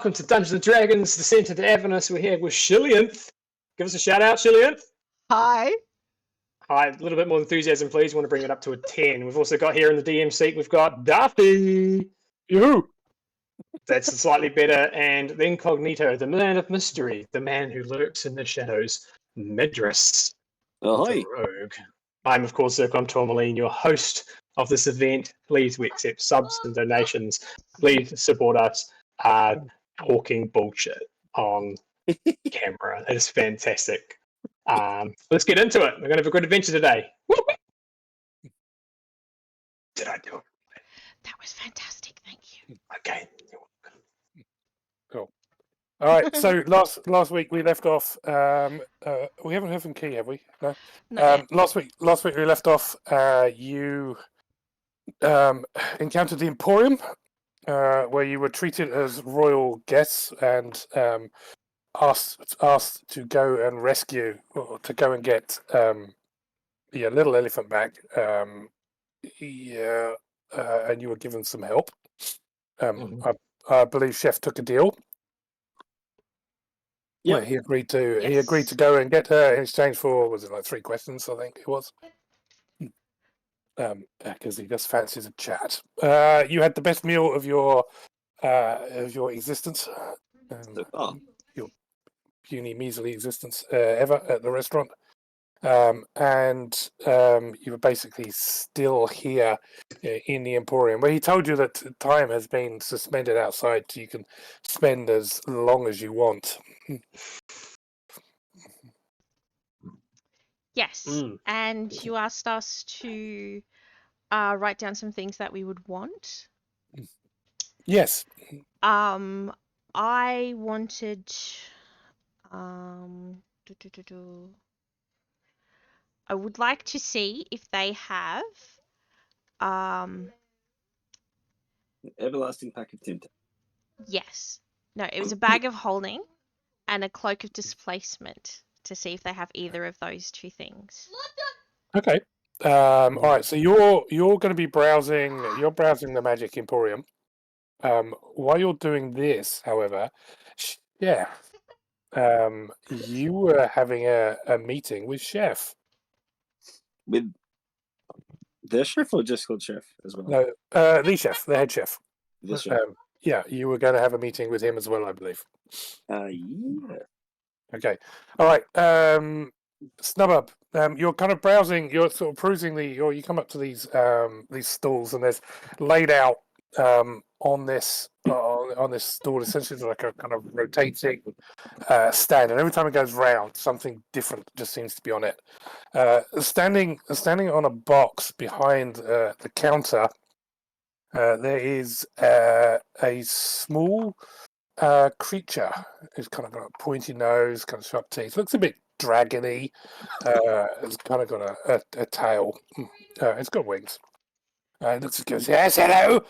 Welcome to Dungeons and Dragons, Descent into Avernus. We're here with Shillianth. Give us a shout out, Shillianth. Hi. Hi, a little bit more enthusiasm, please. We want to bring it up to a 10. We've also got here in the DM seat, we've got Duffy. Yoo-hoo! That's slightly better. And the Incognito, the man of mystery, the man who lurks in the shadows, Midris. Ahoy! The rogue. I'm, of course, Zircon Tourmaline, your host of this event. Please, we accept subs and donations. Please support us. Talking bullshit on camera. It is fantastic. Let's get into it. We're going to have a good adventure today. Did I do it? That was fantastic. Thank you. Okay. Cool. All right. So last week we left off. We haven't heard from Key, have we? No. Last week we left off. You encountered the Emporium, where you were treated as royal guests and asked to go and rescue, or to go and get your little elephant back. And you were given some help. I believe Chef took a deal. Yeah, he agreed to go and get her in exchange for, was it like 3 questions? I think it was. Because he just fancies a chat. You had the best meal of your existence, your puny, measly existence ever at the restaurant, and you were basically still here in the Emporium, where he told you that time has been suspended outside, so you can spend as long as you want. Yes, and you asked us to write down some things that we would want. Yes. I wanted. I would like to see if they have. Everlasting pack of Tim. Yes. No, it was a bag of holding and a cloak of displacement, to see if they have either of those 2 things. Okay. All right. So you're going to be browsing. You're browsing the Magic Emporium. While you're doing this, however, you were having a meeting with Chef. With the chef or just called Chef as well? No, the chef, the head chef. The chef. Yeah, you were going to have a meeting with him as well, I believe. Yeah. Okay. All right. Snubub, you're kind of browsing. You're sort of perusing you come up to these stalls, and there's laid out on this stall essentially like a kind of rotating stand, and every time it goes round, something different just seems to be on it. Standing on a box behind the counter, there is a small creature who's kind of got a pointy nose, kind of sharp teeth, looks a bit dragony. It's kind of got a tail. It's got wings. It looks, goes, yes, hello.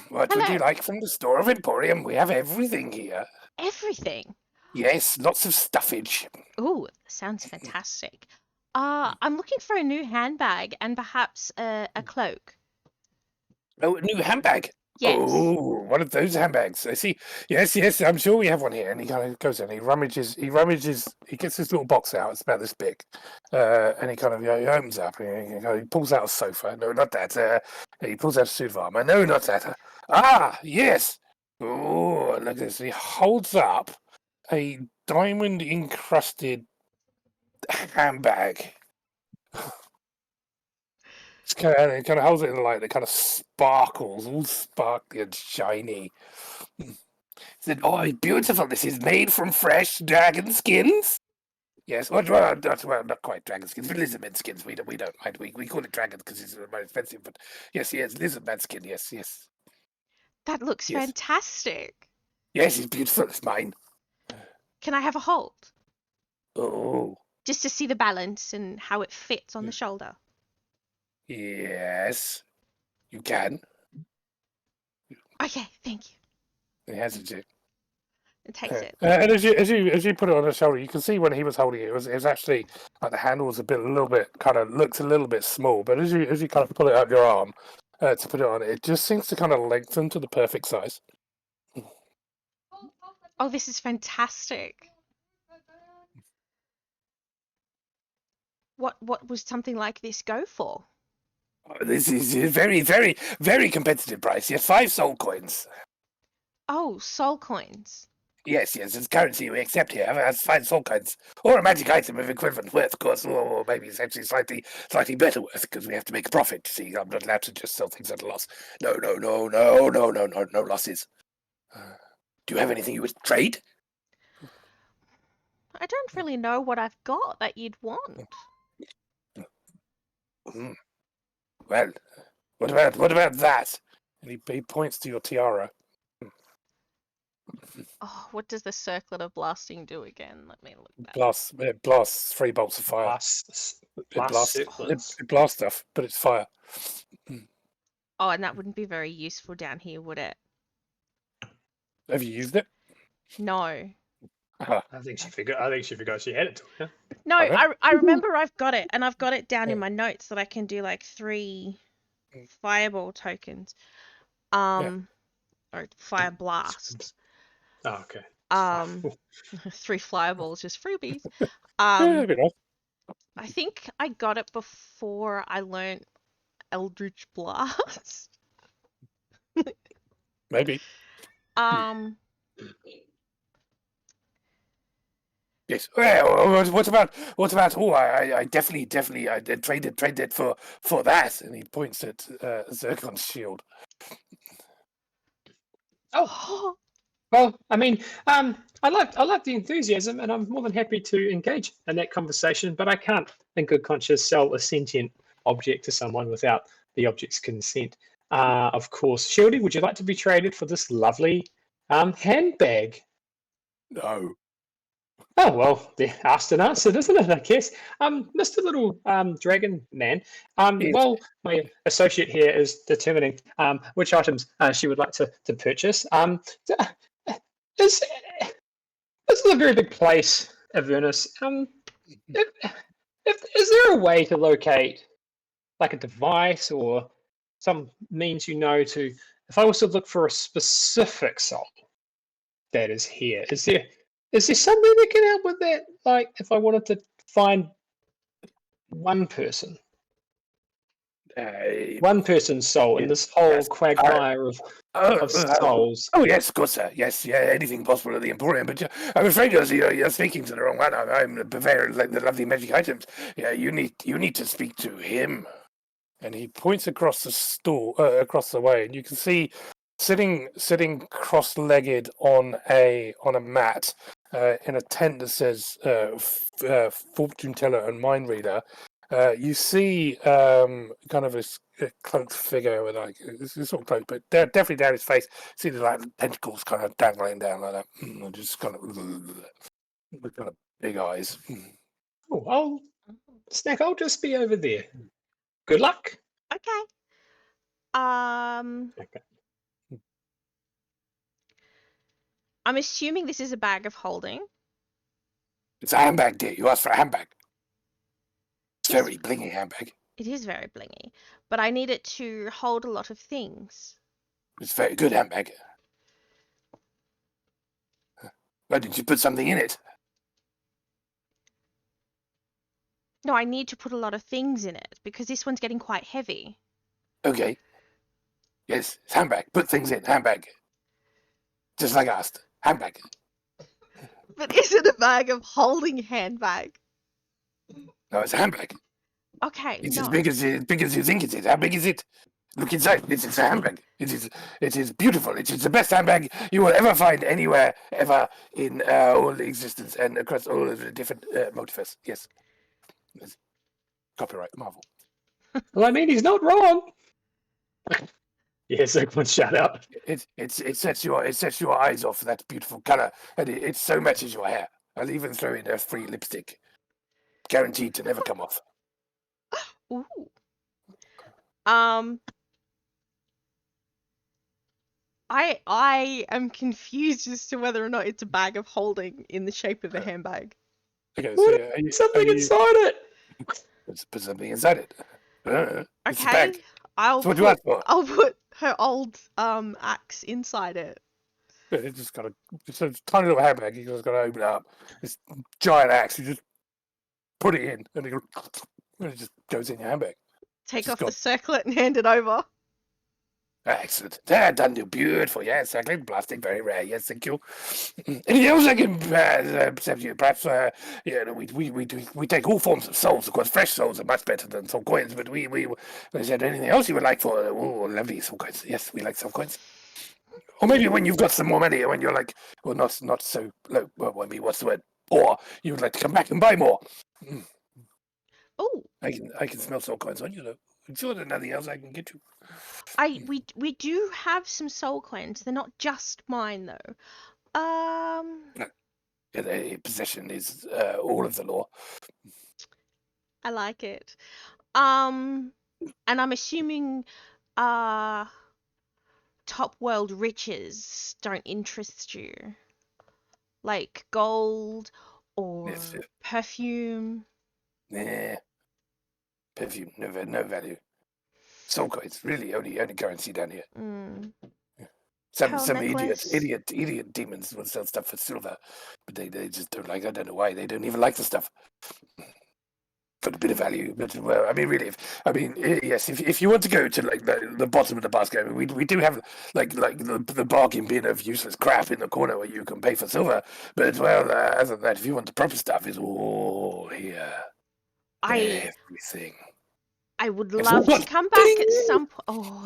What would you like from the store of Emporium? We have everything here. Everything? Yes, lots of stuffage. Ooh, sounds fantastic. I'm looking for a new handbag and perhaps a cloak. Oh, a new handbag? Yes. Oh, one of those handbags. I see. Yes, I'm sure we have one here. And he kind of goes in, he rummages, he gets this little box out, it's about this big. And he kind of he opens up, and he pulls out a sofa. No, not that. He pulls out a suit of armor. No, not that. Yes. Oh, look at this. He holds up a diamond-encrusted handbag. It kind of holds it in the light. It kind of sparkles, all sparkly and shiny. He said, "Oh, beautiful! This is made from fresh dragon skins." Yes, well, not quite dragon skins, but lizard man skins. We don't mind. We call it dragon because it's more expensive. But yes, lizard man skin. Yes. That looks fantastic. Yes, it's beautiful. It's mine. Can I have a hold? Oh. Just to see the balance and how it fits on the shoulder. Yes, you can. Okay, thank you. He has it. It takes it. And as you put it on his shoulder, you can see when he was holding it, it was actually like the handle was a little bit kind of looked a little bit small. But as you kind of pull it up your arm to put it on, it just seems to kind of lengthen to the perfect size. Oh, this is fantastic. What would something like this go for? Oh, this is a very, very, very competitive price. Yes, 5 soul coins. Oh, soul coins. Yes, it's currency we accept here. That's 5 soul coins. Or a magic item of equivalent worth, of course, or maybe it's actually slightly better worth because we have to make a profit. See, I'm not allowed to just sell things at a loss. No losses. Do you have anything you would trade? I don't really know what I've got that you'd want. Well, what about that? And he points to your tiara. Oh, what does the circlet of blasting do again? Let me look that up. It blasts 3 bolts of fire. Blast circlets. It blasts stuff, but it's fire. Oh, and that wouldn't be very useful down here, would it? Have you used it? No. Uh-huh. I think she forgot she had it. Yeah. No, Okay. I remember I've got it, and I've got it down in my notes that I can do like 3 fireball tokens. Or fire blast. Oh, okay. 3 fireballs, just freebies. Yeah, that'd be nice. I think I got it before I learnt Eldritch Blast. Maybe. Yes. Well, what about? Oh, I definitely I did trade it for that. And he points at Zircon's shield. Oh, well, I mean, I like the enthusiasm, and I'm more than happy to engage in that conversation. But I can't, in good conscience, sell a sentient object to someone without the object's consent. Of course, Shieldy, would you like to be traded for this lovely handbag? No. Oh, well, asked and answered, isn't it, I guess? Mr. Little Dragon Man, Yes. well, my associate here is determining which items she would like to purchase. This is a very big place, Avernus. Is there a way to locate, like a device or some means to, if I was to look for a specific soul that is here, is there somebody that can help with that? Like, if I wanted to find one person's soul in this whole quagmire of souls. Oh yes, of course, sir. Yes, yeah, anything possible at the Emporium. But I'm afraid you're speaking to the wrong one. I'm the purveyor of the lovely magic items. Yeah, you need to speak to him. And he points across the stall, across the way, and you can see sitting cross-legged on a mat in a tent that says fortune teller and mind reader. You see kind of a cloaked figure with like it's sort of cloaked, but definitely down his face. See the like tentacles kind of dangling down like that, just kind of big eyes. Oh, Snack, I'll just be over there. Good luck. Okay. Okay. I'm assuming this is a bag of holding. It's a handbag, dear. You asked for a handbag. It's Yes. very blingy handbag. It is very blingy, but I need it to hold a lot of things. It's a very good handbag. Why didn't you put something in it? No, I need to put a lot of things in it because this one's getting quite heavy. Okay. Yes, it's handbag. Put things in. Handbag. Just like I asked. Handbag. But is it a bag of holding handbag? No, it's a handbag. Okay, It's no. as big as you think it is. How big is it? Look inside. It's a handbag. It is beautiful. It's the best handbag you will ever find anywhere ever in all existence and across all of the different multiverse. Yes. Copyright Marvel. Well, I mean, he's not wrong. Yes, everyone shut up. It sets your eyes off that beautiful color, and it so matches your hair. I'll even throw in a free lipstick, guaranteed to never come off. Ooh. I am confused as to whether or not it's a bag of holding in the shape of a handbag. Okay, What so something inside it. Let's put something inside it. It's a Okay, bag. I'll That's what you asked for. put her old axe inside it. It's just got a tiny little handbag. You just got to open it up. This giant axe. You just put it in, and it just goes in your handbag. Take Just off got- the circlet and hand it over. Excellent. Done. Beautiful. Yes, exactly. Plastic, very rare. Yes, thank you. Anything else I can accept you? Perhaps, we take all forms of souls. Of course, fresh souls are much better than soul coins. But is there anything else you would like for? Oh, lovely soul coins. Yes, we like soul coins. Or maybe when you've got some more money, when you're like, well, not so low. Well, I mean, what's the word? Or you would like to come back and buy more. Oh, I can smell soul coins on you though. Sure, there's nothing else I can get you. we do have some soul coins. They're not just mine though. Possession is all of the law. I like it. And I'm assuming top world riches don't interest you. Like gold or Yes, yeah. perfume. Nah. Perfume, no value. Soul coins, really only currency down here. Mm. Some Pearl necklace. idiot demons will sell stuff for silver, but they just don't like. I don't know why. They don't even like the stuff. Got a bit of value, but well, I mean, really, yes. If you want to go to like the bottom of the basket, I mean, we do have like the bargain bin of useless crap in the corner where you can pay for silver. But well, other than that, if you want the proper stuff, it's all here. Everything. I would It's love to what? come back at some point. Oh,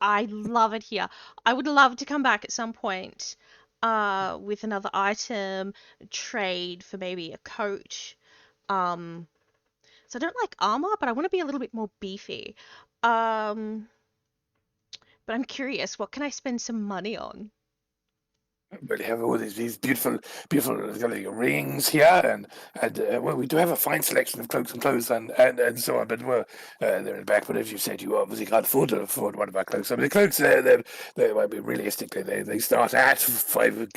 I love it here. I would love to come back at some point with another item, trade for maybe a coat. So I don't like armor, but I want to be a little bit more beefy. But I'm curious, what can I spend some money on? But have all these beautiful rings here, and well, we do have a fine selection of cloaks and clothes and so on. But well, they're in the back. But as you said, you obviously can't afford one of our cloaks. I mean, the cloaks, they might be realistically, they start at five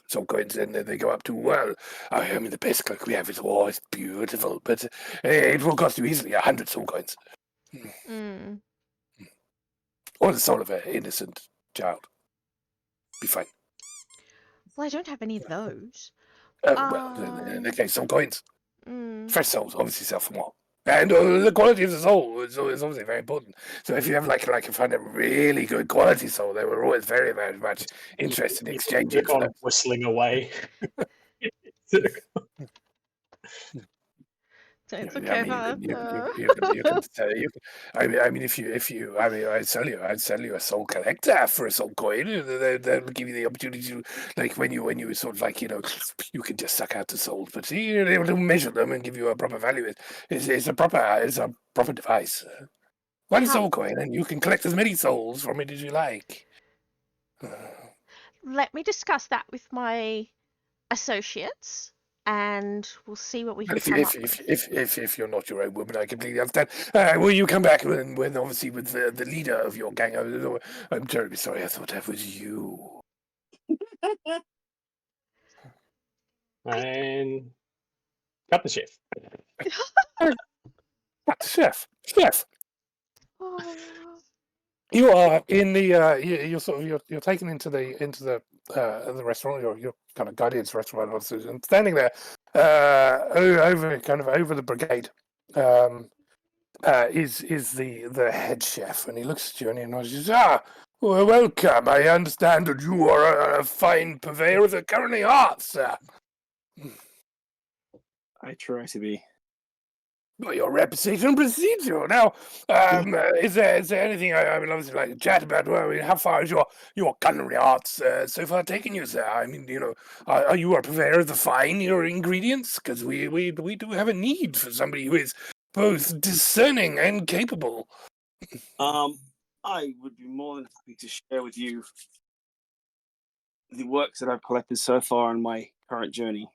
soul coins, and then they go up to well. I mean, the best cloak we have is it's beautiful, but it will cost you easily 100 soul coins, or the soul of an innocent child. Be fine. Well, I don't have any of those. Well, in the case, soul coins. Fresh souls obviously sell for more. And the quality of the soul is obviously very important. So if you have like find a really good quality soul, they were always very, very much interested in exchanging for them. Whistling away. It's I okay, mean, I mean, if you, I mean, I'd sell you a soul collector for a soul coin. That would give you the opportunity to, like, when you sort of like, you can just suck out the souls, but you're able to measure them and give you a proper value. It's a proper device. One soul coin, and you can collect as many souls from it as you like. Let me discuss that with my associates, and we'll see what we can come up with. If you're not your own woman, I completely understand. Will you come back when obviously with the leader of your gang? I'm terribly sorry. I thought that was you. And cut the chef. Chef. Oh. You are in the you're taken into the restaurant. You're kind of guided into the restaurant, and standing there over the brigade is the head chef, and he looks at you and he nods. He says, well, welcome. I understand that you are a fine purveyor of the culinary arts, sir. I try to be. Well, your reputation precedes you. Now, is there anything I would obviously like to chat about? Well, I mean, how far is your culinary arts so far taken you, sir? I mean, are you a purveyor of the fine ingredients? Because we do have a need for somebody who is both discerning and capable. I would be more than happy to share with you the works that I've collected so far on my current journey.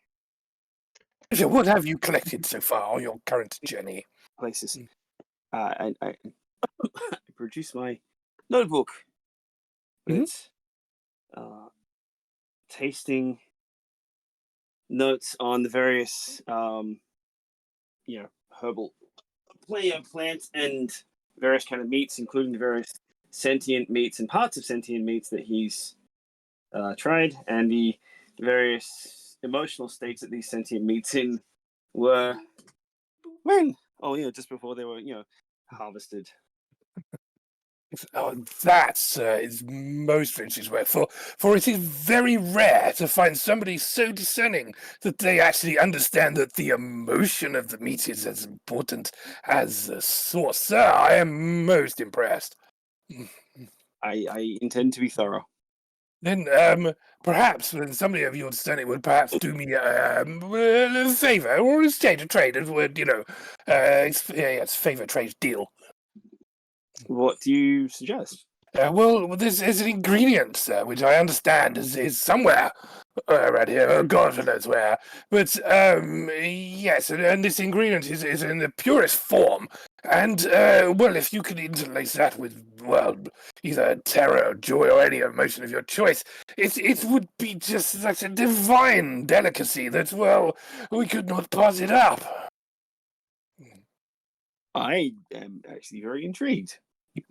So what have you collected so far on your current journey? Places. I produced my notebook with tasting notes on the various, herbal plants and various kind of meats, including the various sentient meats and parts of sentient meats that he's tried, and the various emotional states that these sentient meats in were when? Oh, just before they were, harvested. Oh, that, sir, is most vintage work, for it is very rare to find somebody so discerning that they actually understand that the emotion of the meat is as important as the source. Sir, I am most impressed. I intend to be thorough. Then, perhaps somebody of your discerning would perhaps do me a favor or exchange a trade, as would, it's favor trade deal. What do you suggest? Well, this is an ingredient, sir, which I understand is somewhere around here. Oh, God knows where. But, yes, and this ingredient is in the purest form. And, well, if you could interlace that with, well, either terror, joy, or any emotion of your choice, it would be just such a divine delicacy that, well, we could not pass it up. I am actually very intrigued.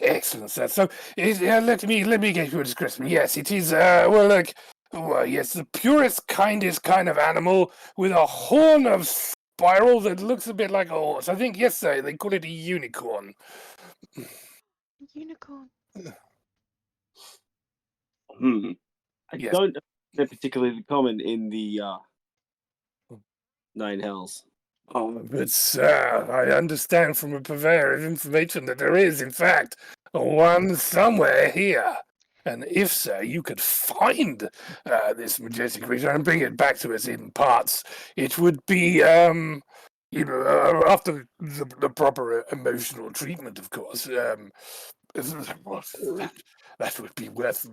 Excellent, sir. So, let me get you a description. Yes, it is. Yes, the purest, kindest kind of animal with a horn of spiral that looks a bit like a horse. I think, yes, sir. They call it a unicorn. Unicorn. I Yes. don't know if they're particularly common in the Nine Hells. Oh, but sir, I understand from a purveyor of information that there is, in fact, one somewhere here. And if, sir, you could find this majestic creature and bring it back to us in parts, it would be, after the proper emotional treatment, of course, that would be worth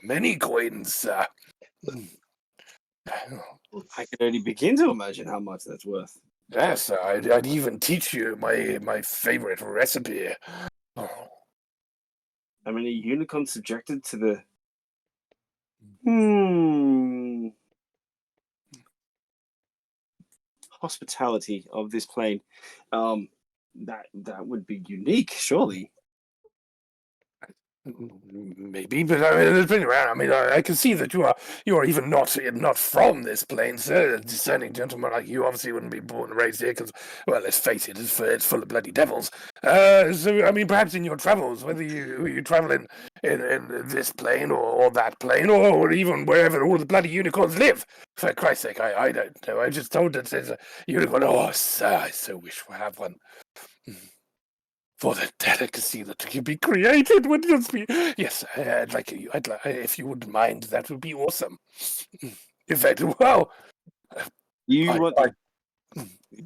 many coins, sir. I can only begin to imagine how much that's worth. Yes, I'd even teach you my favorite recipe. Oh. I mean, a unicorn subjected to the hospitality of this plane. That would be unique, surely. Maybe, but I mean, there's plenty around. I mean, I can see that you are even not from this plane, sir. A discerning gentleman like you obviously wouldn't be born and raised here, because, well, let's face it, it's full of bloody devils. So, I mean, perhaps in your travels, whether you travel in this plane or that plane, or even wherever all the bloody unicorns live. For Christ's sake, I don't know. I just told that there's a unicorn. Oh, sir, I so wish we have one. For the delicacy that can be created would just be... Yes, I'd like if you wouldn't mind, that would be awesome. In fact, well... You want the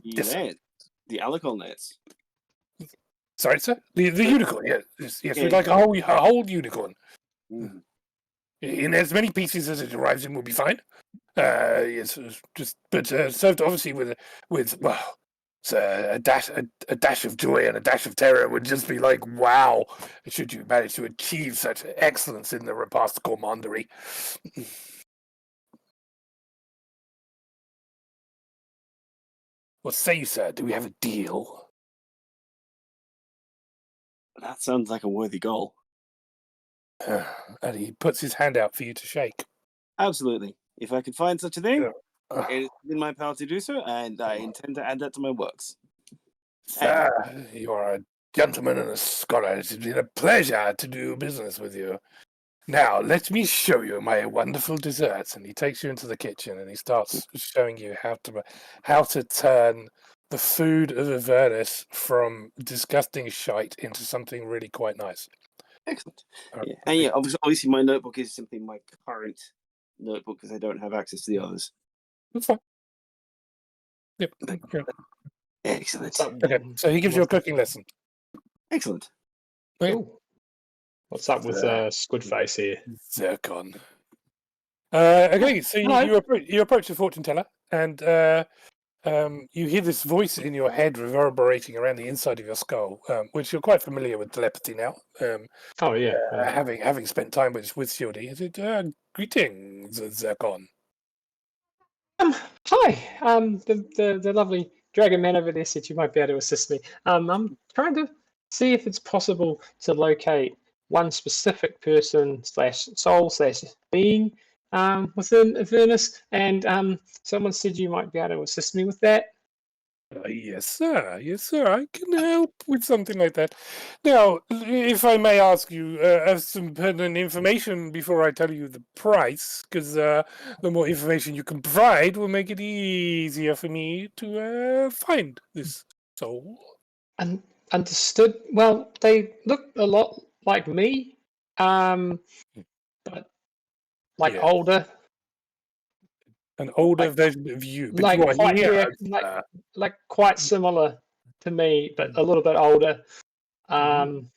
yes, nets, the alicorn nets. Sorry, sir? The unicorn, yes, Yeah. we'd like a whole unicorn. Mm. In as many pieces as it arrives in will be fine. Yes, but served obviously with well... So a dash of joy and a dash of terror would just be like, wow, should you manage to achieve such excellence in the repast commandery. What say you, sir? Do we have a deal? That sounds like a worthy goal. And he puts his hand out for you to shake. Absolutely. If I could find such a thing, Yeah. it is in my power to do so, and I intend to add that to my works. Sir, you are a gentleman and a scholar. It's been a pleasure to do business with you. Now, let me show you my wonderful desserts. And he takes you into the kitchen and he starts showing you how to turn the food of Avernus from disgusting shite into something really quite nice. Excellent. Alright. Yeah. And yeah, obviously my notebook is simply my current notebook because I don't have access to the others. That's fine. Yep. Yeah. Excellent. Okay, so he gives you a cooking lesson. Excellent. Okay. Cool. What's up with Squid Face here? Zircon. Okay, so you approach the fortune teller, and you hear this voice in your head reverberating around the inside of your skull, which you're quite familiar with telepathy now. Oh yeah. Having spent time with Shieldy. Is it greetings, Zircon? Hi. The lovely Dragon Man over there said you might be able to assist me. I'm trying to see if it's possible to locate one specific person /soul/being within Avernus, and someone said you might be able to assist me with that. Yes, sir. Yes, sir. I can help with something like that. Now, if I may ask you some pertinent information before I tell you the price, because the more information you can provide will make it easier for me to find this soul. And understood. Well, they look a lot like me, but like Yeah. older, An older like version of you, but like you are quite here. like quite similar to me, but a little bit older. At Do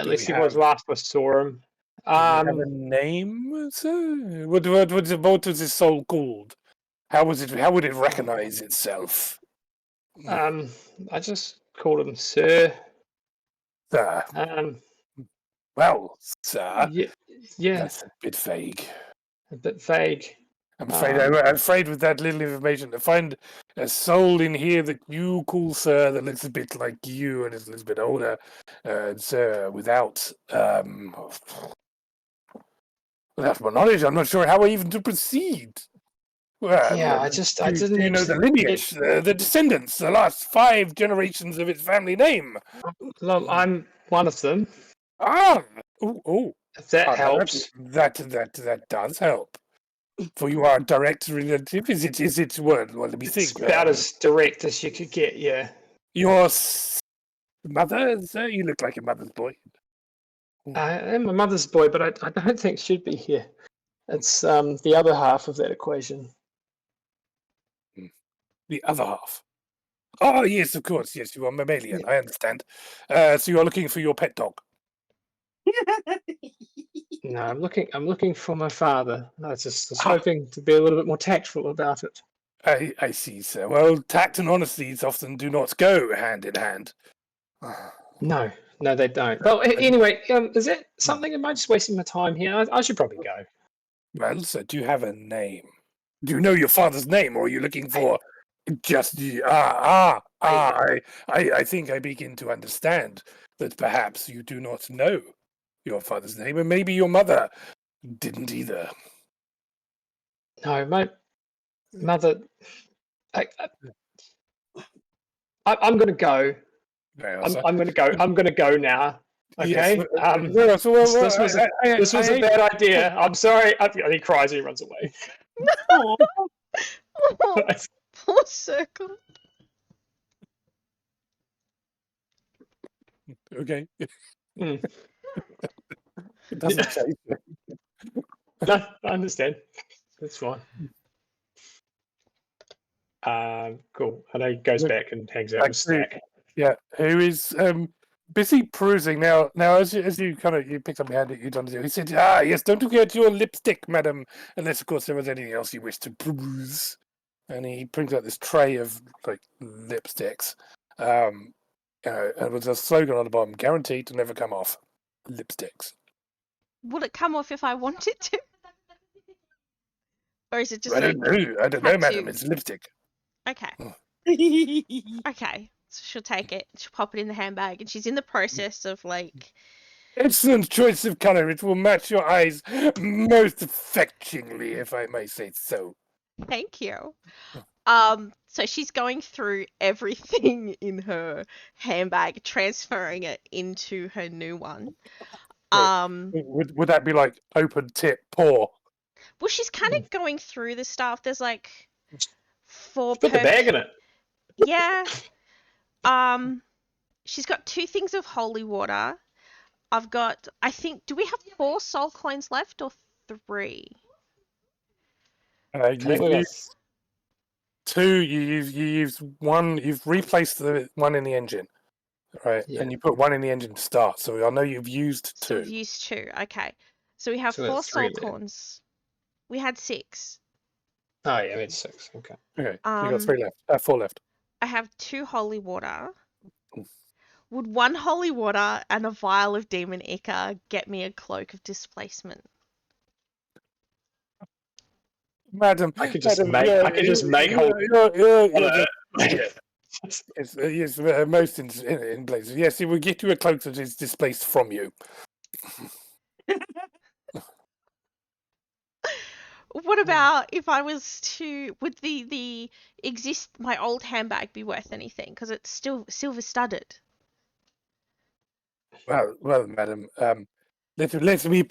least we he was have- last I saw him. Do we have a name, sir? What was this soul called? How was it? How would it recognize itself? I just called him Sir. Sir. Well, sir, Yeah, that's a bit vague. a bit vague. I'm afraid with that little information, to find a soul in here that you call sir that looks a bit like you and is a little bit older, sir, without my knowledge, I'm not sure how even to proceed. Well, Yeah, I didn't do you know the actually lineage, the descendants, the last 5 generations of its family name? Well, I'm one of them. Ah, oh, If that helps. That does help. For you are a direct relative. Is it? Well, let me It's think. about as direct as you could get. Yeah. Your mother, sir? You look like a mother's boy. I am my mother's boy, but I don't think she'd be here. It's the other half of that equation. The other half. Oh yes, of course. Yes, you are mammalian. I understand. So you are looking for your pet dog. No, I'm looking for my father. I was hoping to be a little bit more tactful about it. I see, sir. Well, tact and honesty often do not go hand in hand. No, they don't. Well, anyway, is that something? Am I just wasting my time here? I should probably go. Well, sir, do you have a name? Do you know your father's name, or are you looking for just the I think I begin to understand that perhaps you do not know your father's name, and maybe your mother didn't either. No, my mother. I'm going to go. I'm going to go. I'm going to go now. Okay. Yes, This was a bad idea. I'm sorry. And he cries and he runs away. Oh, poor Circle. Okay. Mm. It doesn't change. No, I understand. That's fine. Cool. And he goes back and hangs out with Snack. Yeah, who is busy perusing now. As you picked up your hand, you done it. He said, yes, don't forget your lipstick, madam, unless of course there was anything else you wish to peruse." And he brings out this tray of like lipsticks. And with a slogan on the bottom: "Guaranteed to never come off." Lipsticks. Would it come off if I wanted to? Or is it just I don't know, madam. It's lipstick. Okay. Okay. So she'll take it, she'll pop it in the handbag, and she's in the process of like... Excellent choice of colour. It will match your eyes most affectionately, if I may say so. Thank you. So she's going through everything in her handbag, transferring it into her new one. Would that be like open tip paw? Well, she's kind of going through the stuff. There's like 4 Put the bag in it. Yeah. She's got 2 things of holy water. I think, do we have 4 soul coins left or 3? You've used 2. You used 1. You've replaced the one in the engine, right? Yeah. And you put 1 in the engine to start. So I know you've used 2. So we've used 2. Okay. So we have So 4 that's soul 3 there. coins. We had 6. Oh yeah, it's 6. Okay. Okay. You got 3 left. 4 left. I have 2 holy water. Would 1 holy water and a vial of demon ichor get me a cloak of displacement? Madam, I could just make holy. Yes. Yes, most in places. Yes, it will get you a cloak that is displaced from you. What about if I was to? Would the my old handbag be worth anything? Because it's still silver studded. Well, madam. Let me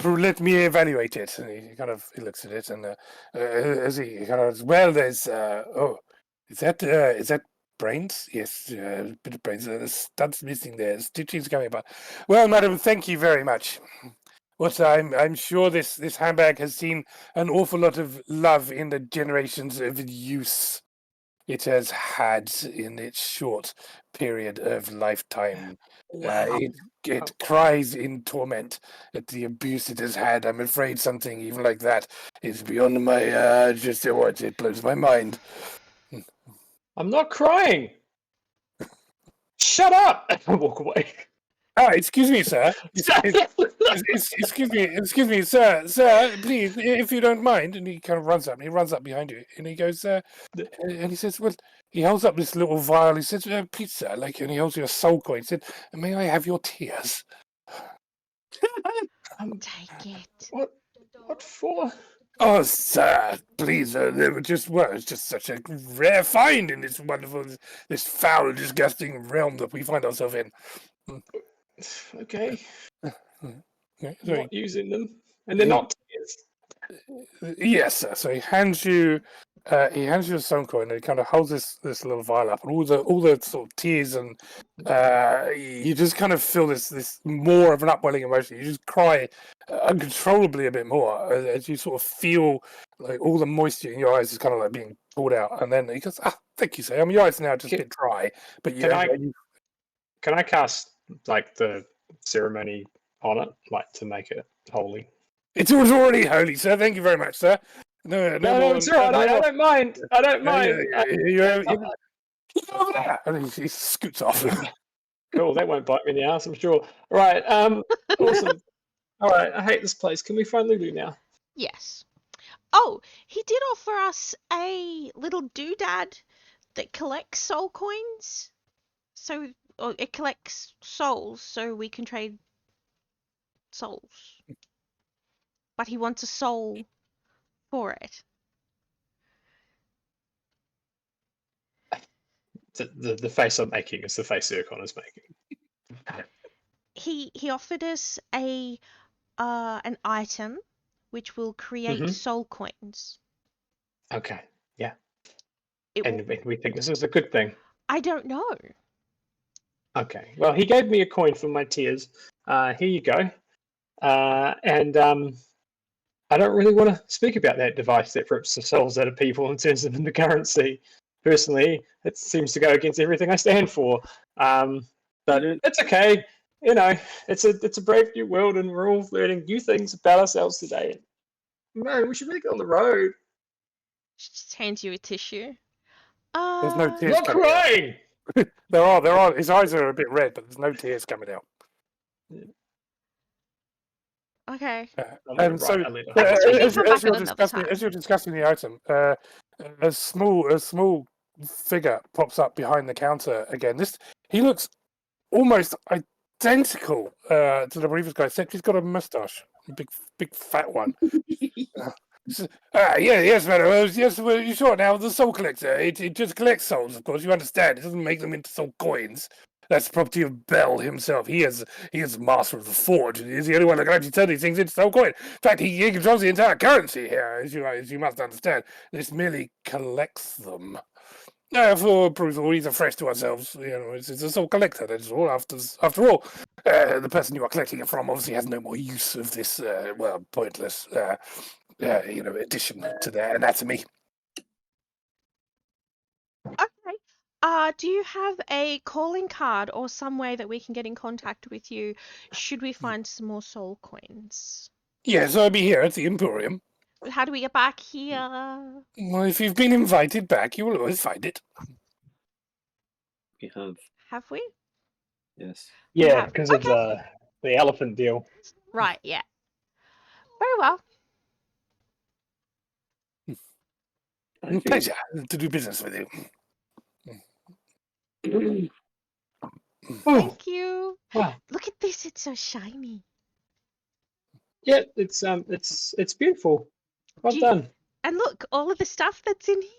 evaluate it. And he looks at it, and as he kind of there's is that brains? Yes, a bit of brains. The studs missing there. Stitching's coming apart. Well, madam, thank you very much. What I'm sure this handbag has seen an awful lot of love in the generations of use it has had in its short period of lifetime. It cries in torment at the abuse it has had. I'm afraid something even like that is beyond my just what it blows my mind. I'm not crying. Shut up! I walk away. Excuse me, sir. Excuse me, sir. Sir, please, if you don't mind. And he kind of runs up. And he runs up behind you, and he goes, and he says, "Well," he holds up this little vial. He says, "Please, sir," and he holds you a soul coin. He said, "May I have your tears?" Take it. What for? Oh, sir, please, they were it's just such a rare find in this wonderful, this foul, disgusting realm that we find ourselves in. Okay. Yeah, Not using them, and they're not tears. Yes, sir. So he hands you a stone coin, and he kind of holds this little vial up, and all the sort of tears, and you just kind of feel this more of an upwelling emotion. You just cry uncontrollably a bit more as you sort of feel like all the moisture in your eyes is kind of like being pulled out, and then he goes, "Thank you, sir. Your eyes now just a bit dry, but can I cast like the ceremony on it, like to make it holy?" It was already holy, sir. Thank you very much, sir. No, it's all right. I don't mind. I don't mind. Over there. And he scoots off. Cool. That won't bite me in the ass, I'm sure. All right. Awesome. All right. I hate this place. Can we find Lulu now? Yes. Oh, he did offer us a little doodad that collects soul coins. So it collects souls, so we can trade souls. But he wants a soul for it. The face I'm making is the face Zircon is making. He offered us an item which will create soul coins. Okay. Yeah. And we think this is a good thing. I don't know. Okay. Well, he gave me a coin for my tears. Here you go. And I don't really want to speak about that device that rips the souls out of people and turns them into currency. Personally, it seems to go against everything I stand for. But it's okay. You know, it's a brave new world, and we're all learning new things about ourselves today. Man, we should make it on the road. She just hands you a tissue. There's no tears. Not crying. There are. His eyes are a bit red, but there's no tears coming out. Okay. And so, as you're discussing the item, a small figure pops up behind the counter again. He looks almost identical to the previous guy, except he's got a mustache, a big fat one. Yes, madam. Yes, well, you saw it now. The soul collector. It just collects souls, of course. You understand. It doesn't make them into soul coins. That's the property of Bell himself. He is master of the forge. He's the only one that can actually turn these things into soul coin. In fact, he controls the entire currency here, as you must understand. This merely collects them. For perusal, he's afresh to ourselves. You know, it's a soul collector. That's all. After all, the person you are collecting it from obviously has no more use of this pointless addition to their anatomy. Okay. Do you have a calling card or some way that we can get in contact with you should we find some more soul coins? Yes, I'll be here at the Emporium. How do we get back here? Well, if you've been invited back, you will always find it. We have. Have we? Yes. Yeah, because of the elephant deal. Right, yeah. Very well. Pleasure to do business with you. Thank you. Wow. Look at this, it's so shiny. Yeah, it's beautiful. Well done. And look, all of the stuff that's in here.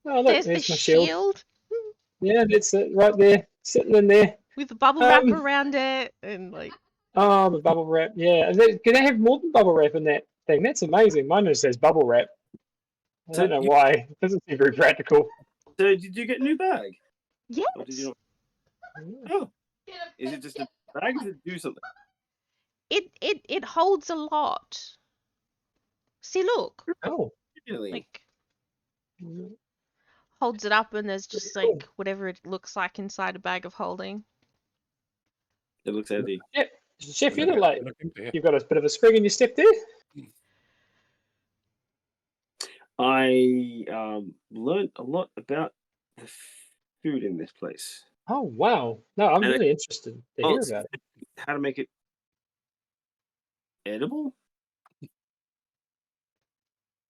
Oh, look, There's the there's my shield. shield Yeah, that's it right there, sitting in there. with the bubble wrap Um, around it, and like. Oh, the bubble wrap. Yeah, can they have more than bubble wrap in that thing? That's amazing. Mine just says bubble wrap. I So don't know why. It doesn't seem very practical. So did you get a new bag? Yes. Or did you not? Oh, is it just a bag? Does it do something? It holds a lot. See, look, Oh. Really? like holds it up, and there's just like whatever it looks like inside a bag of holding. It looks heavy. Yep. Chef, you look like Yeah. you've got a bit of a spring in your step there. I learned a lot about the food in this place. Oh, wow. No, I'm And really interested to hear about it. How to make it edible?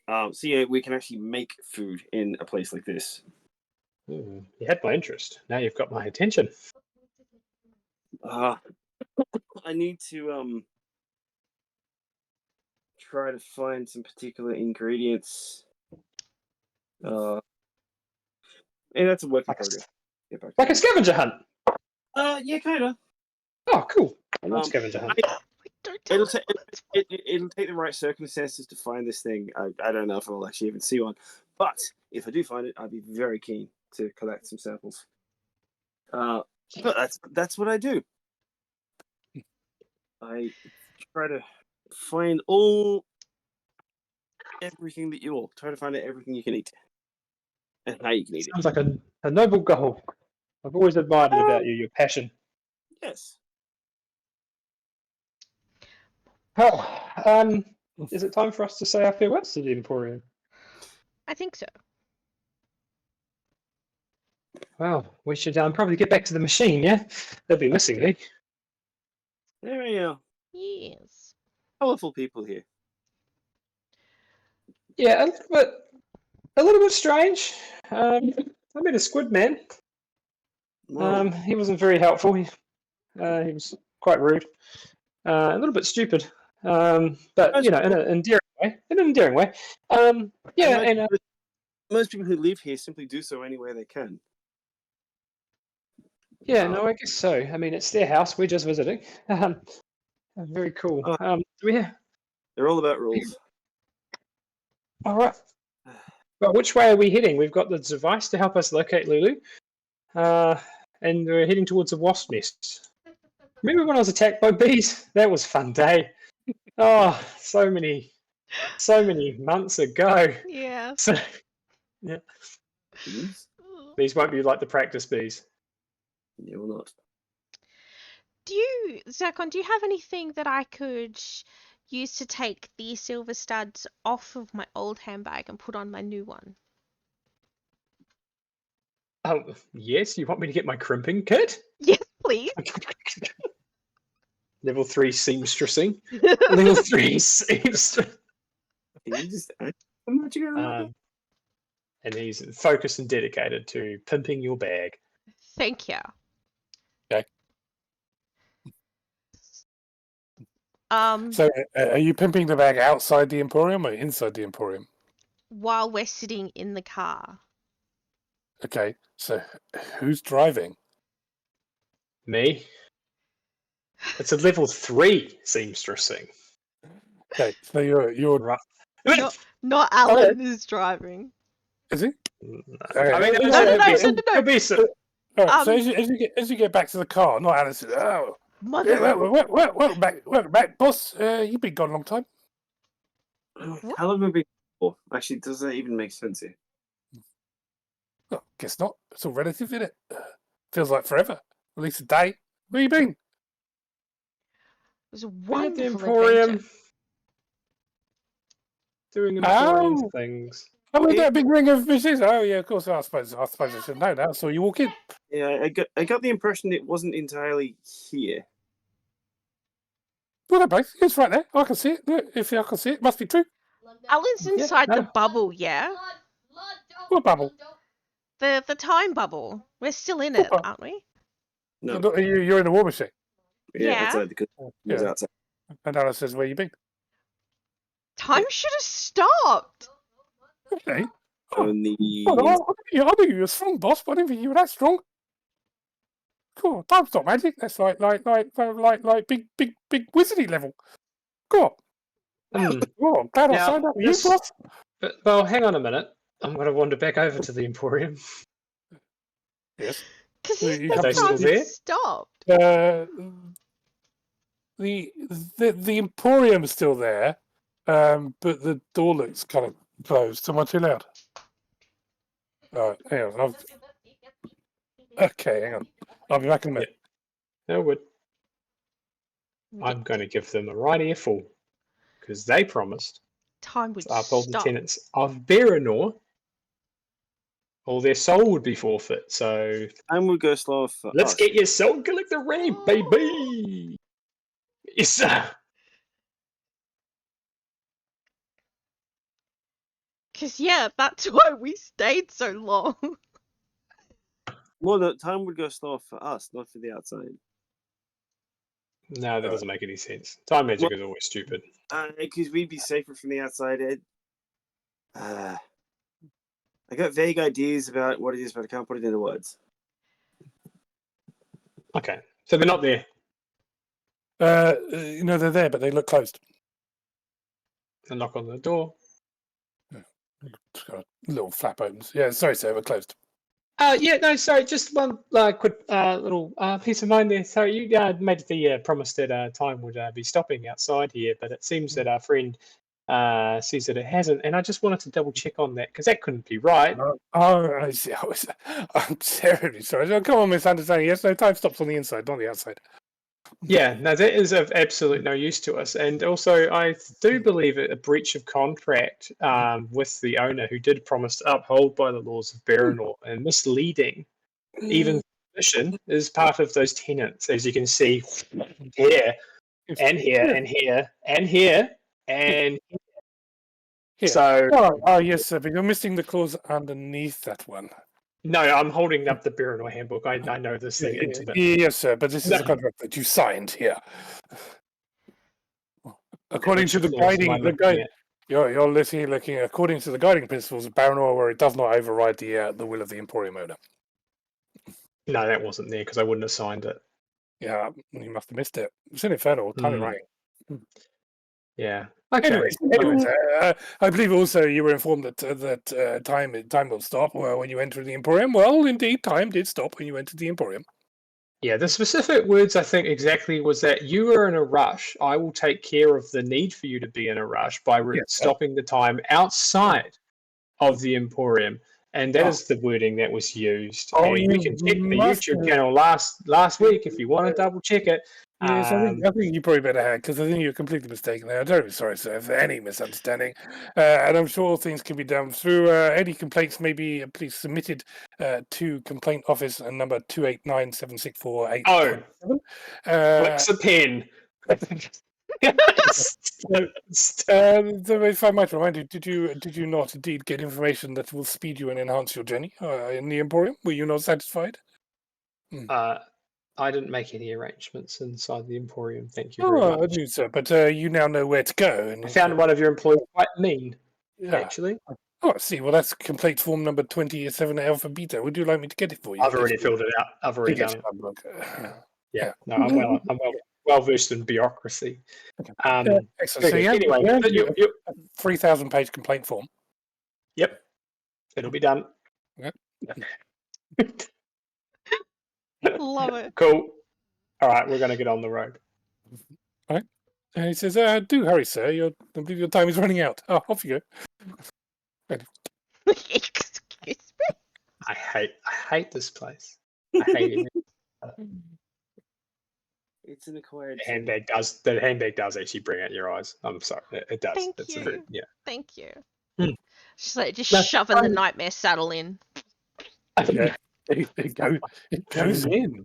So yeah, we can actually make food in a place like this. You had my interest. Now you've got my attention. I need to try to find some particular ingredients. And that's a work in progress. Like a scavenger hunt. Yeah, kind of. Oh, cool. I love scavenger hunt. It'll take the right circumstances to find this thing. I don't know if I'll actually even see one, but if I do find it, I'd be very keen to collect some samples. But that's what I do. I try to find everything that you all try to find out everything you can eat and how you can eat it. Sounds like a noble goal. I've always admired it about you, your passion. Yes. Oh, is it time for us to say our farewells to the Emporium? I think so. Well, we should probably get back to the machine, yeah? They'll be missing me. Very Yes. colourful people here. Yeah, a little bit strange. I met a squid man. Wow. He wasn't very helpful. He was quite rude. A little bit stupid. But you know, in an endearing way. Yeah, and most people who live here simply do so any way they can. yeah, no, I guess so. I mean, it's their house. We're just visiting. Very cool. They're all about rules. All right. But which way are we heading? We've got the device to help us locate Lulu, and we're heading towards the wasp nest. Remember when I was attacked by bees? That was a fun day. Oh, so many months ago. Yeah. So, yeah. These won't be like the practice bees. You will not. Zakon, do you have anything that I could use to take the silver studs off of my old handbag and put on my new one? Oh, yes. You want me to get my crimping kit? Yes, please. Level 3 seamstressing. Level 3 seamstress. Can you just and he's focused and dedicated to pimping your bag. Thank you. Okay. So, are you pimping the bag outside the Emporium or inside the Emporium? While we're sitting in the car. Okay, so who's driving? Me? It's a level 3 seamstressing. Okay, so you're right. Not Alan is driving. Is he? I mean, No. be so. All right, so as you get back to the car, not Alice. Oh, Mother. yeah, welcome back, boss. You've been gone a long time. How long have we been for? Actually, does that even make sense here? Oh, guess not. It's all relative, isn't it? Feels like forever. At least a day. Where you been? It was a At wonderful the Emporium. adventure. Doing Emporium things. Oh, with that big ring of fishes. Oh, yeah, of course. I suppose I should know now. So you walk in. Yeah, I got the impression it wasn't entirely here. Well, that place. It's right there. I can see it. Look, if I can see it, must be true. Alan's inside the bubble, yeah? What bubble? The time bubble. We're still in it, aren't we? No. You're in the war machine. Yeah. Outside because it was outside. And Alice says, where you been? Time should have stopped. Okay. Oh, Only I think you're a strong boss, but I didn't think you were that strong. Cool. Time's not magic. That's like big wizardy level. Cool. Hmm. Oh, I'm glad I Now, signed up with you, this- boss. Well, hang on a minute. I'm going to wander back over to the Emporium. Yes. Because You he have said they still time there? stopped. The Emporium's still there, but the door looks kind of closed. Am I too loud? All right, hang on. Okay, hang on. I'll be back in a minute. No would. I'm going to give them a right earful because they promised Time would to uphold the stop. tenets of Berenor, or their soul would be forfeit. So time would go slower for let's us. get your soul collector ready, baby. Yes, sir. Because, yeah, that's why we stayed so long. Well, the time would go slower for us, not for the outside. No, that doesn't make any sense. Time magic is always stupid. Because we'd be safer from the outside. I got vague ideas about what it is, but I can't put it into words. Okay, so they're not there. No, they're there, but they look closed. A knock on the door. Just got a little flap opens. Yeah, sorry, sir, we're closed. Yeah, no, sorry, just one quick little piece of mind there. Sorry, you made the promise that time would be stopping outside here, but it seems that our friend says that it hasn't, and I just wanted to double check on that because that couldn't be right. I see. I'm terribly sorry. Oh, come on, misunderstanding. Yes, no, time stops on the inside, not the outside. Yeah, no, that is of absolute no use to us. And also, I do believe a breach of contract with the owner who did promise to uphold by the laws of Berenor and misleading, even permission, is part of those tenants, as you can see here, and here, and here, and here, and Here. so. Oh, yes, sir, but you're missing the clause underneath that one. No, I'm holding up the Berenor handbook. I know this thing intimately. Yes, sir, but this is a contract that you signed here. According to the guiding, you're looking. According to the guiding principles of Berenor, where it does not override the will of the Emporium owner. No, that wasn't there because I wouldn't have signed it. Yeah, you must have missed it. It's in Infernal, tiny writing. Yeah. Okay. Anyways, I believe also you were informed that time will stop when you enter the Emporium. Well, indeed, time did stop when you entered the Emporium. Yeah, the specific words I think exactly was that you were in a rush. I will take care of the need for you to be in a rush by stopping the time outside of the Emporium. And that is the wording that was used. And you can check the YouTube channel last week if you want to double check it. Yes, I think you probably better have, because I think you're completely mistaken there. I'm terribly sorry, sir, for any misunderstanding. And I'm sure things can be done through any complaints may be please submitted to complaint office number 2897648. Oh, flicks a pen. If I might remind you, did you not indeed get information that will speed you and enhance your journey in the Emporium? Were you not satisfied? I didn't make any arrangements inside the Emporium. Thank you very much. I do, sir, but you now know where to go. And I found one of your employees quite mean, actually. Oh, I see. Well, that's complete form number 27 Alpha Beta. Would you like me to get it for you? I've already filled it out. I've already done it. Yeah. No, I'm well versed in bureaucracy. Excellent. So anyway, your 3,000-page complaint form. Yep, it'll be done. Yep. Love it. Cool. All right, we're going to get on the road. All right. And he says, do hurry, sir. I believe your time is running out. Oh, off you go. Excuse me. I hate this place. I hate it. It's an acquired. The handbag does actually bring out your eyes. I'm sorry, it does. Thank it's you. Thank you. Hmm. Just shoving the nightmare saddle in. Yeah, it goes in.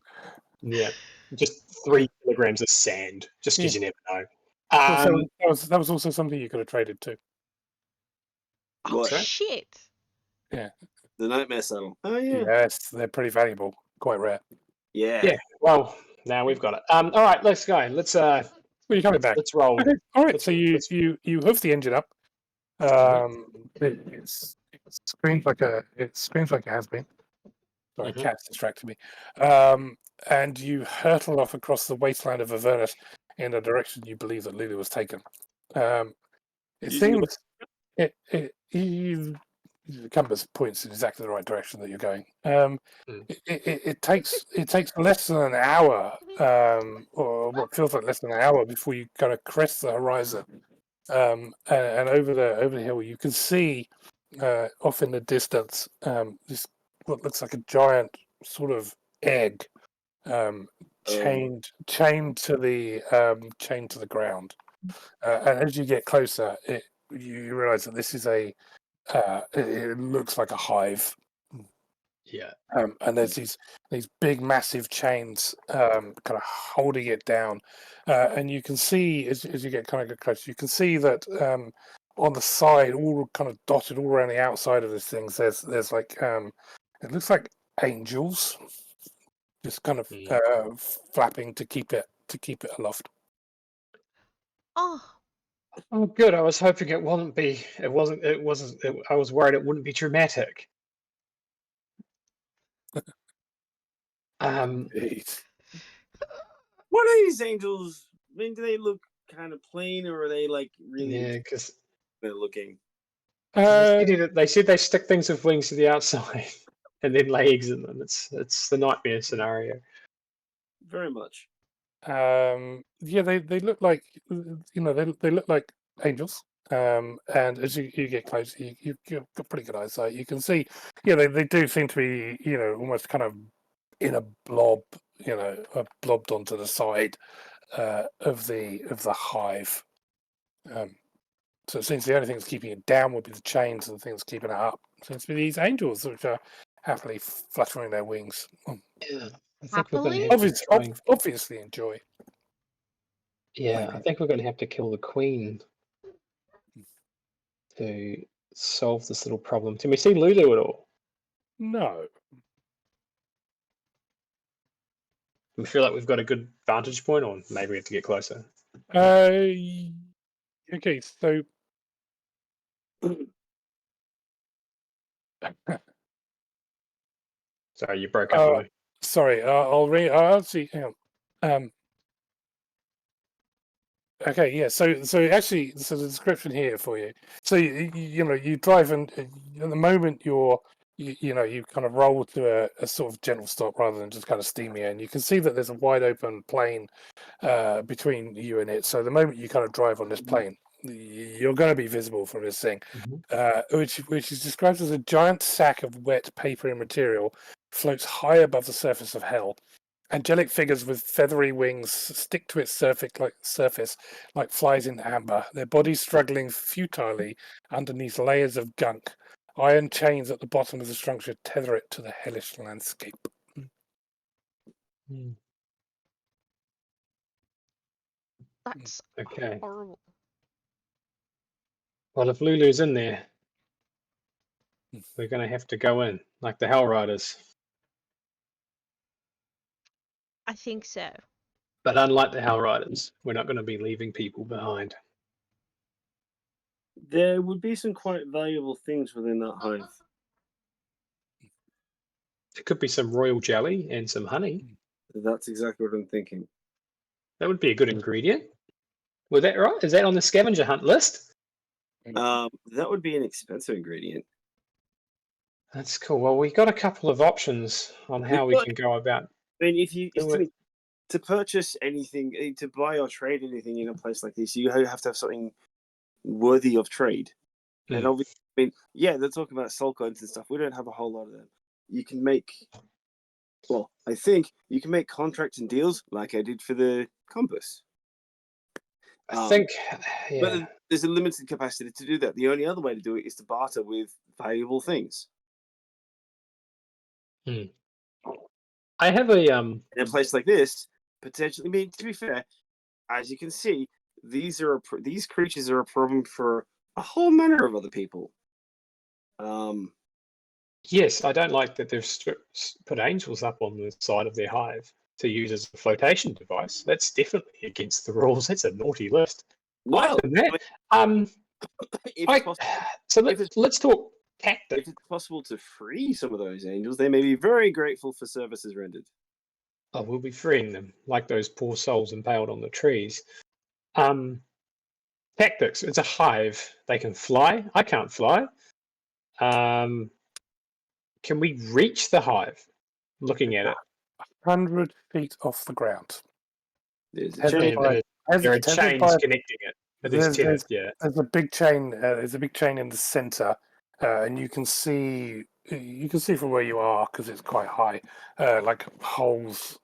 Yeah, just 3 kilograms of sand, just because you never know. That was also something you could have traded too. Oh, What? shit. Yeah. The nightmare saddle. Oh, yeah. Yes, they're pretty valuable. Quite rare. Yeah. Yeah, well, now we've got it. All right, let's go. Let's Well, you're coming back. Let's roll. Okay. All right. Let's- So you let's- you hoof the engine up. It screams like it has been. Sorry, Mhm. cat's distracted me. And you hurtle off across the wasteland of Avernus in the direction you believe that Lulu was taken. It Using seems the compass points in exactly the right direction that you're going. It takes less than an hour, or what feels like less than an hour, before you kind of crest the horizon. And over the hill, you can see off in the distance this what looks like a giant sort of egg chained to the ground. And as you get closer, you realize that this is it looks like a hive. Yeah. And there's these big, massive chains kind of holding it down. And you can see, as you get closer, you can see that on the side, all kind of dotted all around the outside of this thing, there's like, it looks like angels, just kind of flapping to keep it aloft. Oh, Oh, good. I was hoping it wouldn't be. It wasn't. It wasn't. I was worried it wouldn't be dramatic. Indeed. What are these angels? I mean, do they look kind of plain, or are they like really Yeah, because they're looking? they said they stick things with wings to the outside and then lay eggs in them. It's the nightmare scenario. Very much. Yeah, they look like they look like angels. And as you get close, you've got pretty good eyesight. You can see, they do seem to be, almost kind of in a blob, blobbed onto the side of the hive. So it seems the only thing that's keeping it down would be the chains, and the thing that's keeping it up seems to be these angels, which are happily fluttering their wings. Yeah, I think we're going to Happily? have to try. Obviously enjoy. Yeah, I think we're going to have to kill the queen to solve this little problem. Can we see Lulu at all? No. We feel like we've got a good vantage point, or maybe we have to get closer. Okay, so Sorry, you broke up. sorry, I'll see. Hang on. Okay, yeah. So actually, the description here for you. So you drive, and at the moment you kind of roll to a sort of gentle stop rather than just kind of steamy, and you can see that there's a wide open plain between you and it. So the moment you kind of drive on this plain, you're going to be visible from this thing, which is described as a giant sack of wet paper and material floats high above the surface of hell. Angelic figures with feathery wings stick to its surface like flies in amber, their bodies struggling futilely underneath layers of gunk. Iron chains at the bottom of the structure tether it to the hellish landscape. that's Okay. horrible. Well, if Lulu's in there, we're going to have to go in, like the Hell Riders. I think so. But unlike the Hell Riders, we're not going to be leaving people behind. There would be some quite valuable things within that hive. There could be some royal jelly and some honey. That's exactly what I'm thinking. That would be a good ingredient. Was that right? Is that on the scavenger hunt list? That would be an expensive ingredient. That's cool. Well, we've got a couple of options on how we can go about. I mean, if to purchase anything, to buy or trade anything in a place like this, you have to have something worthy of trade. And obviously, I mean, yeah, they're talking about soul coins and stuff. We don't have a whole lot of them. You can make, well, I think you can make contracts and deals like I did for the compass. I think, yeah. But there's a limited capacity to do that. The only other way to do it is to barter with valuable things. I have a In a place like this, potentially. I mean, to be fair, as you can see, these creatures are a problem for a whole manner of other people. Yes, I don't like that they've put angels up on the side of their hive. to use as a flotation device. That's definitely against the rules. That's a naughty list. Well, Other than that, if it's possible, so if it's- let's talk tactics. if it's possible to free some of those angels, they may be very grateful for services rendered. Oh, we'll be freeing them, like those poor souls impaled on the trees. Tactics. It's a hive. They can fly. I can't fly. Can we reach the hive? Looking at it. 100 feet off the ground. There's a Tethered chain. by- There are tethered chains by- connecting it. There's tenants, yeah. There's a big chain. There's a big chain in the center, and you can see from where you are, because it's quite high, like holes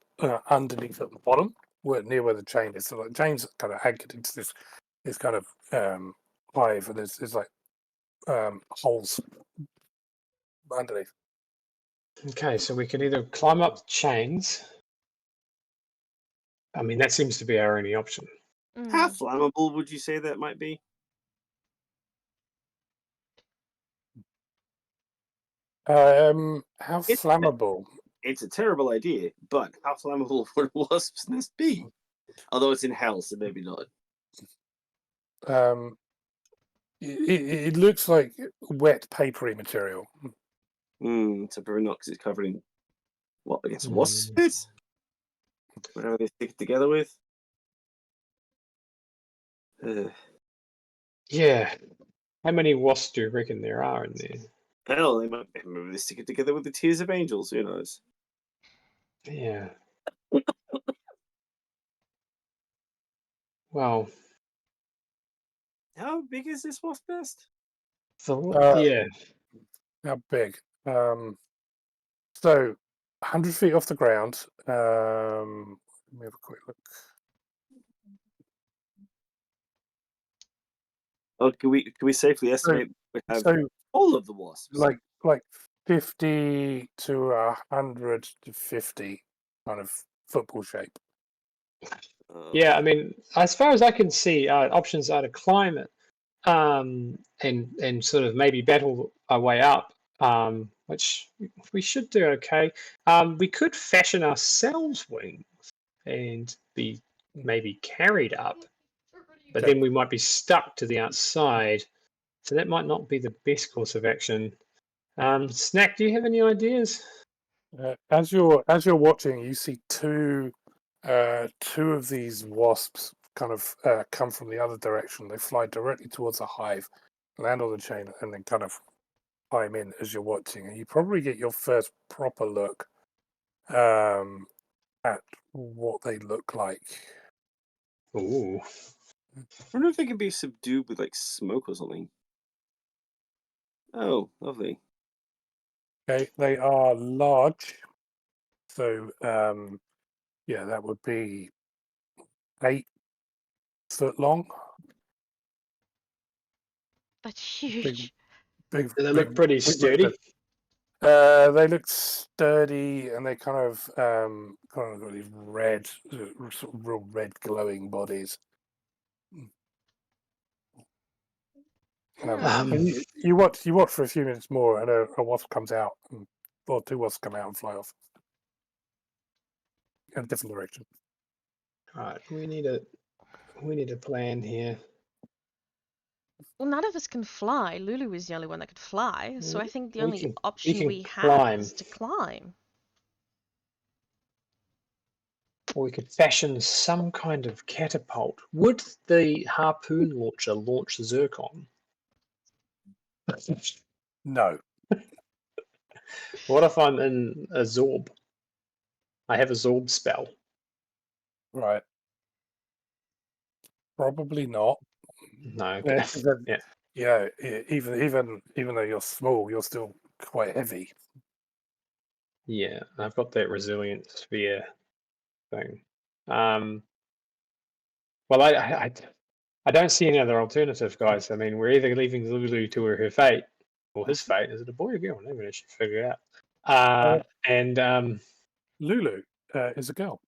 underneath at the bottom, near where the chain is. So the chain's kind of anchored into this kind of hive, and there's like holes underneath. Okay, so we can either climb up the chains. I mean, that seems to be our only option. How flammable would you say that might be? How flammable? It's a terrible idea, but how flammable would a wasp's nest be? Although it's in hell, so maybe not. It looks like wet papery material. So probably not because it's covered in what against wasp spit? Whatever they stick it together with. Yeah. How many wasps do you reckon there are in there? Hell, maybe they stick it together with the tears of angels. Who knows? Yeah. Well, How big is this wasp nest? yeah. How big? So 100 feet off the ground. Let me have a quick look. Oh, can we safely estimate we have So all of the wasps? like 50 to 150 kind of football shape. Yeah, I mean, as far as I can see, options are to climb it, and sort of maybe battle our way up, which we should do okay. We could fashion ourselves wings and be maybe carried up, but then we might be stuck to the outside, so that might not be the best course of action. Snack, do you have any ideas? As you're watching, you see two of these wasps kind of come from the other direction. They fly directly towards the hive, land on the chain, and then kind of climb in as you're watching. And you probably get your first proper look at what they look like. Ooh. I wonder if they could be subdued with like smoke or something. Oh, lovely. Okay, they are large. So yeah, that would be 8 foot long. That's huge. Big, Do they look pretty sturdy? They look sturdy, and they kind of got these red, sort of real red glowing bodies. And you watch for a few minutes more, and a wasp comes out, or 2 wasps come out and fly off in a different direction. Right, we need a plan here. Well, none of us can fly. Lulu is the only one that could fly, so I think the We only can option we have climb. is to climb. Or we could fashion some kind of catapult. Would the harpoon launcher launch zircon? No. What if I'm in a Zorb? I have a Zorb spell. Right. Probably not. No. Okay. Yeah. Even though you're small, you're still quite heavy. Yeah, I've got that resilient sphere thing. Well, I don't see any other alternative, guys. I mean, we're either leaving Lulu to her fate, or his fate. Is it a boy or girl? I never actually figure it out. Lulu is a girl.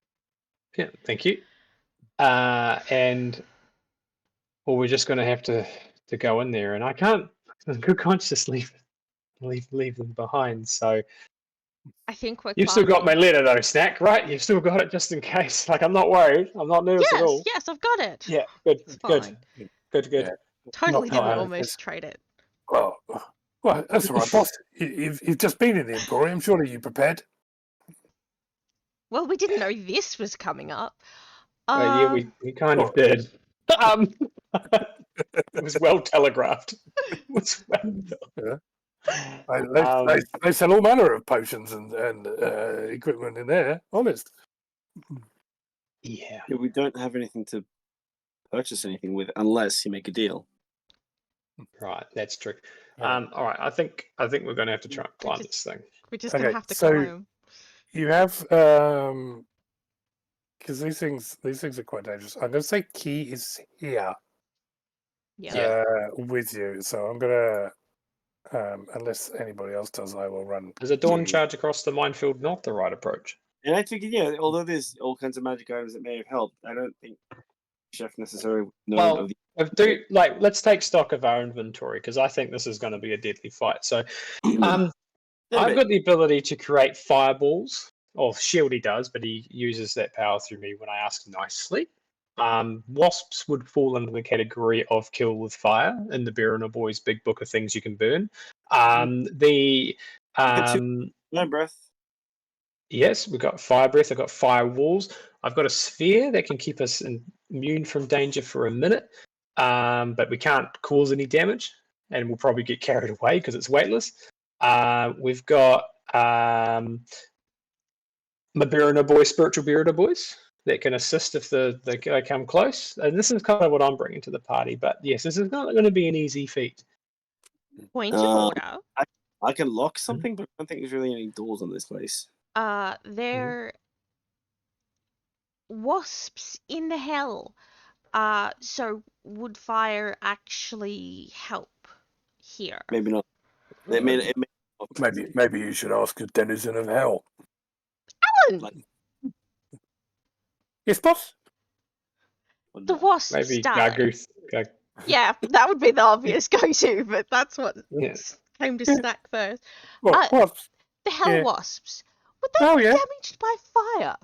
Yeah, thank you. And or we're just going to have to go in there, and I can't in good conscience leave them behind. So I think we're You've still got my clapping. letter though, Snack, right? You've still got it just in case. Like, I'm not worried. I'm not nervous at all. Yes, I've got it. Yeah, good, It's good, fine. good. Yeah. Totally didn't Not- almost trade it. Well, that's all right, boss. You've just been in the Emporium. Surely you prepared. Well, we didn't know this was coming up. yeah, we kind of did. It was well telegraphed. It was well. They sell all manner of potions and equipment in there. Honest. Yeah. We don't have anything to purchase anything with unless you make a deal. Right, that's true. All right, I think we're going to have to try and climb this thing. We're just gonna Okay, have to so- climb. You have because these things are quite dangerous. I'm going to say key is here Yeah. with you. So I'm going to, unless anybody else does, I will run. Is a dawn to- charge across the minefield not the right approach? And I think, yeah, although there's all kinds of magic items that may have helped, I don't think Chef necessarily knows Well, of the. Let's take stock of our inventory because I think this is going to be a deadly fight. So, I've got the ability to create fireballs. Or Shieldy does, but he uses that power through me when I ask nicely. Wasps would fall into the category of kill with fire in the Beriner Boys big book of things you can burn. No breath. Yes, we've got fire breath. I've got fire walls. I've got a sphere that can keep us immune from danger for a minute, but we can't cause any damage, and we'll probably get carried away because it's weightless. We've got my spiritual Beriner Boys that can assist if they come close. And this is kind of what I'm bringing to the party. But yes, this is not going to be an easy feat. Point of order. I can lock something, but I don't think there's really any doors on this place. They're wasps in hell. So would fire actually help here? Maybe not. It may Maybe you should ask a denizen of hell. Alan! Yes, boss. The wasps Maybe die. Gargoose. Yeah, that would be the obvious go-to, but that's what Yes. came to Snack first. What? Wasps? The hell Yeah. wasps. Would they Oh, be yeah. damaged by fire?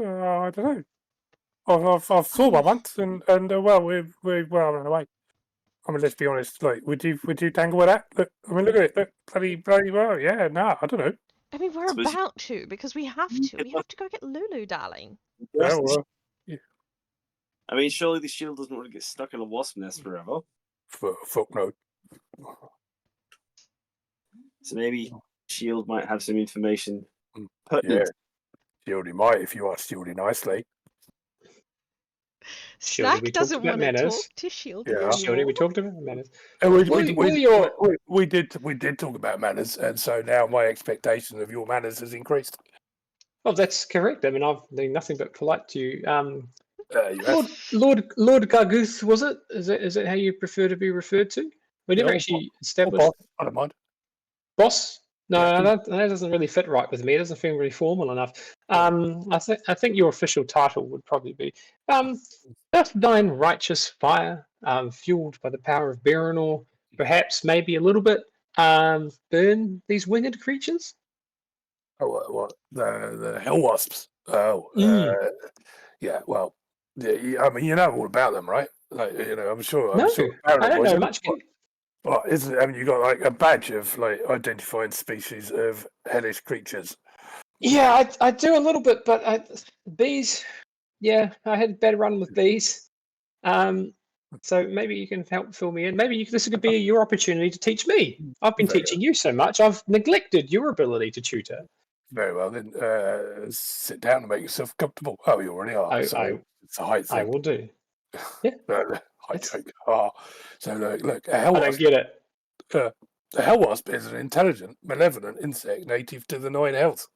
I don't know. I've saw one once, and well, we ran away. I mean, let's be honest. Like, would you tangle with that? Look, I mean, look at it. Look, bloody well. Yeah, no, I don't know. I mean, we're Suppose you- about to, because we have to. We have to go get Lulu, darling. Yeah, well, I mean, surely the shield doesn't want to get stuck in a wasp nest forever. fuck no. So maybe shield might have some information Yeah, pertinent. Shieldy might if you ask Shieldy nicely. Shieldy, Snack we talked doesn't about want to manners. talk to Shield Yeah. Shieldy, we anymore. talked about manners. And we did talk about manners, and so now my expectation of your manners has increased. Well, that's correct. I mean, I've been nothing but polite to you. You have. Lord Gargoose, was it? Is it how you prefer to be referred to? We never Yeah, actually Or established boss, I don't mind. boss. No, Yeah. that doesn't really fit right with me. It doesn't feel really formal enough. I think your official title would probably be Earth Nine Righteous Fire, fueled by the power of Beriner. Perhaps maybe a little bit burn these winged creatures. Oh, what? The hell wasps. Oh, yeah. Well, yeah, I mean, you know all about them, right? Like, I'm sure. No, I don't know Boys, much. What is it? I mean, you got like a badge of like identifying species of hellish creatures. Yeah, I do a little bit, but bees. Yeah, I had a better run with bees. So maybe you can help fill me in. Maybe this could be your opportunity to teach me. I've been Very teaching you so much. I've neglected your ability to tutor. Very well, then sit down and make yourself comfortable. Oh, you already are. It's a height thing. I will do. Height joke. Oh. So look, a hell I don't wasp. get it. A hell wasp is an intelligent, malevolent insect native to the Nine Hells.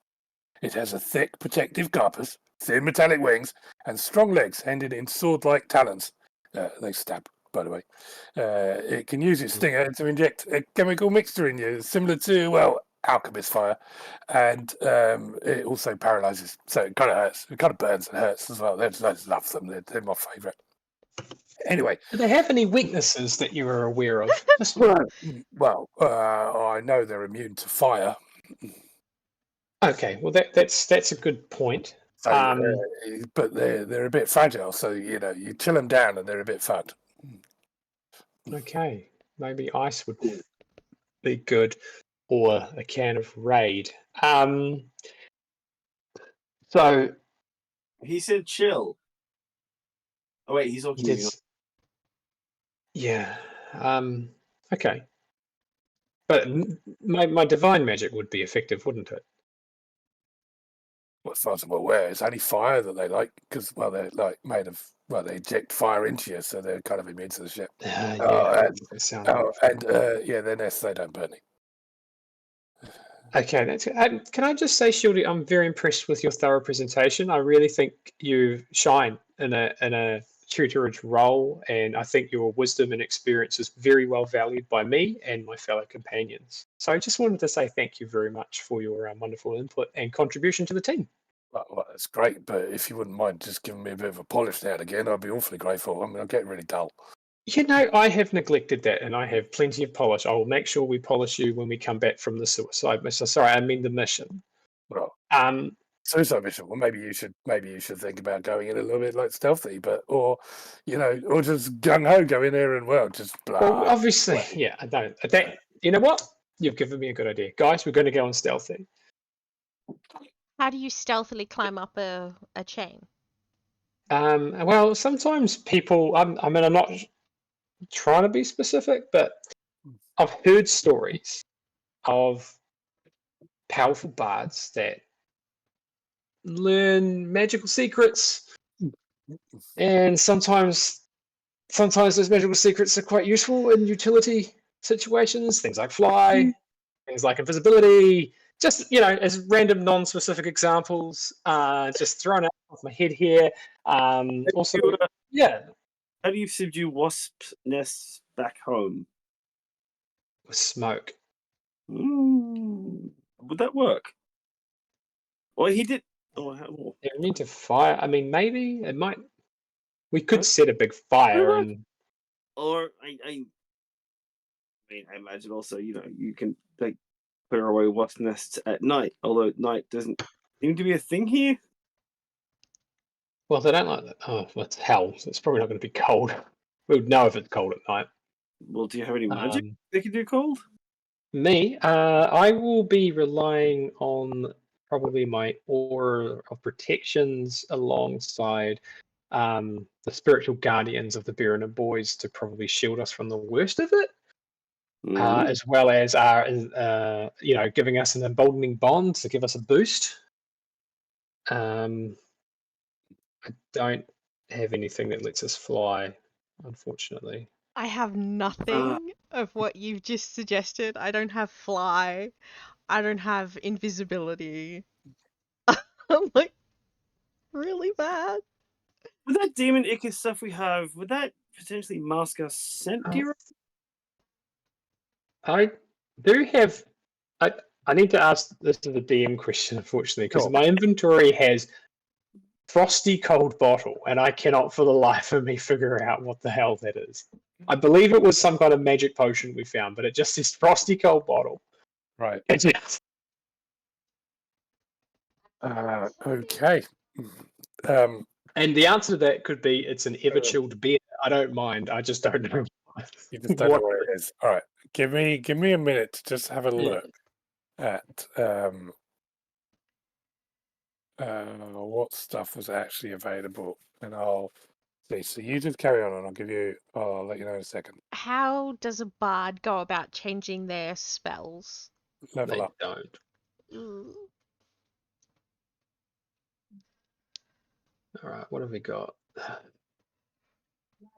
It has a thick, protective carapace, thin metallic wings, and strong legs ending in sword-like talons. They stab, by the way. It can use its stinger to inject a chemical mixture in you, similar to, well, alchemist fire. And it also paralyzes, so it kind of hurts. It kind of burns and hurts as well. I just love them. They're my favourite. Anyway. Do they have any weaknesses that you are aware of? Well, I know they're immune to fire. Okay, well that's a good point. So, but they're a bit fragile. So you chill them down and they're a bit fucked. Okay, maybe ice would be good, or a can of Raid. So He said chill. Oh wait, he's he talking to did. you. Yeah. Okay. But my divine magic would be effective, wouldn't it? Well, as far as I'm aware, it's only fire that they like because they're like made of they eject fire into you, so they're kind of immune to the shit. Yeah, that sounds Their nests they don't burn. Okay, that's can I just say, Shieldy, I'm very impressed with your thorough presentation. I really think you shine in a tutorage role, and I think your wisdom and experience is very well valued by me and my fellow companions. So I just wanted to say thank you very much for your wonderful input and contribution to the team. Well, that's great, but if you wouldn't mind just giving me a bit of a polish now and again, I'd be awfully grateful. I mean, I'm getting really dull. I have neglected that, and I have plenty of polish. I will make sure we polish you when we come back from the suicide mission. Sorry, I mean the mission. Well, Um, suicide mission. Well, maybe you should think about going in a little bit like stealthy, or just gung ho go in there and just blah. Well, obviously, yeah. I don't. You know what? You've given me a good idea, guys. We're going to go on stealthy. How do you stealthily climb up a chain? Well, sometimes people. I'm not trying to be specific, but I've heard stories of powerful bards that learn magical secrets, and sometimes those magical secrets are quite useful in utility situations. Things like fly, things like invisibility. Just as random, non-specific examples, just thrown out off my head here. Also, yeah. How do you subdue wasp nests back home? With smoke. Would that work? Well, he did. Oh, You need to fire. I mean, maybe it might. We could set a big fire and. Or I mean, I imagine also you can clear away wasp nests at night. Although night doesn't seem to be a thing here. Well, they don't like that. Oh, that's hell. So it's probably not going to be cold. We would know if it's cold at night. Well, do you have any magic they can do cold? Me, I will be relying on probably my aura of protections alongside the spiritual guardians of the Berina boys to probably shield us from the worst of it, as well as our, giving us an emboldening bond to give us a boost. I don't have anything that lets us fly, unfortunately. I have nothing of what you've just suggested. I don't have fly. I don't have invisibility. I'm like really bad. With that demon Ica stuff we have, would that potentially mask our scent, dear? I do have. I need to ask this to the DM question, unfortunately, because my inventory has frosty cold bottle, and I cannot for the life of me figure out what the hell that is. I believe it was some kind of magic potion we found, but it just says frosty cold bottle. Right. Okay. And the answer to that could be it's an ever chilled beer. I don't mind. I just don't know. You just don't know what it is. All right. Give me a minute to just have a look at what stuff was actually available, and I'll see. So you just carry on, and I'll let you know in a second. How does a bard go about changing their spells? Level up. Don't. All right, what have we got?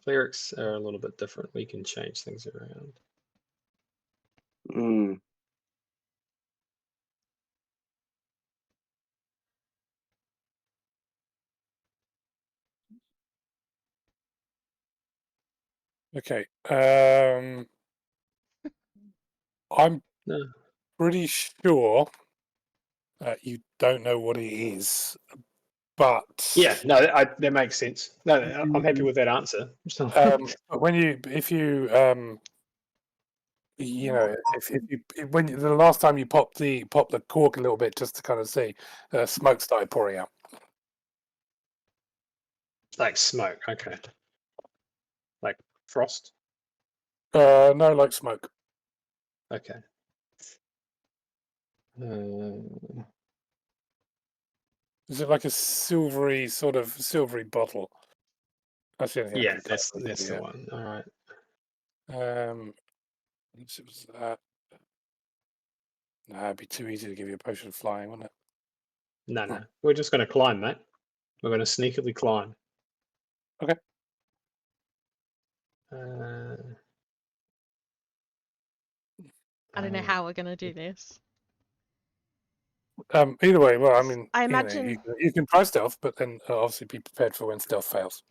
Clerics are a little bit different. We can change things around. Okay. I'm pretty sure you don't know what it is, but that makes sense. No, I'm happy with that answer. but if You know, the last time you popped the cork a little bit just to kind of see, smoke started pouring out. Like smoke, okay. Like frost? No, like smoke. Okay. Is it like a silvery bottle? That's the only thing I Yeah, can that's kind of the one. All right. It was that. Nah, it'd be too easy to give you a potion of flying, wouldn't it? No. We're just going to climb, mate. We're going to sneakily climb. Okay. I don't know how we're gonna do this. Either way, well, I mean, I you know, imagine. you can try stealth, but then obviously be prepared for when stealth fails.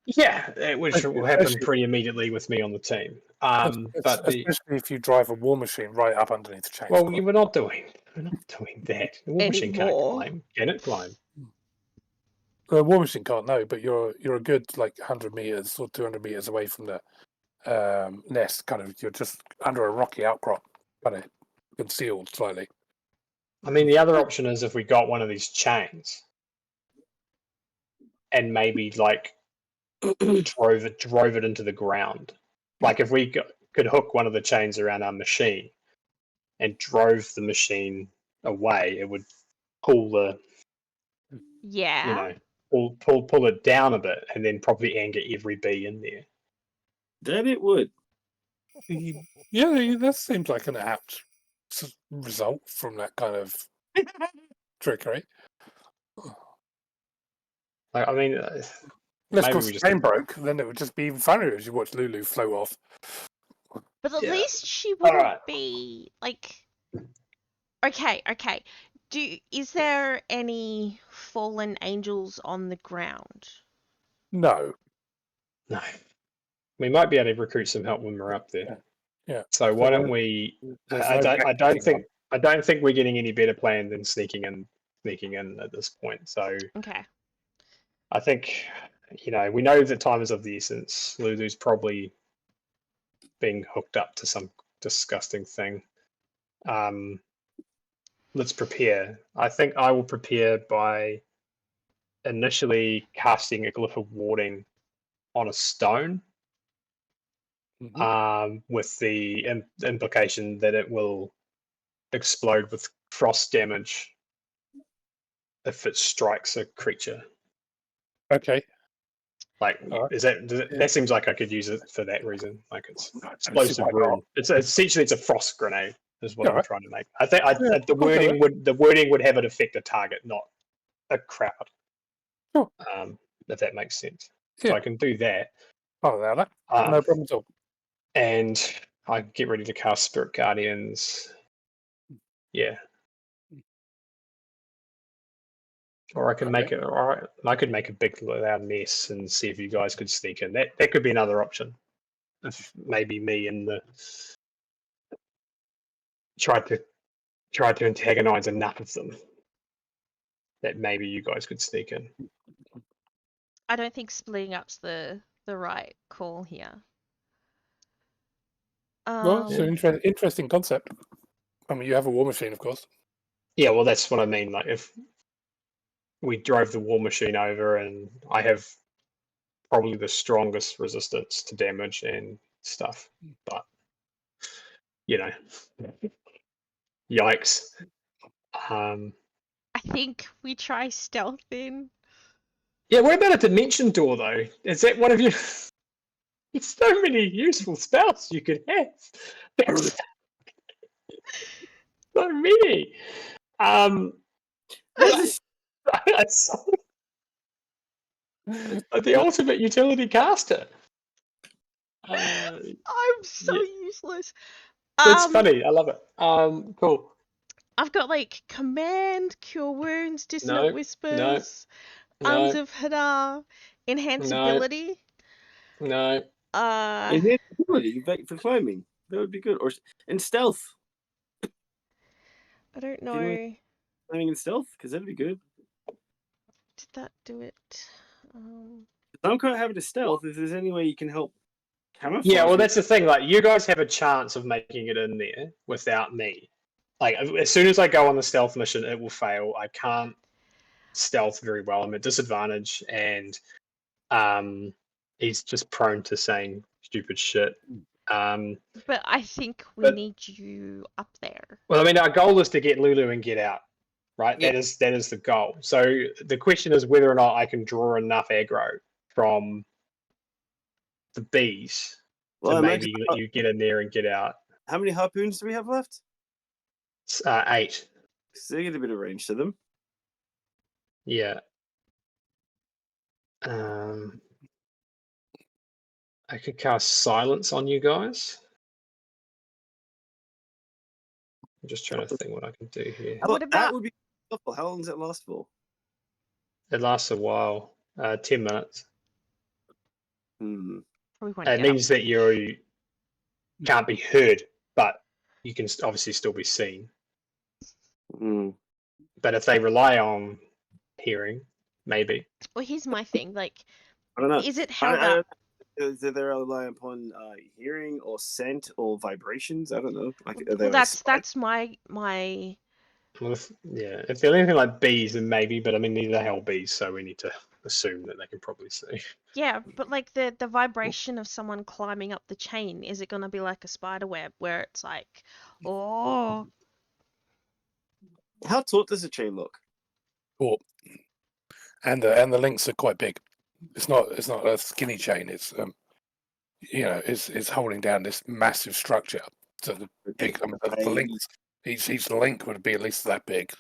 Yeah, which will happen Especially- pretty immediately with me on the team. But especially if you drive a war machine right up underneath the chains. well, we're not doing that. The war machine can't Anymore. climb. Can it climb? The war machine can't know, but you're a good like 100 meters or 200 meters away from the nest. Kind of, you're just under a rocky outcrop, kind of concealed slightly. I mean, the other option is if we got one of these chains and maybe like drove it into the ground. Like if we could hook one of the chains around our machine and drove the machine away, it would pull the Yeah. pull it down a bit and then probably anger every bee in there. Then it would. Yeah, that seems like an apt result from that kind of trickery. I mean, Unless, maybe of course, we the just game broke, then it would just be even funnier as you watch Lulu float off. But at Yeah. least she wouldn't Alright. be like. Okay. Is there any fallen angels on the ground? No. no. We might be able to recruit some help when we're up there. Yeah. So why don't we? I don't think we're getting any better plan than sneaking in at this point. So Okay. I think, we know that time is of the essence. Lulu's probably being hooked up to some disgusting thing. Let's prepare. I think I will prepare by initially casting a glyph of warding on a stone, with the implication that it will explode with frost damage if it strikes a creature. Okay. Like, that seems like I could use it for that reason. Like, it's explosive why not. wound. It's essentially a frost grenade, is what Yeah, I'm right. trying to make. I think the wording would have it affect a target, not a crowd. Sure. If that makes sense. Yeah. So I can do that. Oh, no problem at all. And I get ready to cast Spirit Guardians. Yeah. Or I can make it. Or I could make a big loud mess and see if you guys could sneak in. That could be another option. If maybe me and the tried to antagonize enough of them that maybe you guys could sneak in. I don't think splitting up's the right call here. Well, it's an interesting concept. I mean, you have a war machine, of course. Yeah, well, that's what I mean. Like, if we drove the war machine over, and I have probably the strongest resistance to damage and stuff, but yikes. I think we try stealth in. Yeah, what about a dimension door though? Is that one of your? There's so many useful spells you could have. There's so many. The ultimate utility caster. I'm so useless. It's funny. I love it. Cool. I've got like command, cure wounds, dissonant whispers, arms of Hadar, enhance ability. No. Enhance ability for climbing. That would be good. And stealth. I don't know. Climbing and stealth, because that'd be good. Did that do it? I'm quite happy to stealth if there's any way you can help camouflage. Yeah, well, that's the thing. Like, you guys have a chance of making it in there without me. Like, as soon as I go on the stealth mission, it will fail. I can't stealth very well. I'm at disadvantage, and he's just prone to saying stupid shit. But I think we But- need you up there. Well, I mean, our goal is to get Lulu and get out, right? Yeah. That is the goal. So the question is whether or not I can draw enough aggro from the bees Well, to I maybe imagine- let you get in there and get out. How many harpoons do we have left? 8. So they get a bit of range to them. Yeah. I could cast silence on you guys. I'm just trying to think what I can do here. What That about- would be helpful. How long does it last for? It lasts a while, 10 minutes. Hmm. Probably won't It get up. means that you can't be heard, but you can obviously still be seen. Hmm. But if they rely on hearing, maybe. Well, here's my thing. Like, I don't know. is it held I up? Is they rely upon hearing or scent or vibrations? I don't know. Like, are they Well, like that's my Well, if they're anything like bees, then maybe. But I mean, these are hell bees, so we need to assume that they can probably see. yeah. But like the vibration of someone climbing up the chain, is it gonna be like a spider web where it's like, oh, How taut does a chain look? Cool. And the links are quite big. It's not a skinny chain. It's it's holding down this massive structure. So the big, I mean, the links, each link would be at least that big,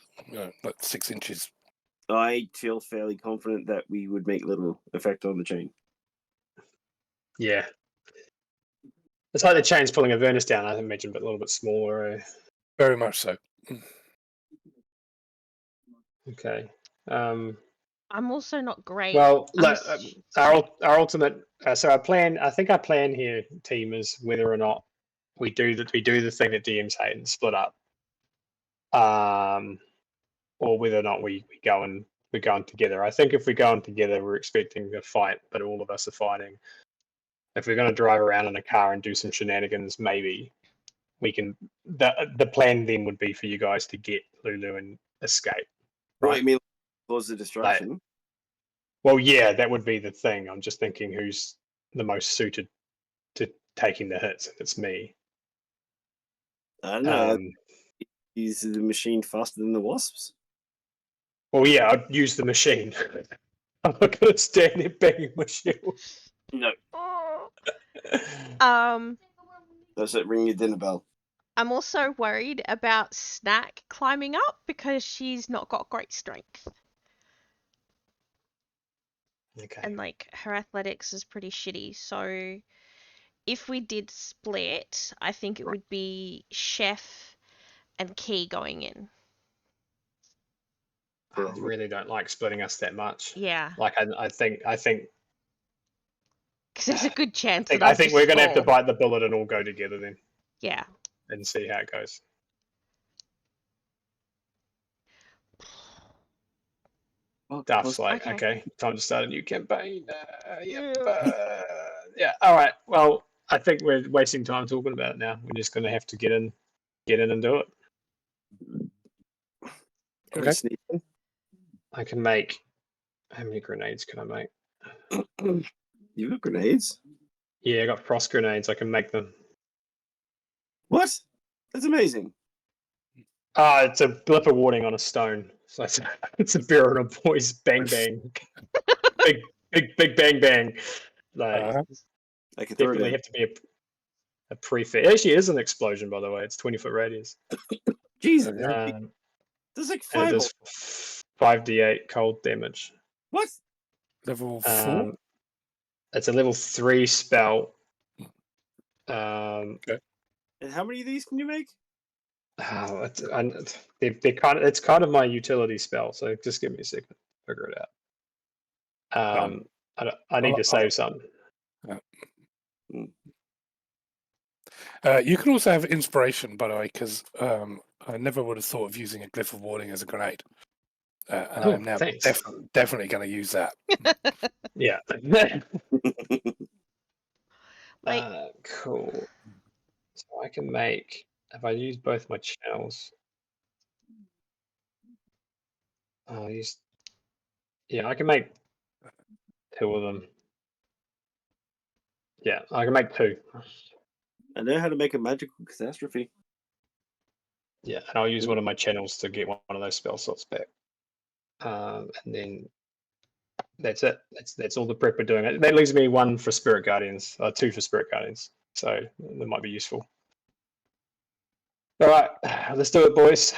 like 6 inches. I feel fairly confident that we would make little effect on the chain. Yeah. It's like the chain's pulling Avernus down, I imagine, but a little bit smaller. Very much so. Okay. I'm also not great. Well, I'm look, s- our ultimate. So our plan. I think our plan here, team, is whether or not we do the thing that DMs hate and split up, or whether or not we're going together. I think if we're going together, we're expecting a fight, but all of us are fighting. If we're going to drive around in a car and do some shenanigans, maybe we can. The plan then would be for you guys to get Lulu and escape. Right. Right. I mean, cause the destruction. Well, yeah, that would be the thing. I'm just thinking who's the most suited to taking the hits. If it's me. I don't know. Um, Is the machine faster than the wasps? well, yeah, I'd use the machine. I'm not going to stand there banging my shield. No. Does it ring your dinner bell? I'm also worried about Snack climbing up because she's not got great strength. Okay. And like her athletics is pretty shitty. So if we did split, I think it would be Chef and Key going in. I really don't like splitting us that much. Yeah, Like I think because there's a good chance that I I'll think just we're going to have to fall. bite the bullet and all go together then Yeah. and see how it goes. Duff's like, okay, time to start a new campaign. Yeah. All right. Well, I think we're wasting time talking about it now. We're just going to have to get in and do it. Okay. I can make. How many grenades can I make? You got grenades? Yeah, I got frost grenades. I can make them. What? That's amazing. It's a blip of warning on a stone. So it's a beer and a boys bang bang. big bang bang. Like I could throw it definitely in. have to be a prefix. It actually is an explosion, by the way. It's 20-foot radius. Jesus. Okay. There's like And it 5. does 5d8 cold damage. What? Level 4. It's a level 3 spell. And how many of these can you make? It's kind of my utility spell, so just give me a second to figure it out. I need to save some. You can also have inspiration, by the way, because I never would have thought of using a glyph of warning as a grenade. And I'm now thanks. definitely going to use that. Yeah. Like, Cool. So I can make, if I use both my channels, I'll use, yeah, I can make 2 of them. Yeah, I can make 2. I know how to make a magical catastrophe. Yeah, and I'll use one of my channels to get one of those spell slots back. And then that's it. That's all the prep we're doing. That leaves me 1 for Spirit Guardians, 2 for Spirit Guardians. So that might be useful. All right, let's do it, boys.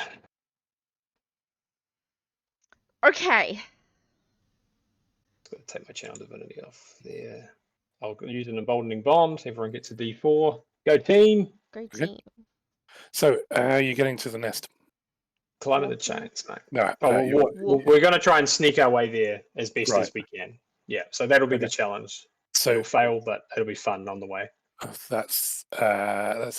okay. Got to take my channel divinity off there. I'll use an emboldening bomb so everyone gets a D4. Go team! Go Okay. team. So, you're getting to the nest. Climbing the chains, mate. No, We're going to try and sneak our way there as best Right. as we can. Yeah, so that'll be the Okay. challenge. So It'll fail, but it'll be fun on the way. that's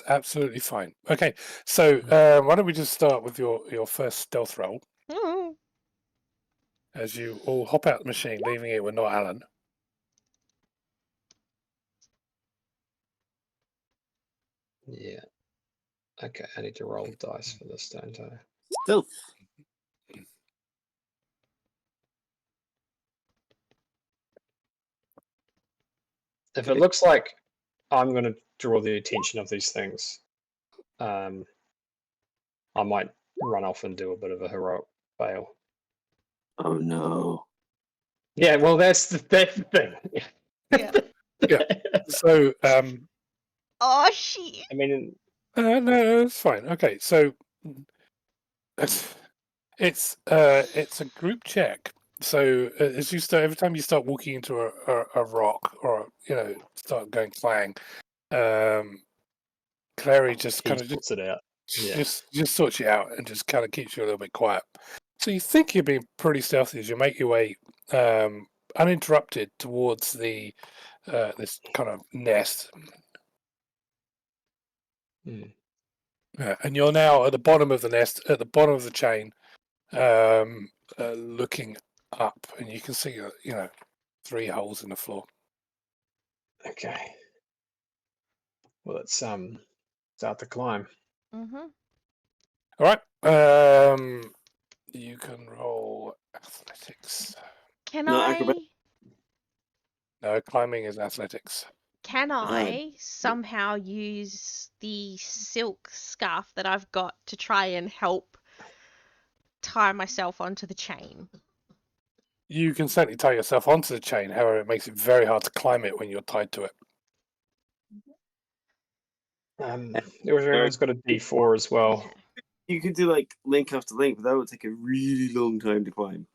absolutely fine. Okay, so why don't we just start with your first stealth roll Mm. as you all hop out the machine, leaving it with not Alan. Yeah. Okay, I need to roll dice for this, don't I? Stealth. If it looks like I'm going to draw the attention of these things, I might run off and do a bit of a heroic fail. Oh no. Yeah, well, that's the thing. Yeah. Yeah. So, Oh shit. I mean, no, it's fine. Okay, so it's a group check. So as you start, every time you start walking into a rock or start going clang, Clary just he kind of sorts it out. Yeah. just sorts you out and just kind of keeps you a little bit quiet. So you think you're being pretty stealthy as you make your way uninterrupted towards the this kind of nest. And you're now at the bottom of the nest, at the bottom of the chain, looking up, and you can see 3 holes in the floor. Okay. Well, let's start the climb. Mm-hmm. All right. You can roll athletics. Can No, I? acrobat- No, climbing is athletics. Can I somehow use the silk scarf that I've got to try and help tie myself onto the chain? You can certainly tie yourself onto the chain. However, it makes it very hard to climb it when you're tied to it. Everyone's got a D4 as well. Okay. You could do like link after link, but that would take a really long time to climb.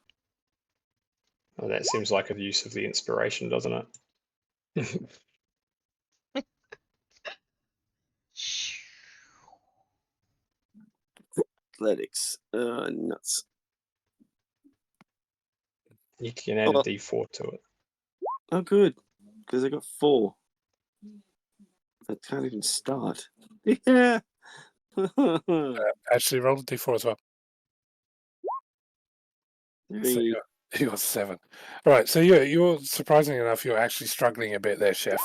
Oh, that seems like a use of the inspiration, doesn't it? Athletics. Nuts. You can add a D4 to it. Oh, good. Because I got 4. I can't even start. Yeah. Actually, roll a d4 as well. So 3. you got 7. All right. So you're surprisingly enough, you're actually struggling a bit there, Chef.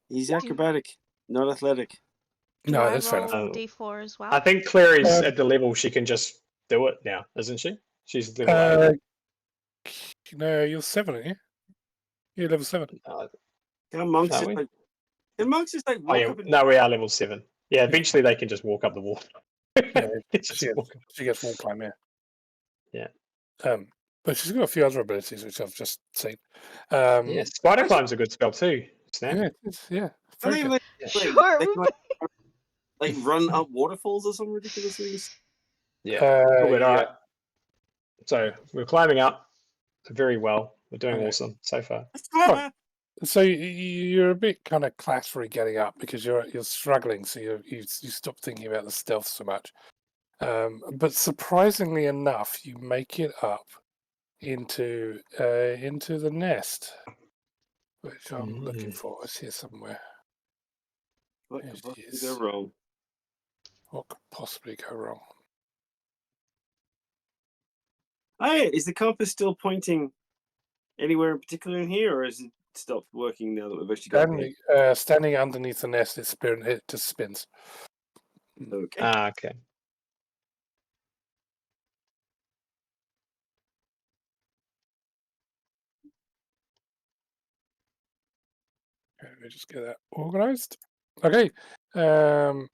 He's acrobatic, not athletic. Do No, I that's fair enough. roll D4 as well? I think Clary's at the level she can just do it now, isn't she? She's level 8. No, you're 7, aren't you? You're level 7. Can monks Are just we? like? Can monks just like Oh, walk yeah. up and? No, we are level 7. Yeah, eventually they can just walk up the wall. Yeah, Just walk up. she gets wall climb, yeah. Yeah. But she's got a few other abilities which I've just seen. Yeah, spider climb's a good spell too. Snap. Yeah, Can very they good. Sure. they can, like run up waterfalls or some ridiculous things? Yeah. All good. All yeah. right. So we're climbing up very well. We're doing Okay. awesome so far. Right. So you're a bit kind of clattery getting up because you're struggling, so you stop thinking about the stealth so much. But surprisingly enough, you make it up into the nest, which I'm looking for. It's here somewhere. What Here could it possibly is. go wrong? What could possibly go wrong? Oh, yeah. Is the compass still pointing Anywhere in particular in here, or is it stopped working now that we've actually got there? Standing underneath the nest, it just spins. Okay. Okay. Okay, let me just get that organized. Okay. Why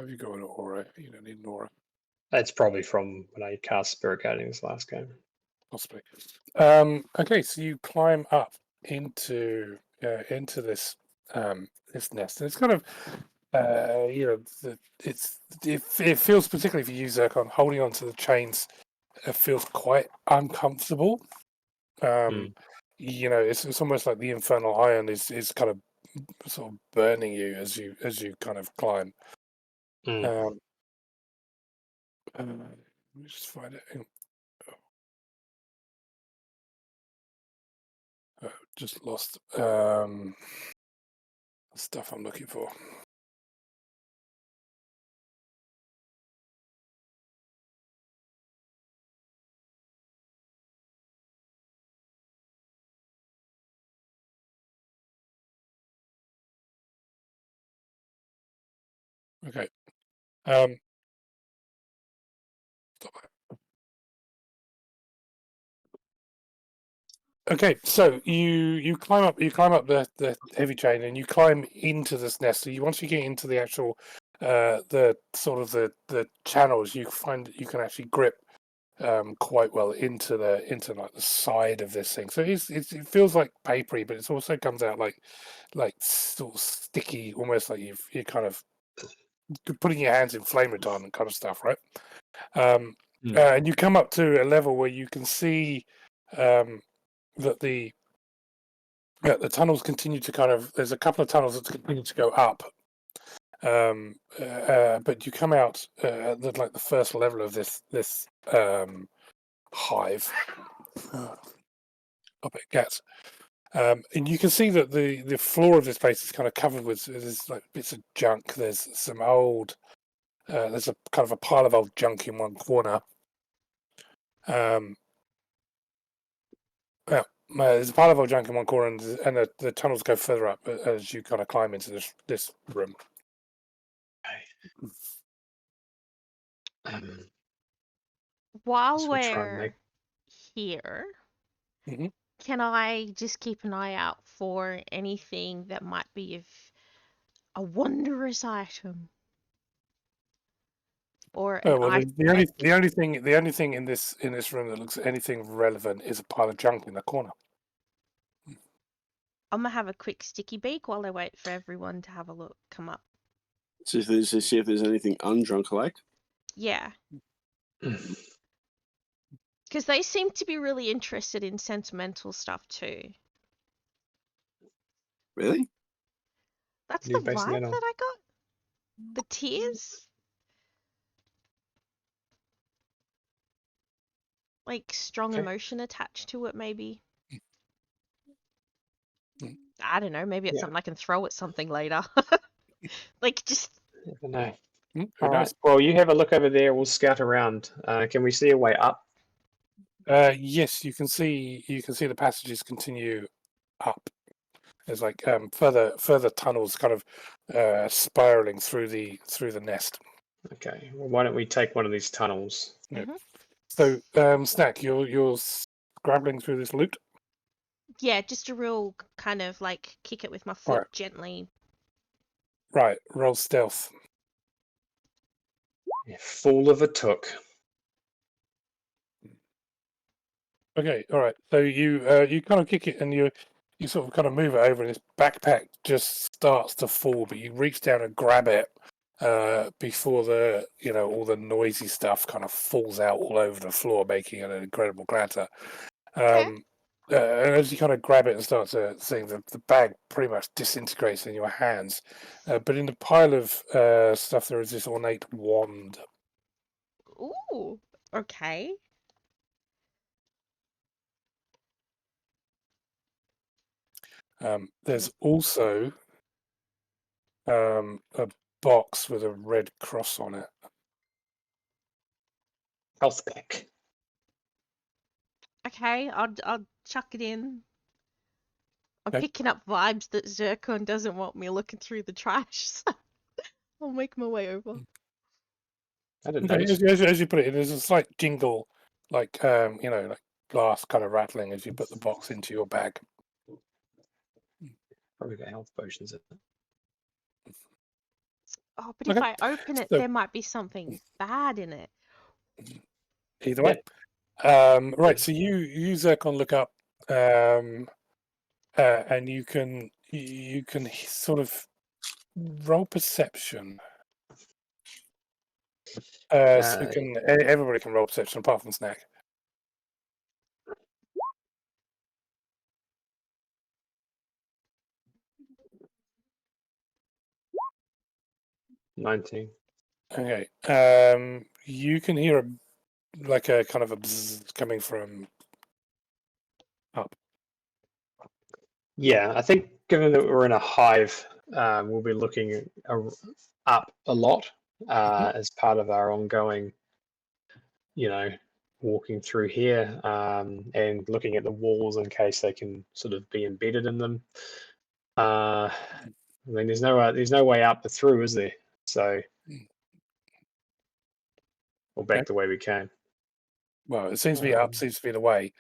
have you got an aura? You don't need an aura, That's probably from when I cast Spirit Guiding this last game. possibly. Okay, so you climb up into this this nest, and it's kind of it feels, particularly if you use Zircon, holding onto the chains, it feels quite uncomfortable. It's almost like the infernal iron is kind of sort of burning you as you kind of climb. Mm. Let me just find it. Just lost stuff I'm looking for. Okay. Stop that. Okay, so you climb up the heavy chain, and you climb into this nest. So once you get into the actual the sort of the channels, you find that you can actually grip quite well into like the side of this thing. So it feels like papery, but it also comes out like sort of sticky, almost like you're kind of putting your hands in flame retardant kind of stuff, right? And you come up to a level where you can see that the tunnels continue to there's a couple of tunnels that continue to go up, but you come out at the first level of this hive. Up it gets. And you can see that the floor of this place is kind of covered with there's like bits of junk. There's some old there's a kind of a pile of old junk in one corner. There's a pile of old junk in one corner, and the tunnels go further up as you kind of climb into this room. While So we'll try and we're here, Mhm. can I just keep an eye out for anything that might be of a wondrous item? Or an Well, item? the only thing in this room that looks anything relevant is a pile of junk in the corner. I'm gonna have a quick sticky beak while I wait for everyone to have a look, come up. So see if there's anything undrunk-like. Yeah. Because they seem to be really interested in sentimental stuff too. Really? That's You're the basing vibe that on? that I got. The tears? Like strong Okay. emotion attached to it, maybe. Mm. I don't know, maybe it's Yeah. something I can throw at something later. Like, just... Never know. Who All right. knows? Well, you have a look over there. We'll scout around. Can we see a way up? Yes, you can see the passages continue up. There's like further tunnels kind of spiraling through the nest. Okay. Well, why don't we take one of these tunnels? Mhm. So, Snack, you're scrabbling through this loot. Yeah, just a real kind of like kick it with my foot Right. gently. Right, roll stealth. Yeah, fool of a took. Okay, all right. So you kind of kick it, and you sort of kind of move it over, and this backpack just starts to fall, but you reach down and grab it before all the noisy stuff kind of falls out all over the floor, making an incredible clatter. Okay. And as you kind of grab it and start to sing, the bag pretty much disintegrates in your hands. But in the pile of stuff, there is this ornate wand. Ooh. Okay. There's also a box with a red cross on it. Health pack. Okay, I'll chuck it in. I'm Okay. picking up vibes that Zircon doesn't want me looking through the trash. So I'll make my way over. I didn't Okay, notice. as you put it, there's a slight jingle, like like glass kind of rattling as you put the box into your bag. Probably got health potions in it. Oh, but if Okay. I open it, So there might be something bad in it. either way, right. So you Zircon look up, and you can sort of roll perception. So everybody can roll perception apart from Snack. 19. Okay. You can hear a kind of a bzzz coming from up. Yeah, I think given that we're in a hive, we'll be looking up a lot as part of our ongoing, walking through here and looking at the walls in case they can sort of be embedded in them. I mean, there's no way up or through, is there? So we're back Okay. the way we came. Well, it seems to be up, seems to be the way,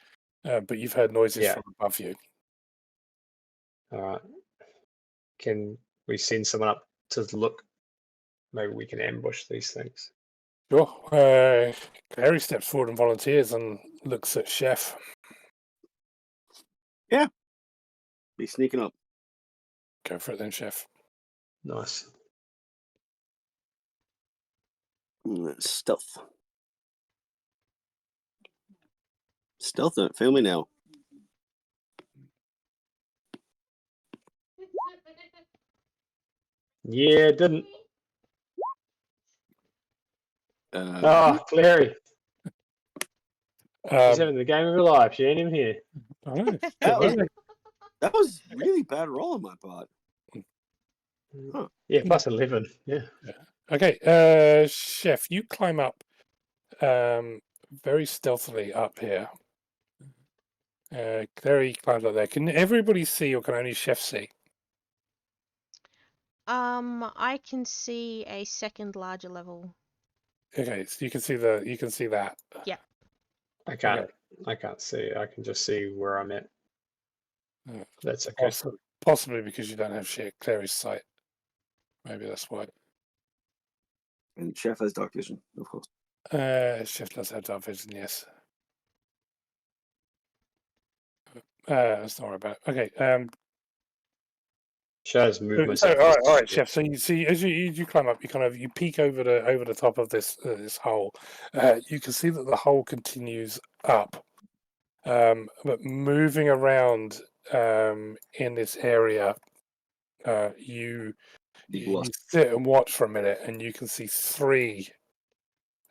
but you've heard noises Yeah. from above you. All right. Can we send someone up to look? Maybe we can ambush these things. Sure. Harry steps forward and volunteers and looks at Chef. Be sneaking up. Go for it then, Chef. Nice. Stealth. Stealth don't fail me now. Yeah, it didn't. Uh, Clary. She's Um, having the game of her life. She ain't even here. I don't know. That was- Really? that was really bad roll on my part. Huh. Yeah, plus 11. Yeah. Okay, Chef, you climb up very stealthily up here. Clary climbs up there. Can everybody see, or can only Chef see? I can see a second larger level. Okay, so you can see that. I can't see. I can just see where I'm at. Yeah. That's okay. Possibly because you don't have Clary's sight. Maybe that's why. And Chef has dark vision, of course. Chef does have dark vision, yes. Let's not worry about it. Okay. Shows move So, myself. all right, Chef. So you see, as you climb up, you peek over the top of this hole. You can see that the hole continues up, but moving around in this area, you sit and watch for a minute, and you can see 3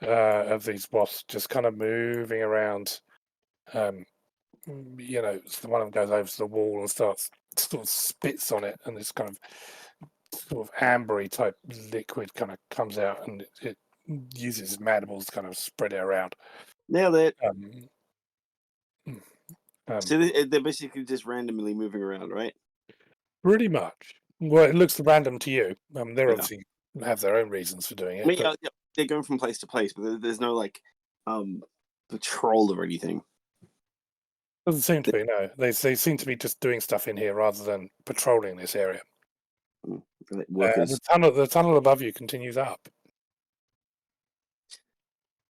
of these wasps just kind of moving around. So one of them goes over to the wall and sort of spits on it, and this kind of sort of ambery type liquid kind of comes out, and it uses mandibles to kind of spread it around. Nailed it. So they're basically just randomly moving around, right? pretty much. Well, it looks random to you. They're obviously have their own reasons for doing it. I mean, they're going from place to place, but there's no patrol or anything. Doesn't seem to be. No, they seem to be just doing stuff in here rather than patrolling this area. Workers. The tunnel above you continues up.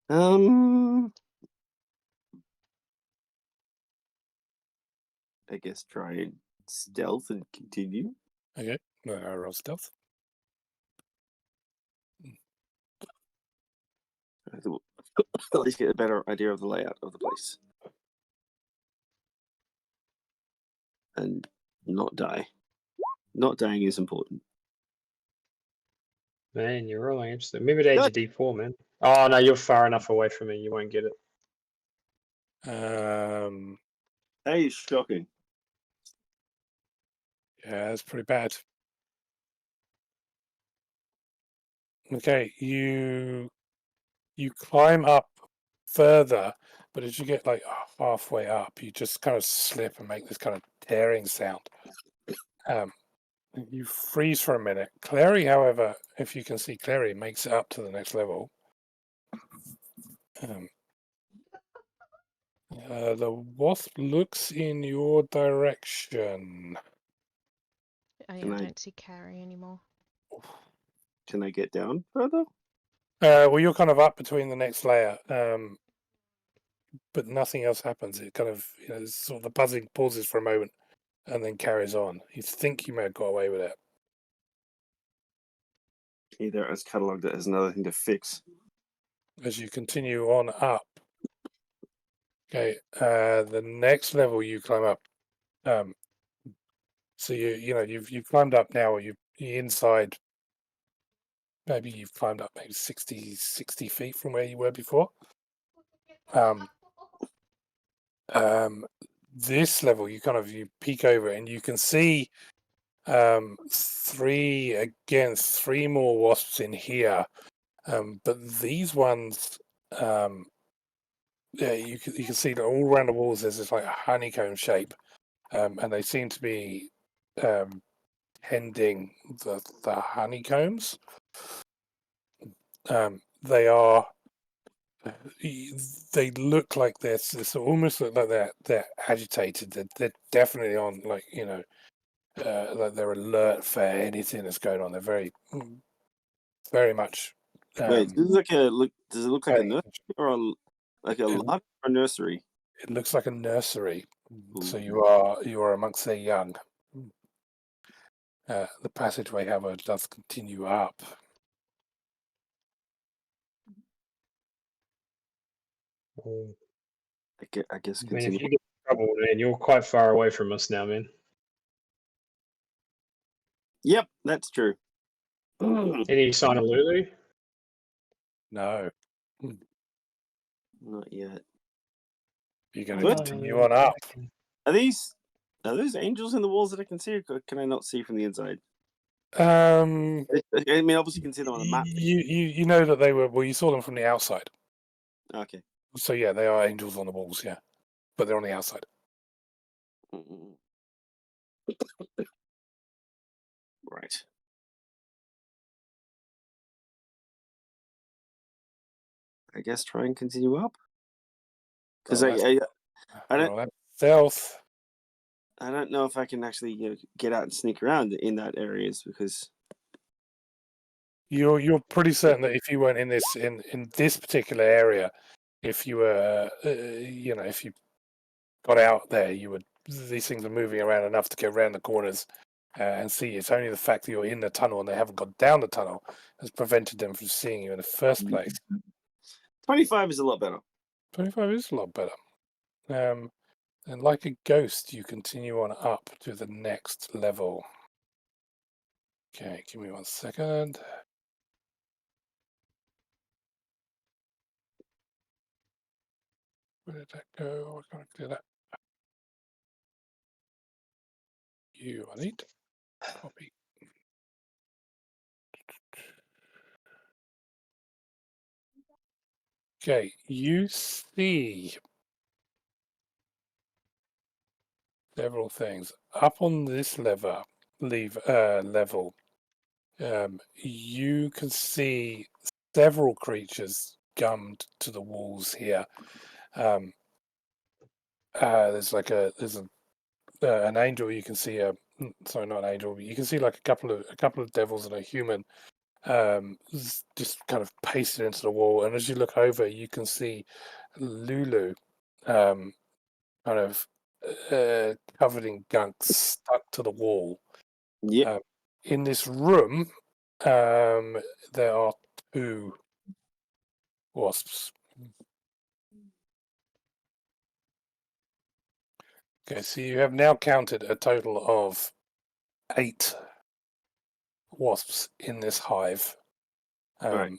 I guess try stealth and continue. Okay, I roll stealth. At least get a better idea of the layout of the place. And not die. Not dying is important. Man, you're rolling interesting. Maybe to age of D4, man. Oh no, you're far enough away from me. You won't get it. That is shocking. Yeah, that's pretty bad. Okay, you climb up further, but as you get like halfway up, you just kind of slip and make this kind of tearing sound. You freeze for a minute. Clary, however, if you can see Clary, makes it up to the next level. The wasp looks in your direction. Oh, yeah, Can I I- don't see Carrie anymore. Can I get down further? Well, you're kind of up between the next layer, but nothing else happens. It kind of, sort of the buzzing pauses for a moment and then carries on. You think you may have got away with it. Either it's catalogued it as another thing to fix. As you continue on up. Okay, the next level you climb up. So you've climbed up now. You're inside. Maybe you've climbed up maybe 60 feet from where you were before. This level you peek over and you can see three more wasps in here, but these ones you can see that all around the walls there's this like honeycomb shape, and they seem to be tending the honeycombs. They look like they almost look like they're agitated. They're definitely on like like they're alert for anything that's going on. They're very much. Wait, does it look like a paying nursery attention. or a lab or a nursery? It looks like a nursery. So Ooh. you are amongst the young. The passageway, however, does continue up. I guess Man, if continue. you get in trouble, man, you're quite far away from us now, man. Yep, that's true. Any sign of Lulu? No, Not yet. you're going to What? continue on up. Are those angels in the walls that I can see, or can I not see from the inside? I mean, obviously you can see them on the map. You know that they were. Well, you saw them from the outside. Okay. So yeah, they are angels on the walls. Yeah, but they're on the outside. Right. I guess try and continue up. Because Well, I don't well, that's stealth. I don't know if I can actually get out and sneak around in that areas because You're pretty certain that if you weren't in this particular area, if you were if you got out there, you would. These things are moving around enough to get around the corners and see. It's only the fact that you're in the tunnel and they haven't got down the tunnel has prevented them from seeing you in the first place. 25 is a lot better. 25 is a lot better. And like a ghost, you continue on up to the next level. Okay, give me 1 second. Where did that go? I can't clear that. You, I need copy. Okay, you see several things up on this level. You can see several creatures gummed to the walls here. There's an angel. You can see sorry, not an angel. But you can see like a couple of devils and a human, just kind of pasted into the wall. And as you look over, you can see Lulu, kind of covered in gunk, stuck to the wall. Yeah. In this room, there are 2 wasps. Okay, so you have now counted a total of 8 wasps in this hive. Right.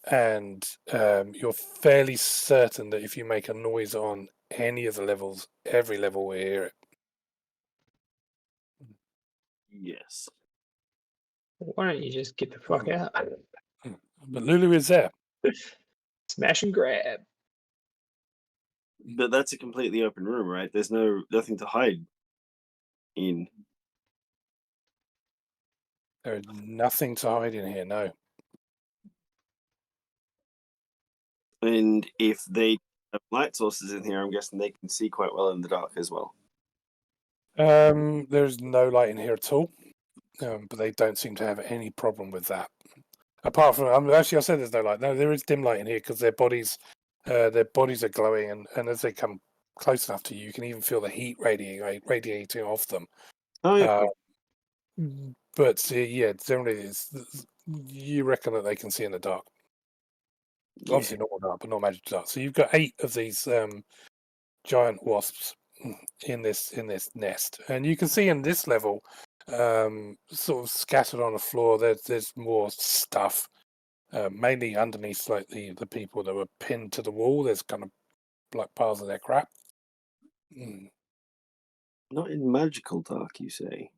And you're fairly certain that if you make a noise on any of the levels, every level will hear it. Yes. Why don't you just get the fuck out? But Lulu is there. Smash and grab. But that's a completely open room, right? There's nothing to hide in. There's nothing to hide in here, no. And if they have light sources in here, I'm guessing they can see quite well in the dark as well. There's no light in here at all, but they don't seem to have any problem with that. Apart from, actually, I said there's no light. No, there is dim light in here because their bodies are glowing, and as they come close enough to you, you can even feel the heat radiating off them. Oh yeah. But yeah, generally, you reckon that they can see in the dark. Obviously, not dark, but not magic dark. So you've got 8 of these giant wasps in this nest, and you can see in this level, sort of scattered on the floor. There's more stuff. Mainly underneath, like the people that were pinned to the wall. There's kind of like piles of their crap. Not in magical dark, you say?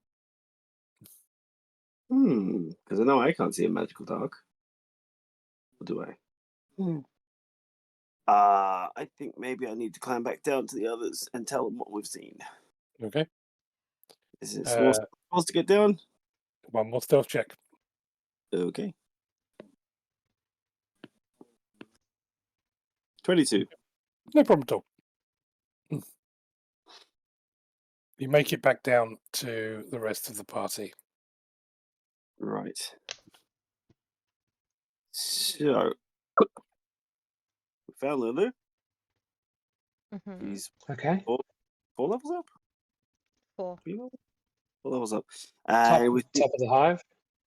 Because I know I can't see in magical dark. Or do I? I think maybe I need to climb back down to the others and tell them what we've seen. Okay. Is it supposed to get down? One more stealth check. Okay. 22. No problem at all. You make it back down to the rest of the party. Right. So, we found Lulu. Mm-hmm. He's Okay. 4 levels up? 4. 4 levels up. Top And of the hive.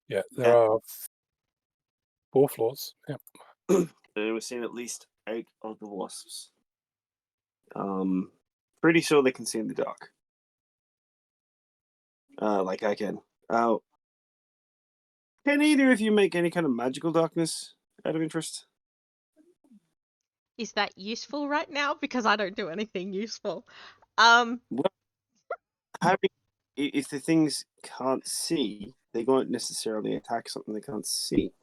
Yeah, there are 4 floors. Yeah. and we're seeing at least 8 of the wasps. Pretty sure they can see in the dark. Like I can. Can either of you make any kind of magical darkness out of interest? Is that useful right now? Because I don't do anything useful. If the things can't see, they won't necessarily attack something they can't see.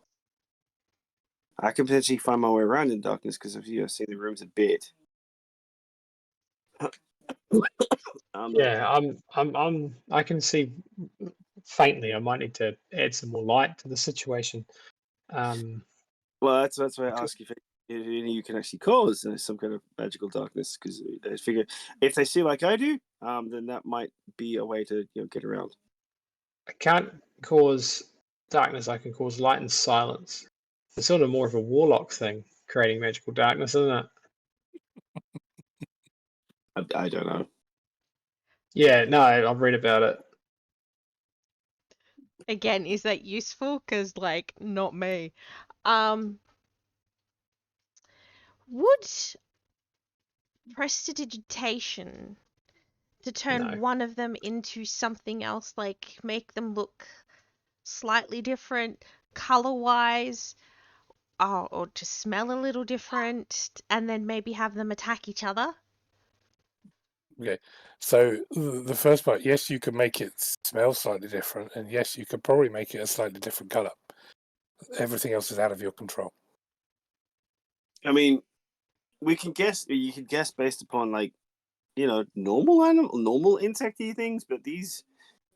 I can potentially find my way around in darkness because I've seen the rooms a bit. Yeah, I can see faintly. I might need to add some more light to the situation. Well, that's why I ask if you can actually cause some kind of magical darkness, because I figure if they see like I do, then that might be a way to get around. I can't cause darkness. I can cause light and silence. It's sort of more of a warlock thing, creating magical darkness, isn't it? I don't know. Yeah, no, I've read about it. Again, is that useful? Because, like, not me. Would prestidigitation to turn No. one of them into something else, like make them look slightly different color-wise, or to smell a little different, and then maybe have them attack each other? Okay. So the first part, yes, you could make it smell slightly different, and yes, you could probably make it a slightly different color. Everything else is out of your control. I mean, we can guess. You can guess based upon normal insecty things, but these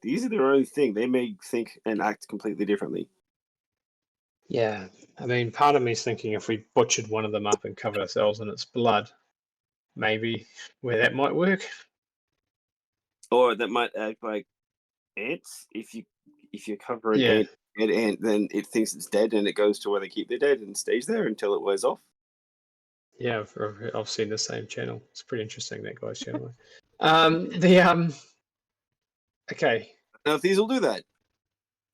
are their own thing. They may think and act completely differently. Yeah, I mean, part of me is thinking if we butchered one of them up and covered ourselves in its blood, maybe where that might work. Or that might act like ants. If you cover an Yeah. dead ant, then it thinks it's dead and it goes to where they keep their dead and stays there until it wears off. Yeah, I've seen the same channel. It's pretty interesting, that guy's channel. Okay. Now, if these will do that,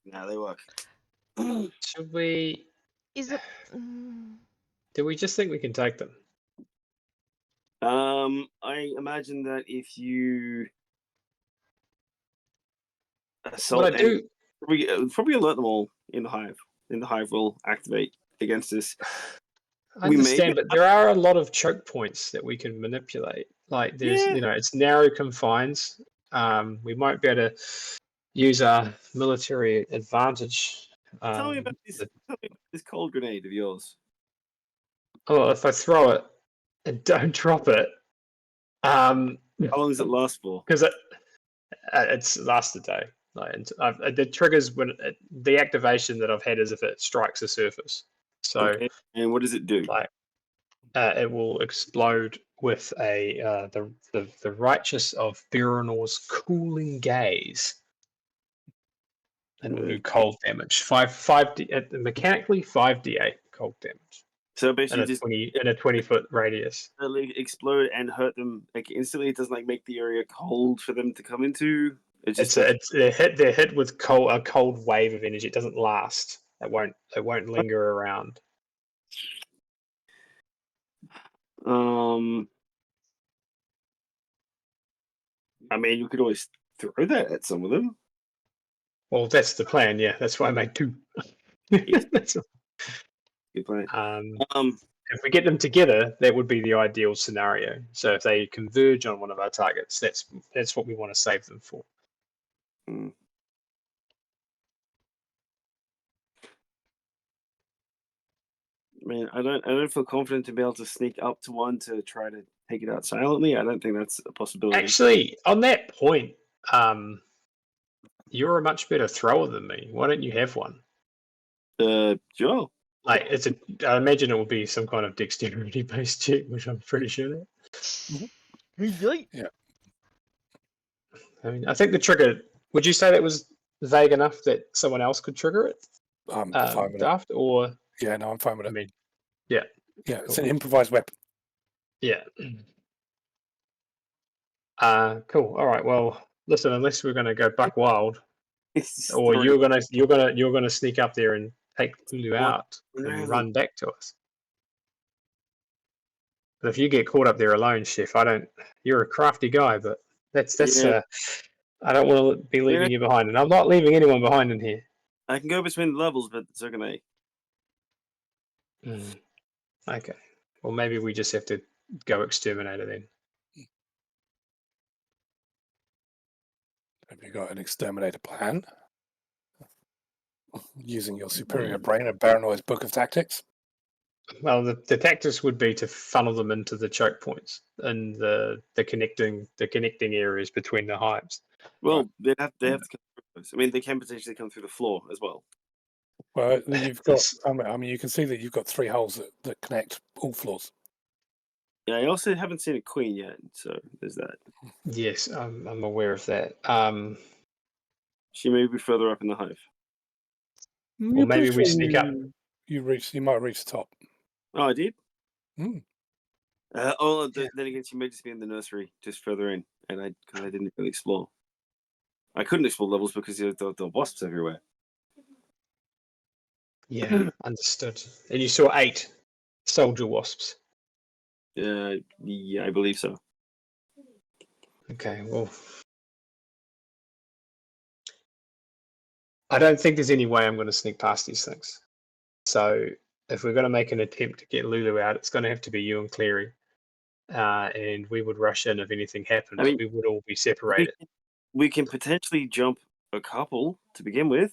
now they work. Should we? Is it? Do we just think we can take them? I imagine that if you assault, What I do, probably alert them all in the hive. In the hive will activate against this. I understand, but there are a lot of choke points that we can manipulate. Like there's, it's narrow confines. We might be able to use our military advantage. Tell me about this cold grenade of yours. Oh, if I throw it and don't drop it, Because How long does it last for? it's lasts a day. The triggers when the activation that I've had is if it strikes a surface. So, Okay. And what does it do? like, it will explode with the righteous of Biranor's cooling gaze, and it will do cold damage. 5 mechanically 5d8 cold damage So in basically, a just 20-foot radius. explode and hurt them like instantly. It doesn't like make the area cold for them to come into. It just They're hit with a cold wave of energy. It doesn't last. It won't linger around. I mean, you could always throw that at some of them. Well, that's the plan. Yeah, that's why I made 2. Yes. That's, Good plan. if we get them together, that would be the ideal scenario. So if they converge on one of our targets, that's what we want to save them for. Mm. I mean, I don't feel confident to be able to sneak up to one to try to take it out silently. I don't think that's a possibility. Actually, on that point, you're a much better thrower than me. Why don't you have one? Sure. Like I imagine it will be some kind of dexterity based check, which I'm pretty sure that. Yeah. I mean, I think the trigger. Would you say that was vague enough that someone else could trigger it? I'm fine with it. Daft or Yeah, no, I'm fine with it. I mean, yeah, it's an improvised weapon. yeah. Cool. All right. Well, listen. Unless we're going to go buck wild, or you're gonna sneak up there and take Lulu out and run back to us. But if you get caught up there alone, Chef, you're a crafty guy, but that's Yeah. I don't want to be leaving you behind, and I'm not leaving anyone behind in here. I can go between the levels, but so can I. Okay. Well, maybe we just have to go exterminator then. Have you got an exterminator plan? Using your superior brain and Baranoi's book of tactics? Well, the tactics would be to funnel them into the choke points and the connecting areas between the hives. Well, they have to come through those. I mean, they can potentially come through the floor as well. Well, you've got. I mean, you can see that you've got 3 holes that connect all floors. Yeah, I also haven't seen a queen yet, so there's that. Yes, I'm aware of that. She may be further up in the hive. Or maybe we sneak up. You might reach the top. Oh, I did? Hmm. Then again, she may just be in the nursery, just further in, and I didn't really explore. I couldn't explore levels because the wasps everywhere. Yeah, understood. And you saw 8 soldier wasps. Yeah, I believe so. Okay, well, I don't think there's any way I'm going to sneak past these things. So if we're going to make an attempt to get Lulu out, it's going to have to be you and Clary. And we would rush in if anything happens. I mean, we would all be separated. We can potentially jump a couple to begin with.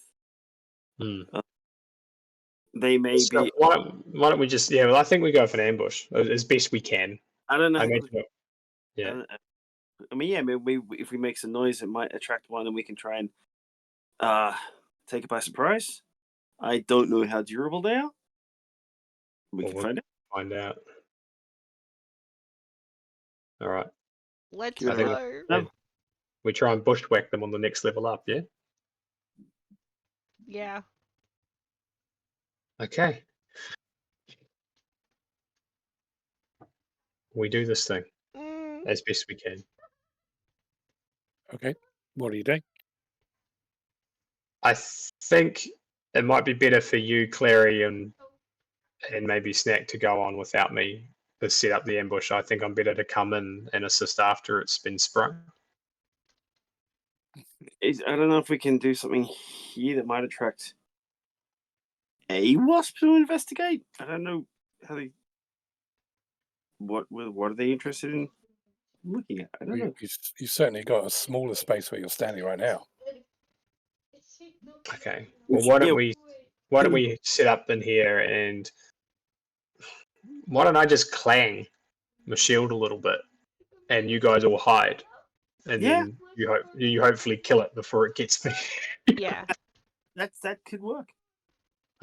They may be. Why don't we just? Yeah, well, I think we go for an ambush as best we can. I don't know. Yeah. I mean, yeah. Maybe if we make some noise, it might attract one, and we can try and take it by surprise. I don't know how durable they are. We'll find out. All right. Let's go. We try and bushwhack them on the next level up, yeah? Yeah. Okay. We do this thing as best we can. Okay. What are you doing? I think it might be better for you, Clary, and maybe Snack to go on without me to set up the ambush. I think I'm better to come in and assist after it's been sprung. I don't know if we can do something here that might attract a wasp to investigate. I don't know how they. What are they interested in looking at? I don't know. You certainly got a smaller space where you're standing right now. Okay. Well, why don't we set up in here, and why don't I just clang my shield a little bit and you guys all hide, and Yeah. then you hopefully kill it before it gets me. Yeah. That could work.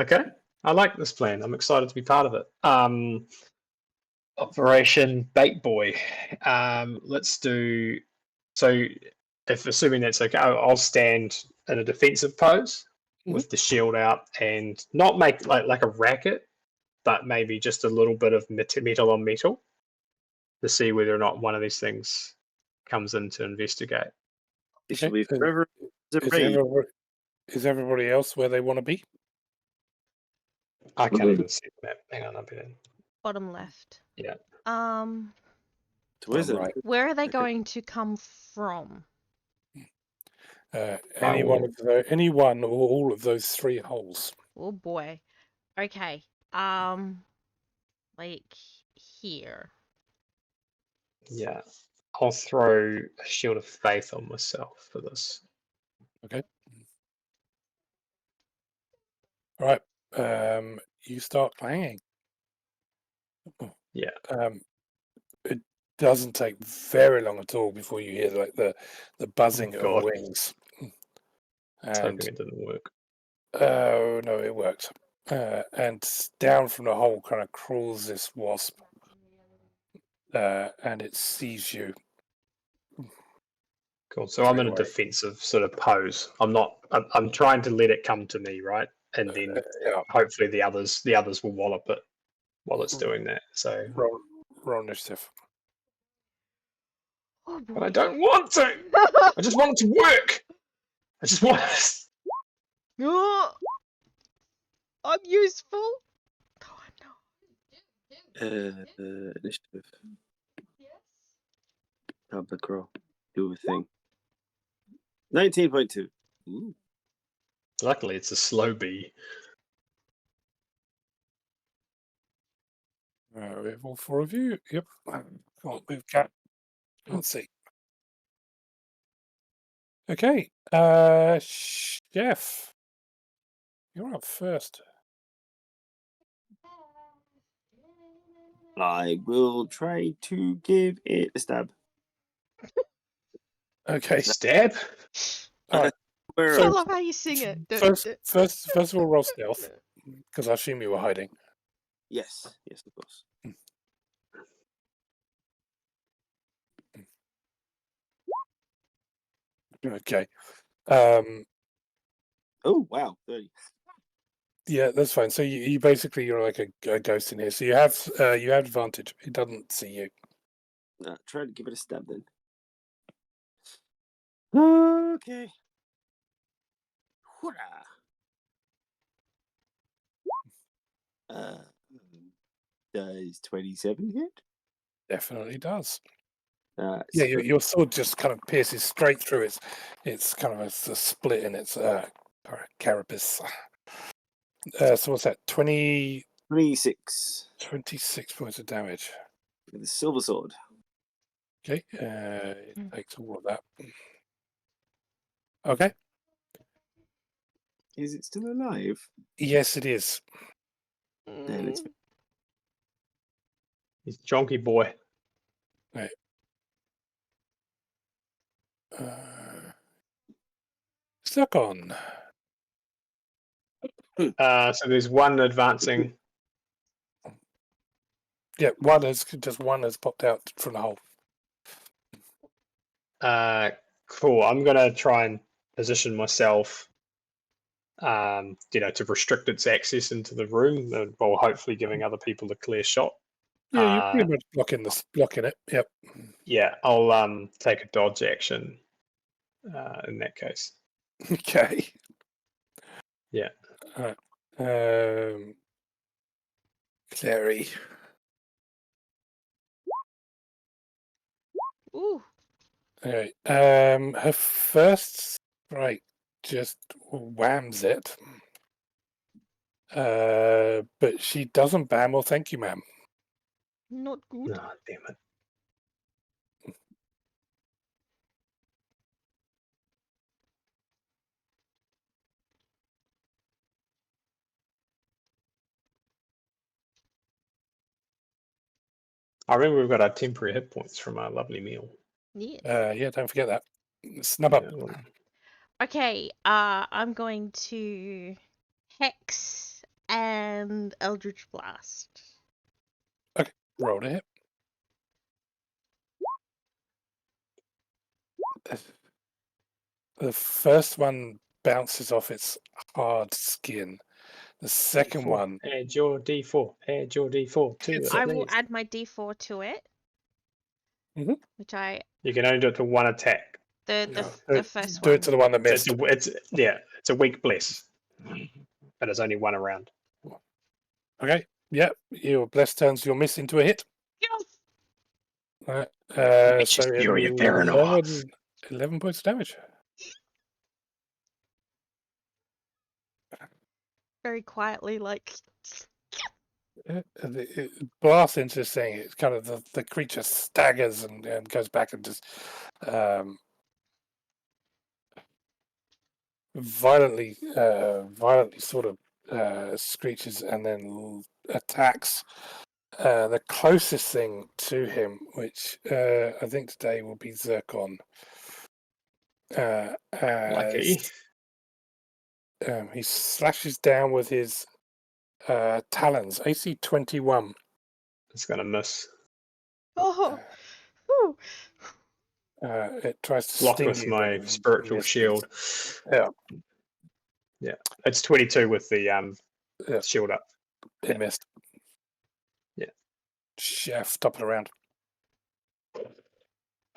Okay, I like this plan. I'm excited to be part of it. Operation Bait Boy. Let's do. So, if assuming that's okay, I'll stand in a defensive pose with the shield out and not make like a racket, but maybe just a little bit of metal on metal to see whether or not one of these things comes in to investigate. This Okay. will be forever the Is raid. everybody else where they want to be? I can't even see the map. Hang on, I'll be in. Bottom left. Yeah. To wizard. Right. Where are they going to come from? Any one will- of any one or all of those 3 holes. Oh boy. Okay. Like here. Yeah. I'll throw a shield of faith on myself for this. Okay. All right. You start playing. Yeah. It doesn't take very long at all before you hear like the buzzing of God. wings. I was hoping And it didn't work. oh no, it worked. And down from the hole kind of crawls this wasp, and it sees you. Cool. So I'm straight in a away. defensive sort of pose. I'm trying to let it come to me, right? And then Yeah, hopefully the others will wallop it while it's doing that. So, roll initiative. Oh but I boy. don't want to. I just want it to work. I just want. Oh, I'm useful. Oh, I'm not. Initiative. Public roll. Do a thing. 19.2. Ooh. Luckily, it's a slow bee. We have all 4 of you. Yep. Can't move cat. Let's see. Okay. Chef. You're up first. I will try to give it a stab. Okay. Stab. All right. Where I love how you sing it. First of all, roll stealth, because I assume you were hiding. yes, of course. Okay. Oh wow, 30. Yeah, that's fine. So you basically you're like a ghost in here. So you have advantage. It doesn't see you. Try to give it a stab then. Okay. Hoorah. Does 27 hit? Definitely does. Yeah, your sword just kind of pierces straight through it's kind of a split in its carapace. So what's that? 26 26 points of damage. with a silver sword. Okay, it takes all of that. Okay. Is it still alive? Yes, it is. Then it's He's a chonky boy. Right. Stuck on. So there's one advancing. Yeah, one has popped out from the hole. Cool. I'm gonna try and position myself, to restrict its access into the room, while hopefully giving other people a clear shot. Yeah, you're pretty much blocking it. Yep. Yeah, I'll take a dodge action in that case. Okay. Yeah. All right. Clary. Ooh. All right. Her first strike just whams it. But she doesn't bam or thank you, ma'am. Not good. Oh, damn it. I remember we've got our temporary hit points from our lovely meal. Yeah. Yeah, don't forget that. Snub up. Okay, I'm going to Hex and Eldritch Blast. Roll to hit. The first one bounces off its hard skin. The second D4. one, Add your D4. Add your D4 to it. I will please. add my D4 to it. Mhm. Which I You can only do it to one attack. the first do one. it to the one that So missed. it's a weak bless, but it's only one around. Okay. Yep. Your bless turns your miss into a hit. Yes! Right. It's just fury of Paranor. 11 points of damage. Very quietly, like. It blasts into this thing. It's kind of the creature staggers and goes back and just violently sort of screeches and then attacks the closest thing to him, which I think today will be Zircon. Lucky. He slashes down with his talons. AC 21. It's gonna miss. Oh! Whew. It tries to Block sting with you, my but spiritual misses. shield. Yeah. Yeah. It's 22 with the Yeah. shield up. It missed. Yeah. Stop it around.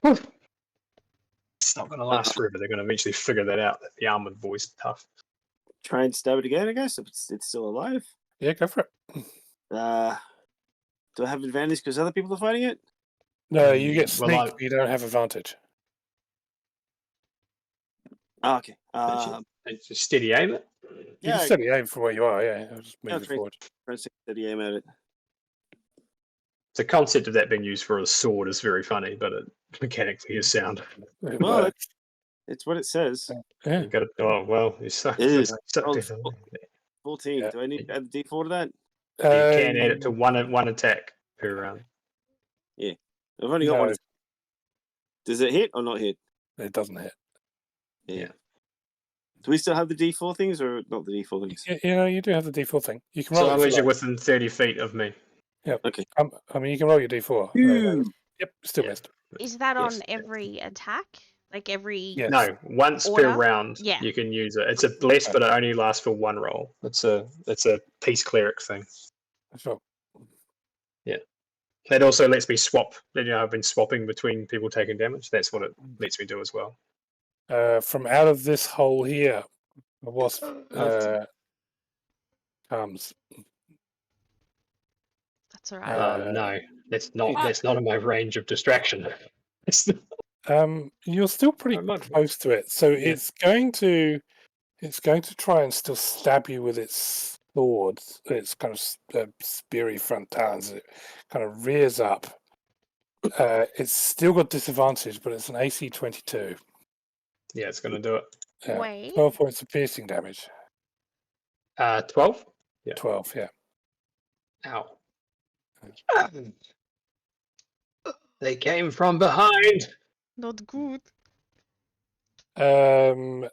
It's not gonna last forever. They're gonna eventually figure that out. That the armored voice is tough. Try and stab it again, I guess, if it's still alive. Yeah, go for it. Do I have advantage because other people are fighting it? No, you get Well, sneak, but you don't have advantage. Oh, okay. It's just steady aim it. You Yeah, can steady aim from where you are, yeah. I'll just move Yeah, you forward. try and steady aim at it. The concept of that being used for a sword is very funny, but it mechanically is sound. Well, it's what it says. yeah. You got to. Oh well, you suck. Ew. Suck Oh, it. 14. Yeah. Do I need to add the D4 to that? You can add it to one attack per round. I've only got No, one. Does it hit or not hit? it doesn't hit. Yeah. Do we still have the D4 things or not the D4 things? You do have the D4 thing. You can So roll long it. as you're within 30 feet of me. Yeah. Okay. I mean, you can roll your D4. Ew. Yep, still Yeah. missed. Is that Yes. on every attack? Like every. Yes. No, once Order? per round Yeah. you can use it. It's a bless, but it only lasts for one roll. It's a peace cleric thing. Sure. That also lets me swap. I've been swapping between people taking damage. That's what it lets me do as well. From out of this hole here, a wasp comes. That's alright. No, that's not in my range of distraction. You're still pretty close to it, so it's going to try and still stab you with its sword. Its kind of speary front talons. It kind of rears up. It's still got disadvantage, but it's an AC 22. Yeah, it's going to do it. Wait. 12 points of piercing damage. 12? Yeah. 12, yeah. Ow. They came from behind. Not good. It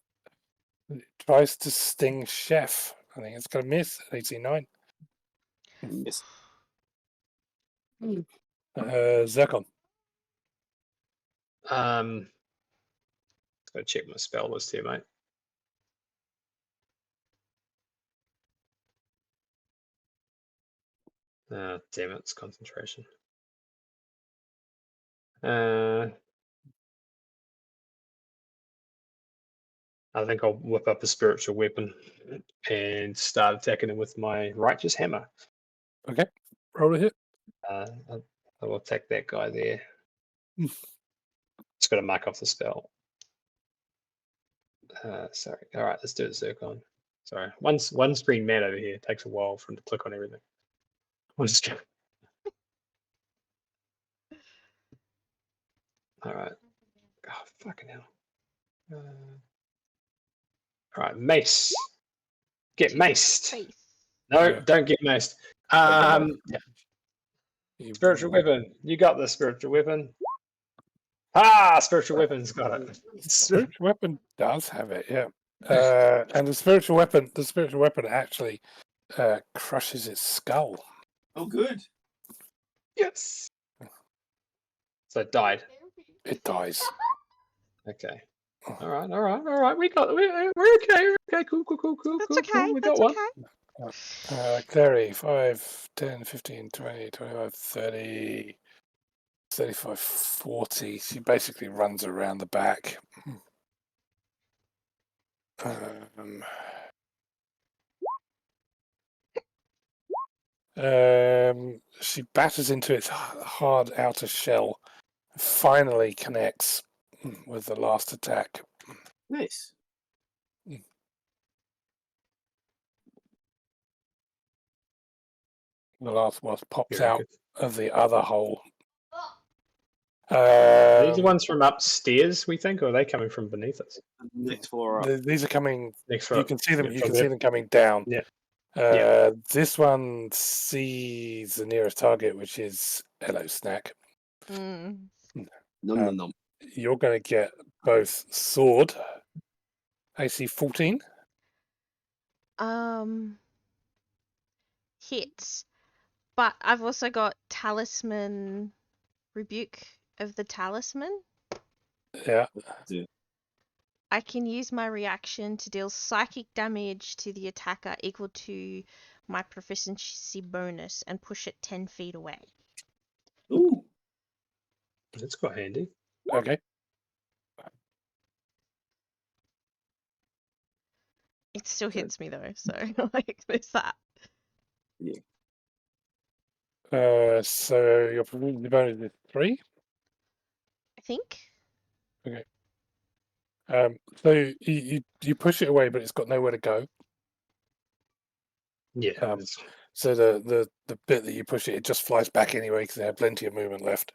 tries to sting Chef. I think it's going to miss at 89. Yes. Zircon. Gotta check my spell list here, mate. Damn it, it's concentration. I think I'll whip up a spiritual weapon and start attacking him with my righteous hammer. Okay. Roll a hit. I will attack that guy there. Just got to mark off the spell. Sorry. All right, let's do it, Zircon. Sorry. One screen mad over here. It takes a while for him to click on everything. All right. Oh, fucking hell. All right, mace. Get maced. Face. No, Yeah. don't get maced. Spiritual weapon. You got the spiritual weapon. Ah, spiritual weapon's got it. Spiritual weapon does have it, yeah. And the spiritual weapon actually crushes its skull. Oh, good. Yes. So it died. It dies. Okay. All right. We got. We're okay. We're okay. Cool. That's okay. Cool. We got That's one. okay. Clary, 5, 10, 15, 20, 25, 30, 35, 40. She basically runs around the back. She batters into its hard outer shell, finally connects with the last attack. Nice. The last wasp pops Very out good. of the other hole. These are Um, ones from upstairs, we think, or are they coming from beneath us? Next floor up. these are coming. Next You floor. can see them. Yeah, You from can there. see them coming down. Yeah. This one sees the nearest target, which is Hello Snack. Mm. Nom nom nom. You're going to get both sword, AC 14. Hits. But I've also got Talisman, Rebuke of the Talisman. Yeah. I can use my reaction to deal psychic damage to the attacker equal to my proficiency bonus and push it 10 feet away. Ooh. That's quite handy. Okay. It still hits me though, so like there's that. So your proficiency bonus is 3. I think. So you push it away, but it's got nowhere to go. Yeah. So the bit that you push it just flies back anyway because they have plenty of movement left.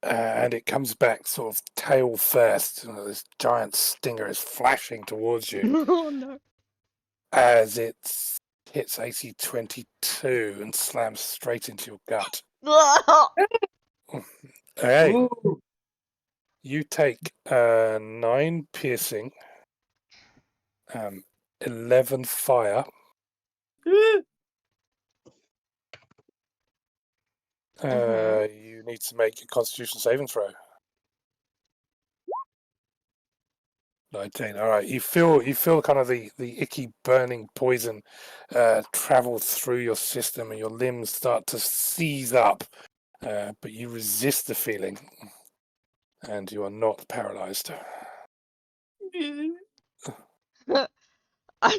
And it comes back sort of tail first. This giant stinger is flashing towards you Oh no. as it hits AC 22 and slams straight into your gut. Hey, Ooh. you take 9 piercing, 11 fire. You need to make a Constitution saving throw. 19. All right. You feel kind of the icky burning poison travel through your system, and your limbs start to seize up. But you resist the feeling, and you are not paralyzed. I'm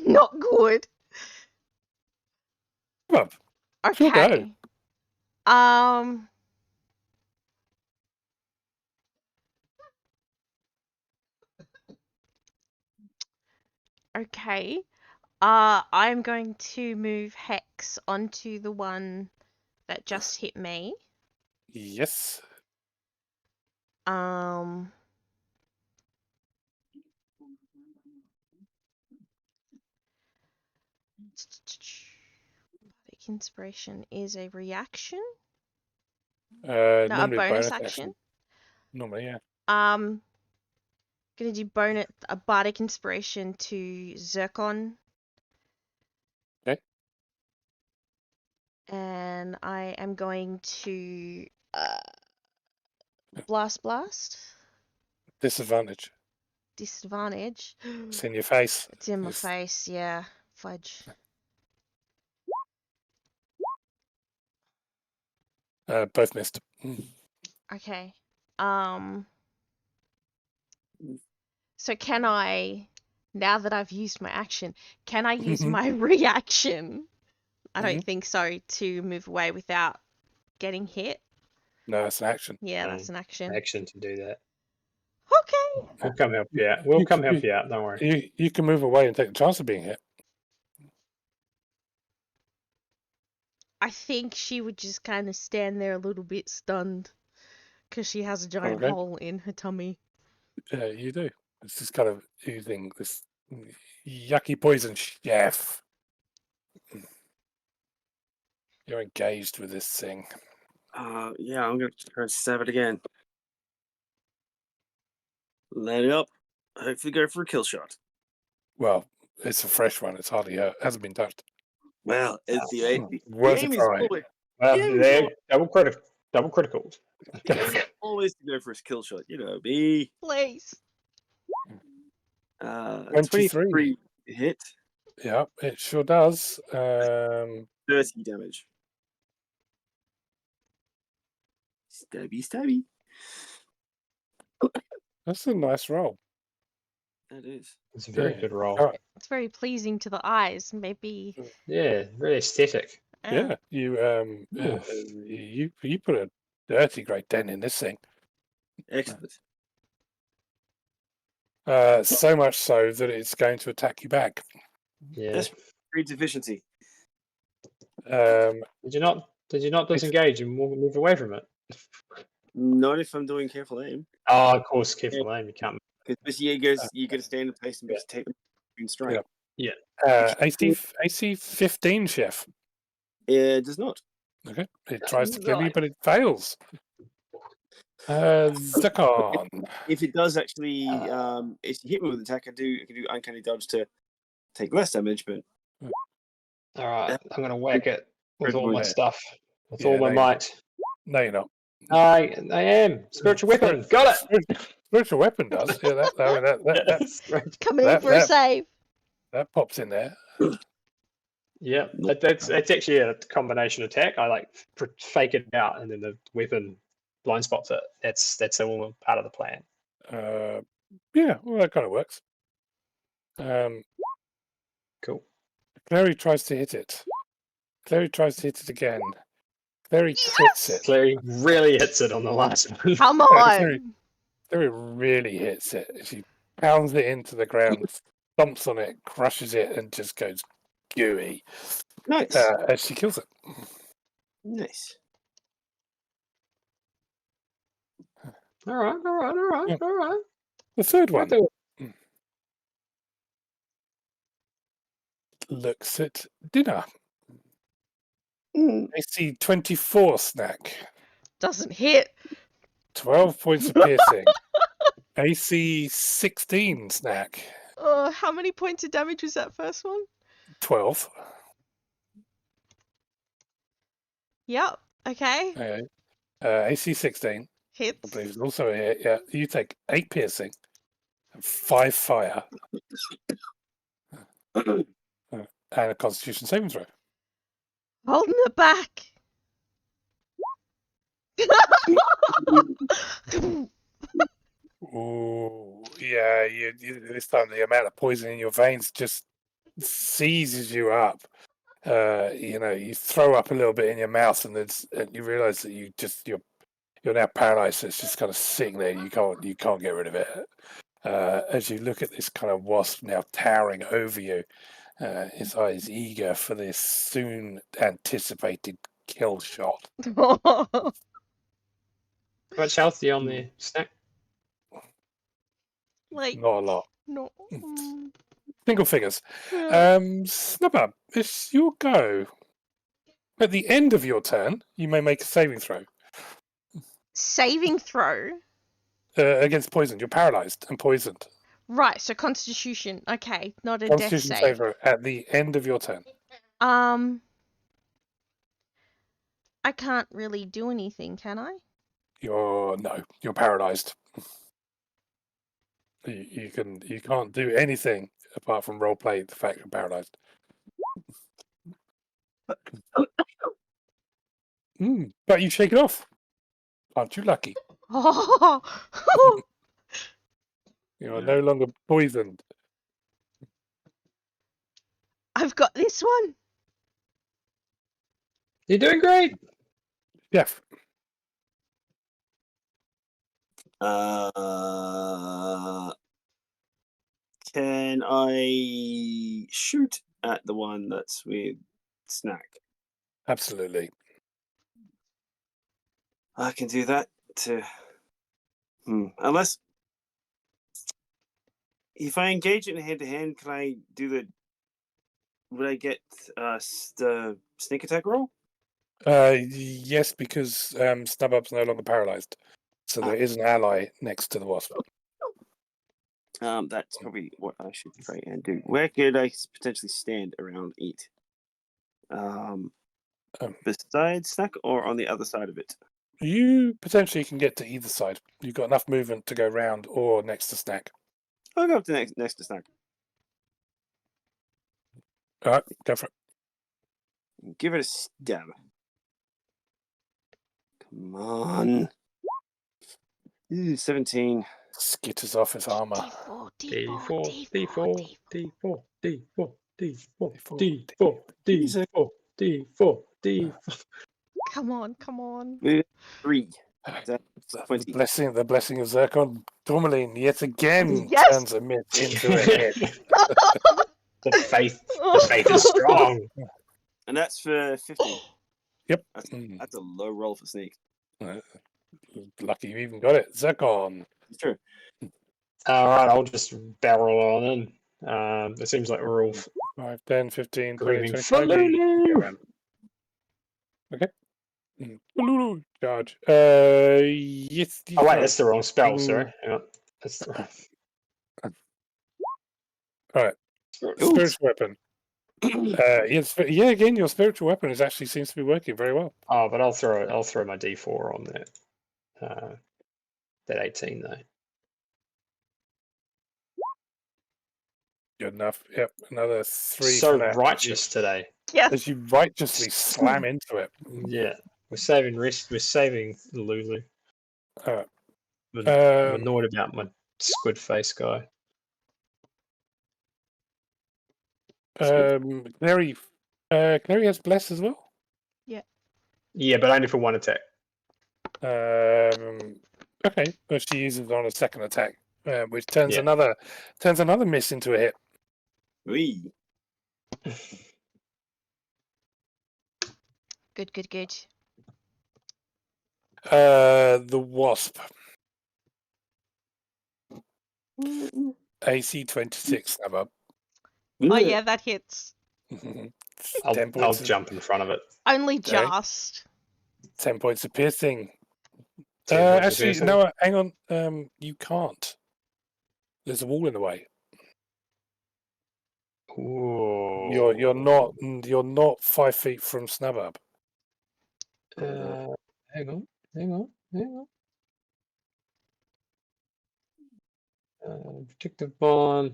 not good. Come up. Sure go. Okay. Okay. I'm going to move Hex onto the one that just hit me. Yes. Bardic Inspiration is a reaction. No, a Normally bonus action. Normally, yeah. Gonna do a Bardic Inspiration to Zircon. Okay. And I am going to Blast. Disadvantage. Disadvantage. It's in your face. It's in my face, yeah. Fudge. Both missed. Okay. So can I, now that I've used my action, can I use my reaction? I don't think so, to move away without getting hit. No, it's an action. Yeah, that's an action. Action to do that. Okay. We'll come help you out. We'll come help you out. Don't worry. You can move away and take the chance of being hit. I think she would just kind of stand there a little bit stunned because she has a giant hole in her tummy. Yeah, you do. It's just kind of oozing this yucky poison chef. You're engaged with this thing. Yeah, I'm gonna try and stab it again. Let it up. Hopefully, go for a kill shot. Well, it's a fresh one. It's hardly hasn't been touched. Well, the Worth a aim is try. always Well, Yeah, they're double criticals. the aim is always to go for a kill shot. You know me. Please. 23 hit, Yeah, it sure does. 30 damage. Stabby. That's a nice roll. That is. It's a very Yeah. good roll. Oh, It's very pleasing to the eyes. Maybe. Yeah, very aesthetic. yeah, you you put a dirty great dent in this thing. Excellent. So much so that it's going to attack you back. Yeah. That's breeds efficiency. Um, Did you not disengage and move away from it? Not if I'm doing careful aim. Oh, of course, careful aim. You can't. Because you got to stand in place and just take them and strike. Yeah. Yeah. AC 15, chef. It does not. Okay, it tries to kill you, but it fails. Zakon. If it does actually, if you hit me with an attack, I can do uncanny dodge to take less damage. But All right, I'm gonna whack it with all my Yeah. stuff, with Yeah, all my no, might. No, you're not. I am spiritual weapon. Got it. Spiritual weapon does. Yeah, that Come in that- for a that- save. that pops in there. Yeah, that's actually a combination attack. I like fake it out, and then the weapon blind spots it. That's all part of the plan. Yeah, well, that kind of works. Cool. Clary tries to hit it. Clary tries to hit it again. Clary crits it. Clary really hits it on the last one. Come Clary on. really hits it. She pounds it into the ground, stomps on it, crushes it, and just goes gooey nice, as she kills it. nice. All right. The third one Right. looks at dinner. Mm. I see 24 snack, Doesn't hit. 12 points of piercing. AC 16 snack, How many points of damage was that first one? 12. Yep. Okay. Okay. AC 16, I Hits. believe, is also a hit. Yeah, you take 8 piercing and 5 fire and a Constitution saving throw. Holding it back. Ooh, yeah. This time the amount of poison in your veins just seizes you up. You throw up a little bit in your mouth, and you realise that you're now paralyzed. So it's just kind of sitting there. You can't get rid of it. As you look at this kind of wasp now towering over you, his eyes eager for this soon anticipated kill shot. How much health are you on the snack? Like, Not a lot. no. Single figures. Yeah. Snubber, it's your go. At the end of your turn, you may make a saving throw Saving throw. against poison. You're paralyzed and poisoned. Right, so Constitution. Okay, not a death Constitution save. save throw at the end of your turn. I can't really do anything, can I? You're paralyzed. You can't do anything apart from roleplay the fact you're paralyzed. But you shake it off. Aren't you lucky? Oh, You are no longer poisoned. I've got this one. You're doing great. Jeff. Can I shoot at the one that's with snack? Absolutely. I can do that unless if I engage it in hand to hand, can I do would I get the sneak attack roll? Yes, because Snubup's no longer paralyzed, so there is an ally next to the wasp. That's probably what I should try and do. Where could I potentially stand around it? Beside Snack or on the other side of it? You potentially can get to either side. You've got enough movement to go round or next to Snack. I'll go up to next to Snack. All right, go for it. Give it a stab. Come on. 17. Skitters off his armor. D4, D4, D4, D4, D4, D4, D4, D4, D4, D4, D4. Come on. 3. The 20. blessing of Zircon. Tourmaline yet again Yes! turns a myth into a hit. The faith is strong. And that's for 15. Yep. That's a low roll for Sneak. Lucky you even got it. Zircon. It's true. All right, I'll just barrel on in. It seems like we're all 5, 10, 15, 20, screaming 25. Falulu! Okay. Falulu. Charge. Yes. Oh wait, that's the wrong spell. Sorry, hang on. That's the wrong. All right. Spiritual weapon. Yes. Yeah. Again, your spiritual weapon actually seems to be working very well. Oh, but I'll throw my D4 on that. That 18 though. Good enough. Yep. Another 3. So for that. righteous today. Yes. As you righteously slam into it. Yeah, we're saving rest. We're saving Lulu. All right. I'm annoyed about my squid face guy. Clary has bless as well. Yeah, but only for one attack. Okay, but she uses it on a second attack, which turns Yeah. another miss into a hit. Wee. Good. The wasp. AC 26 snub up. Oh yeah, that hits. 10 I'll points. jump in front of it. Only just. 10 points of piercing. 10 points of Actually, piercing. no. Hang on. You can't. There's a wall in the way. Ooh. You're not 5 feet from snub up. Hang on. Protective bond.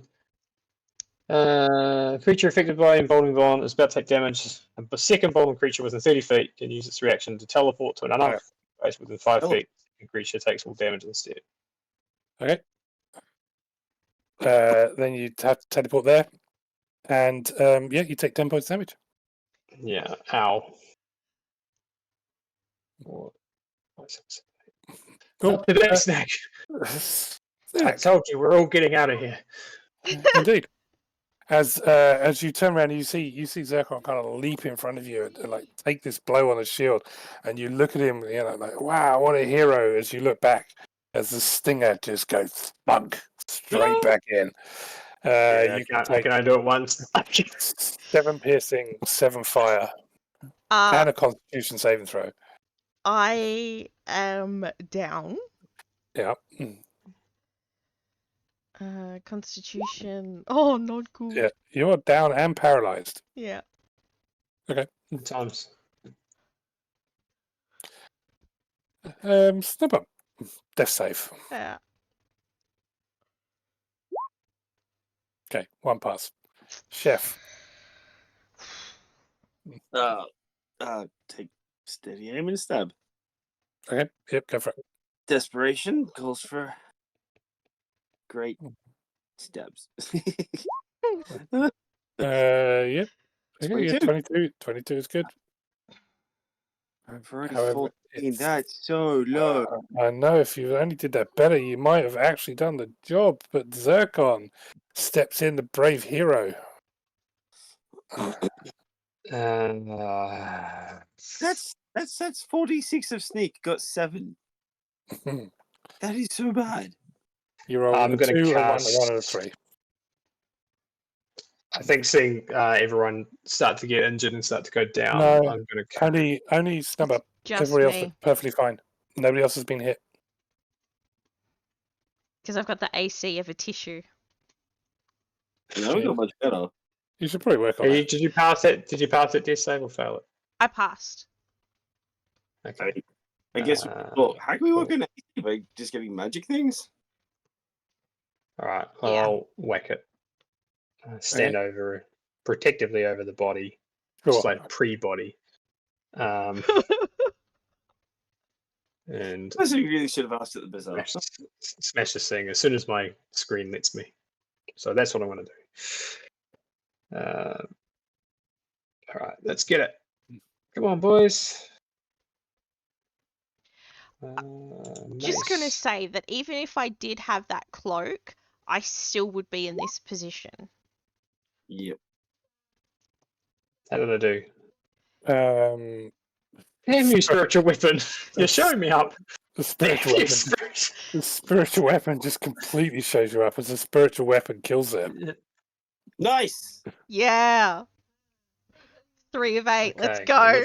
Creature affected by emboldening bond is about to take damage. A second emboldened creature within 30 feet can use its reaction to teleport to another space within 5 feet. The creature takes all damage instead. Okay. Then you have to teleport there, and you take 10 points damage. Yeah. Ow. Cool. Up to that snack. I told you we're all getting out of here. Indeed. As you turn around, you see Zircon kind of leap in front of you and like take this blow on his shield, and you look at him, like, wow, what a hero! As you look back, as the stinger just goes thunk straight back in. I can only do it once. 7 piercing, 7 fire, and a Constitution saving throw. I am down. Yeah. Constitution. Oh, not cool. Yeah, you're down and paralyzed. Yeah. Okay. Times. Snub up. Death save. Yeah. Okay, 1 pass. Chef. Take steady aim and stab. Okay. Yep. Go for it. Desperation calls for great stabs. Yep. Okay, yeah, 22. 22. 22 is good. I've already However, 14. it's- That's so low. I know if you only did that better, you might have actually done the job. But Zircon steps in, the brave hero. That's 46 of sneak. Got 7. That is so bad. You're rolling I'm a gonna 2, cast- a 1, and a 3. I think seeing everyone start to get injured and start to go down, No, I'm going to. only snub up. Just Everybody else me, is perfectly fine. Nobody else has been hit. because I've got the AC of a tissue. No, we got much better. You should probably work on that. Did you pass it? Did you pass it, death save, or fail it? I passed. Okay. I guess. Well, how can we work cool. on it? By just getting magic things? All right. Well, Yeah. I'll whack it. Stand over, protectively over the body, just Sure. like pre-body. And That's what you really should have asked at the bazaar. smash this thing as soon as my screen lets me. So that's what I'm going to do. All right, let's get it. Come on, boys. Just gonna Nice. say that even if I did have that cloak, I still would be in this position. Yep. How did I do? Damn you, Spir- spiritual weapon! You're showing me up. The spiritual Damn you, weapon. The spiritual weapon just completely shows you up as a spiritual weapon kills them. Nice. Yeah. 3 of 8. Let's Okay, go.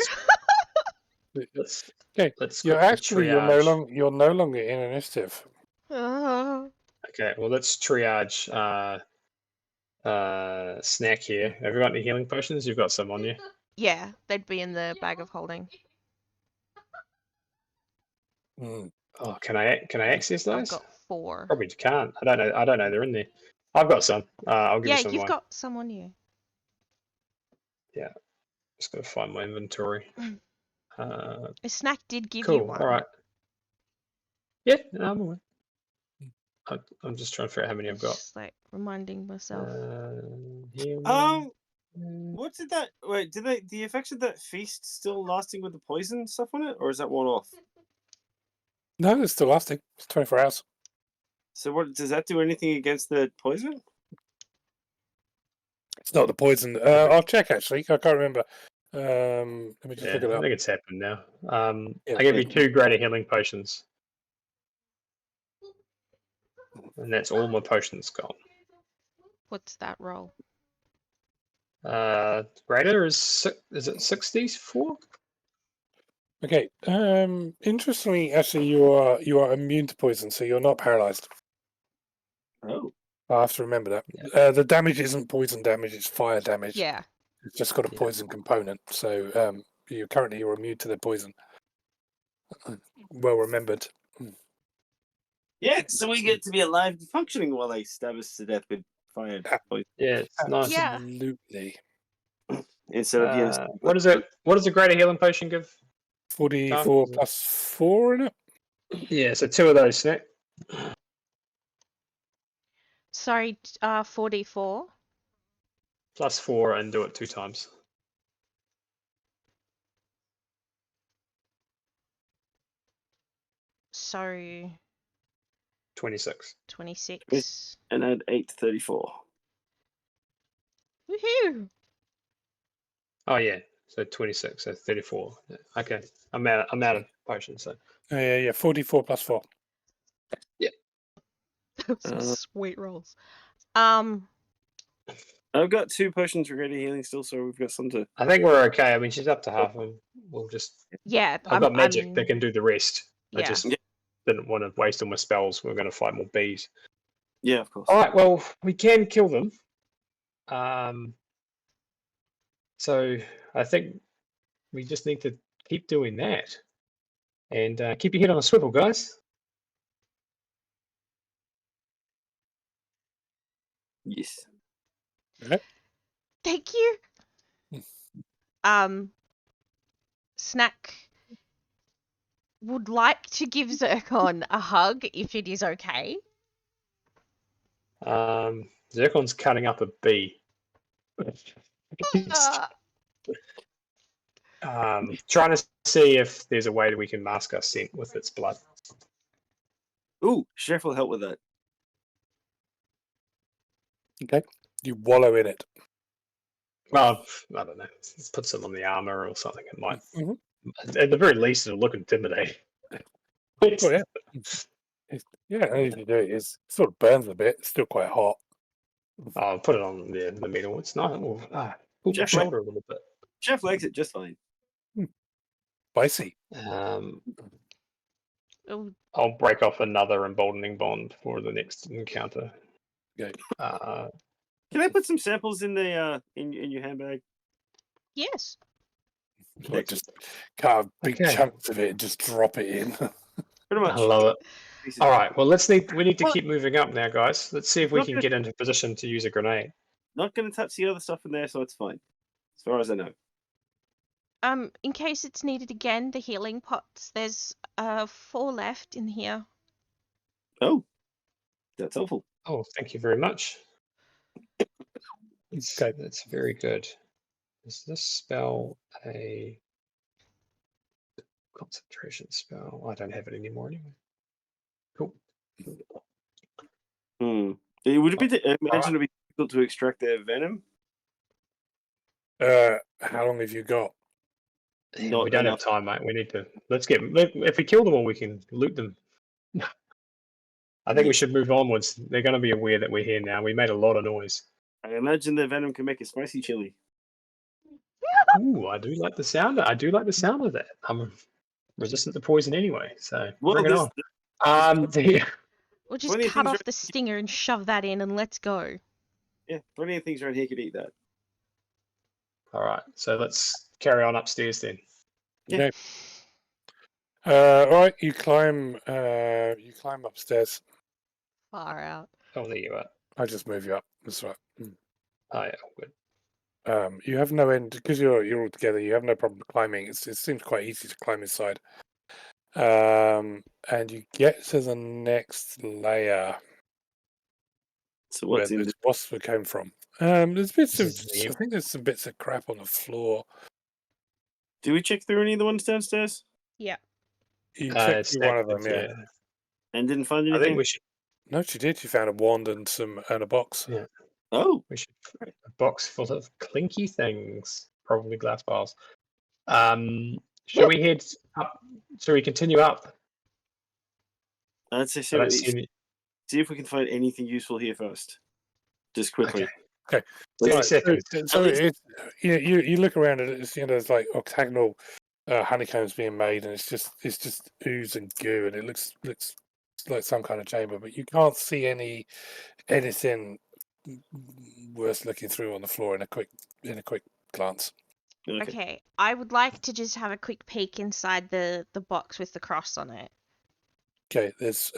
Okay, let's you're quickly actually triage. you're no longer in initiative. Okay, well let's triage snack here. Have you got any healing potions? You've got some on you. Yeah, they'd be in the bag of holding. Mm. Oh, can I access I've those? got 4. Probably can't. I don't know they're in there. I've got some. I'll give Yeah, you some of you've mine. got some on you. Just gotta find my inventory. A snack did give you Cool. one. All right. Yeah, no, I'm aware. I'm just trying to figure out how many I've got. Just like reminding myself. Healing. What did that? Wait, did they? The effects of that feast still lasting with the poison stuff on it, or is that one off? No, it's still lasting. It's 24 hours. So what does that do? Anything against the poison? It's not the poison. I'll check actually. I can't remember. Let me just Yeah, look it I up. think it's happened now. Yeah, I gave you 2 greater healing potions. And that's all my potions gone. What's that roll? Greater is it 64? Okay. Interestingly, actually, you are immune to poison, so you're not paralyzed. Oh, I have to remember that. Yeah. The damage isn't poison damage; it's fire damage. Yeah. It's just got a Yeah. poison component. So you're immune to the poison. Well remembered. yeah. So we get to be alive and functioning while they stab us to death with fire poison Yeah, it's nice. Yeah. Absolutely. instead of What is it? What does a greater healing potion give? 44 Is it- plus 4 in it. Yeah, so 2 of those, Snack. Sorry, 44. Plus 4 and do it 2 times. So 26. 26. and add 8 to 34. Woohoo! Oh yeah, so 26, so 34. Yeah, okay, I'm out of potions. So Yeah. 44 plus 4. Some sweet rolls. I've got 2 potions for greater healing still, so we've got some to. I think we're okay. I mean, she's up to half. And we'll just. Yeah, I've got magic that can do the rest. I Yeah. just Yeah. didn't want to waste all my spells. We're going to fight more bees. Yeah, of course. All right. Well, we can kill them. So I think we just need to keep doing that, and keep your head on a swivel, guys. Yes. Thank you. Snack would like to give Zircon a hug if it is okay. Zircon's cutting up a bee. Trying to see if there's a way that we can mask our scent with its blood. Ooh, Chef will help with that. Okay. You wallow in it. Well, I don't know. Let's put some on the armor or something. It might, Mhm. at the very least, it'll look intimidating. Oh, yeah. Yeah, the only thing to do is it sort of burns a bit. It's still quite hot. I'll put it on the middle. It's not. Pull my Jeff, shoulder a little bit. Jeff likes it just fine. Spicy. Oh, I'll break off another emboldening bond for the next encounter. Okay. Can I put some samples in the in your handbag? yes. Like just carve big Okay. chunks of it and just drop it in. Pretty much. I love it. Pieces. All right. Well, we need to Well- keep moving up now, guys. Let's see if we Not can gonna- get into position to use a grenade. Not going to touch the other stuff in there, so it's fine, as far as I know. In case it's needed again, the healing pots. There's 4 left in here. Oh, that's helpful. Oh, thank you very much. Okay. That's very good. Is this spell a concentration spell? I don't have it anymore anyway. Cool. Would it be? Imagine it'd be difficult to extract their venom. How long have you got? Yeah, Not we don't enough. have time, mate. We need to. If we kill them all, we can loot them. I think we should move onwards. They're going to be aware that we're here now. We made a lot of noise. I imagine their venom can make a spicy chili. Ooh, I do like the sound. I do like the sound of that. I'm resistant to poison anyway, so Well, bring it this, on. We'll just Plenty of cut things off the stinger and shove that in and let's go. yeah, plenty of things around here could eat that. All right, so let's carry on upstairs then. Yeah. Okay. All right, you climb upstairs. Far out. Oh, there you are. I just move you up. That's right. Oh yeah, good. You have no end because you're all together. You have no problem climbing. It seems quite easy to climb inside. And you get to the next layer So where what's in the this? wasp came from. There's bits of. This is I think there's some bits of crap on the floor. Do we check through any of the ones downstairs Yeah. You checked through one of them, yeah. and didn't find I anything? think we should. No, she did. You found a wand and a box. Yeah. Oh, We should put a box full of clinky things, probably glass bars. Shall we head up? Shall we continue up? I'd say I so. don't see any. See if we can find anything useful here first, just quickly. Okay. Like, 30 Right, seconds. so least- it's you look around and it's there's like octagonal honeycombs being made and it's just ooze and goo and it looks like some kind of chamber, but you can't see anything worth looking through on the floor in a quick glance. Okay. I would like to just have a quick peek inside the box with the cross on it. Okay, there's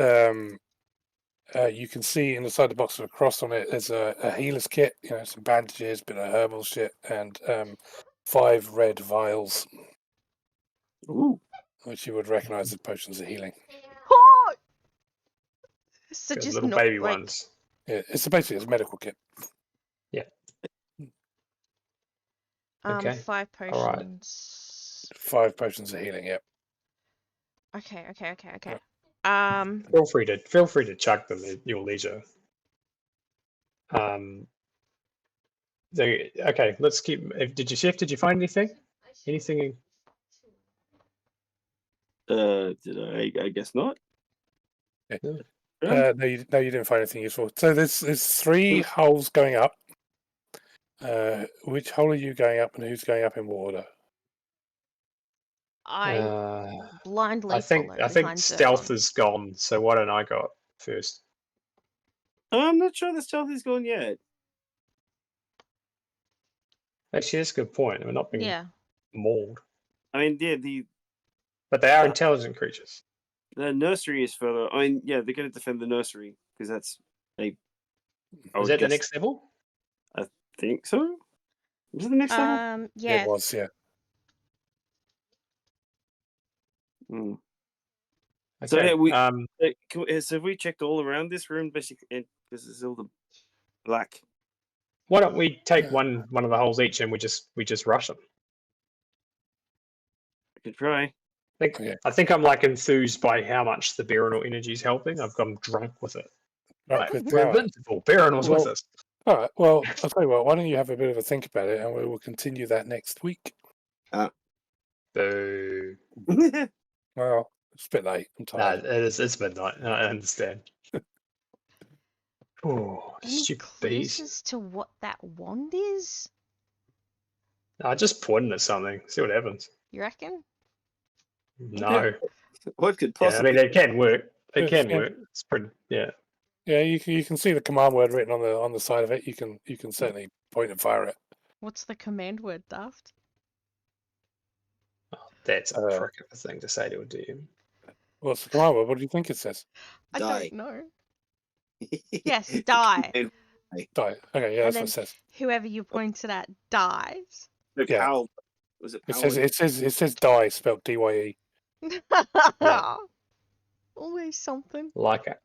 you can see inside the box with a cross on it. There's a healer's kit, some bandages, bit of herbal shit, and 5 red vials, Ooh. which you would recognise as potions of healing. Oh! So Good just little not baby like, ones. Yeah, it's basically a medical kit. Okay. 5 All right. potions. 5 potions of healing. Yep. Okay. Right. Feel free to chug them at your leisure. Okay, let's keep. Did you find anything? Anything? Did I guess not. No, you didn't find anything useful. So there's 3 holes going up. Which hole are you going up, and who's going up in what order? I blindly I think follow behind stealth Zircon. is gone. So why don't I go up first? I'm not sure the stealth is gone yet. Actually, that's a good point. We're not being Yeah. mauled, I mean, yeah, but they are intelligent creatures. the nursery is further. I mean, yeah, they're going to defend the nursery because that's I Is would that the guess- next level? think so. Was it the next level? Yeah. It was, yeah. Mm. Okay. So yeah, so have we checked all around this room, basically, because it's all the black. Why don't we take one of the holes each and we just rush them? I could try. I think I'm like enthused by how much the Baronal energy is helping. I've gotten drunk with it. Right, Like, with we're power. invincible. Baronal's with us. All right. Well, I'll tell you what. Why don't you have a bit of a think about it, and we will continue that next week. Boo. Well, it's a bit late. I'm Nah, tired. it's midnight. I understand. Oh, Any stupid clues bees. as to what that wand is? I just pointed at something. See what happens. You reckon? No. What could Yeah, I possibly? mean, it can work. It Yes, can yeah. work. It's pretty. Yeah. Yeah, you can see the command word written on the side of it. You can certainly point and fire it. What's the command word, Daft? That's a Uh, prick of a thing to say to a DM. What's the command word? What do you think it says? I Die. don't know. Yes, die. Die. Okay, yeah, And that's what then it says. whoever you pointed at dies. Look, Yeah. how was it? It says die spelled DYE. Yeah. Always something. Like it.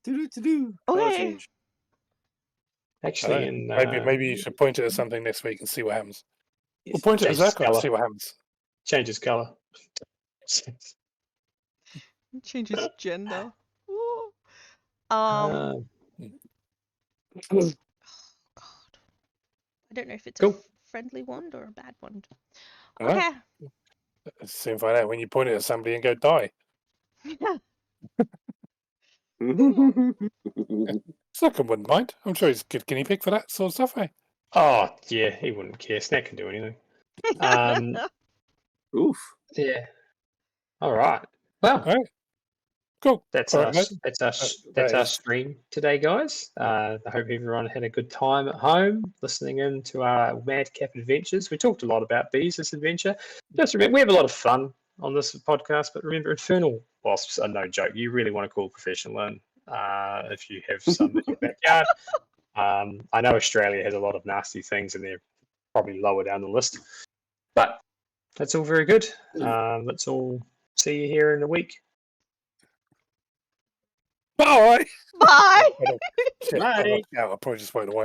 To-do. Color Okay. change. Actually, Maybe you should point it at something next week and see what happens. Yes. We'll point it at Changes Zircon and colour. see what happens. changes color. Changes gender. Ooh. Uh, God. I don't know if it's a Cool. friendly wand or a bad wand. Alright. Okay. Soon find out when you point it at somebody and go die. Zircon wouldn't mind. I'm sure he's a good guinea pig for that sort of stuff, eh? oh yeah, he wouldn't care. Snack can do anything. Oof. Yeah. All right. Well, Alright. Cool. that's All our right, mate. that's That our is- stream today, guys. I hope everyone had a good time at home listening in to our madcap adventures. We talked a lot about bees this adventure. Just remember, we have a lot of fun on this podcast, but remember, infernal wasps are no joke. You really want to call a professional in if you have some in your backyard. I know Australia has a lot of nasty things, and they're probably lower down the list. But that's all very good. Let's all see you here in a week. Bye. Bye. Shit, Bye. I'll probably just wait a while.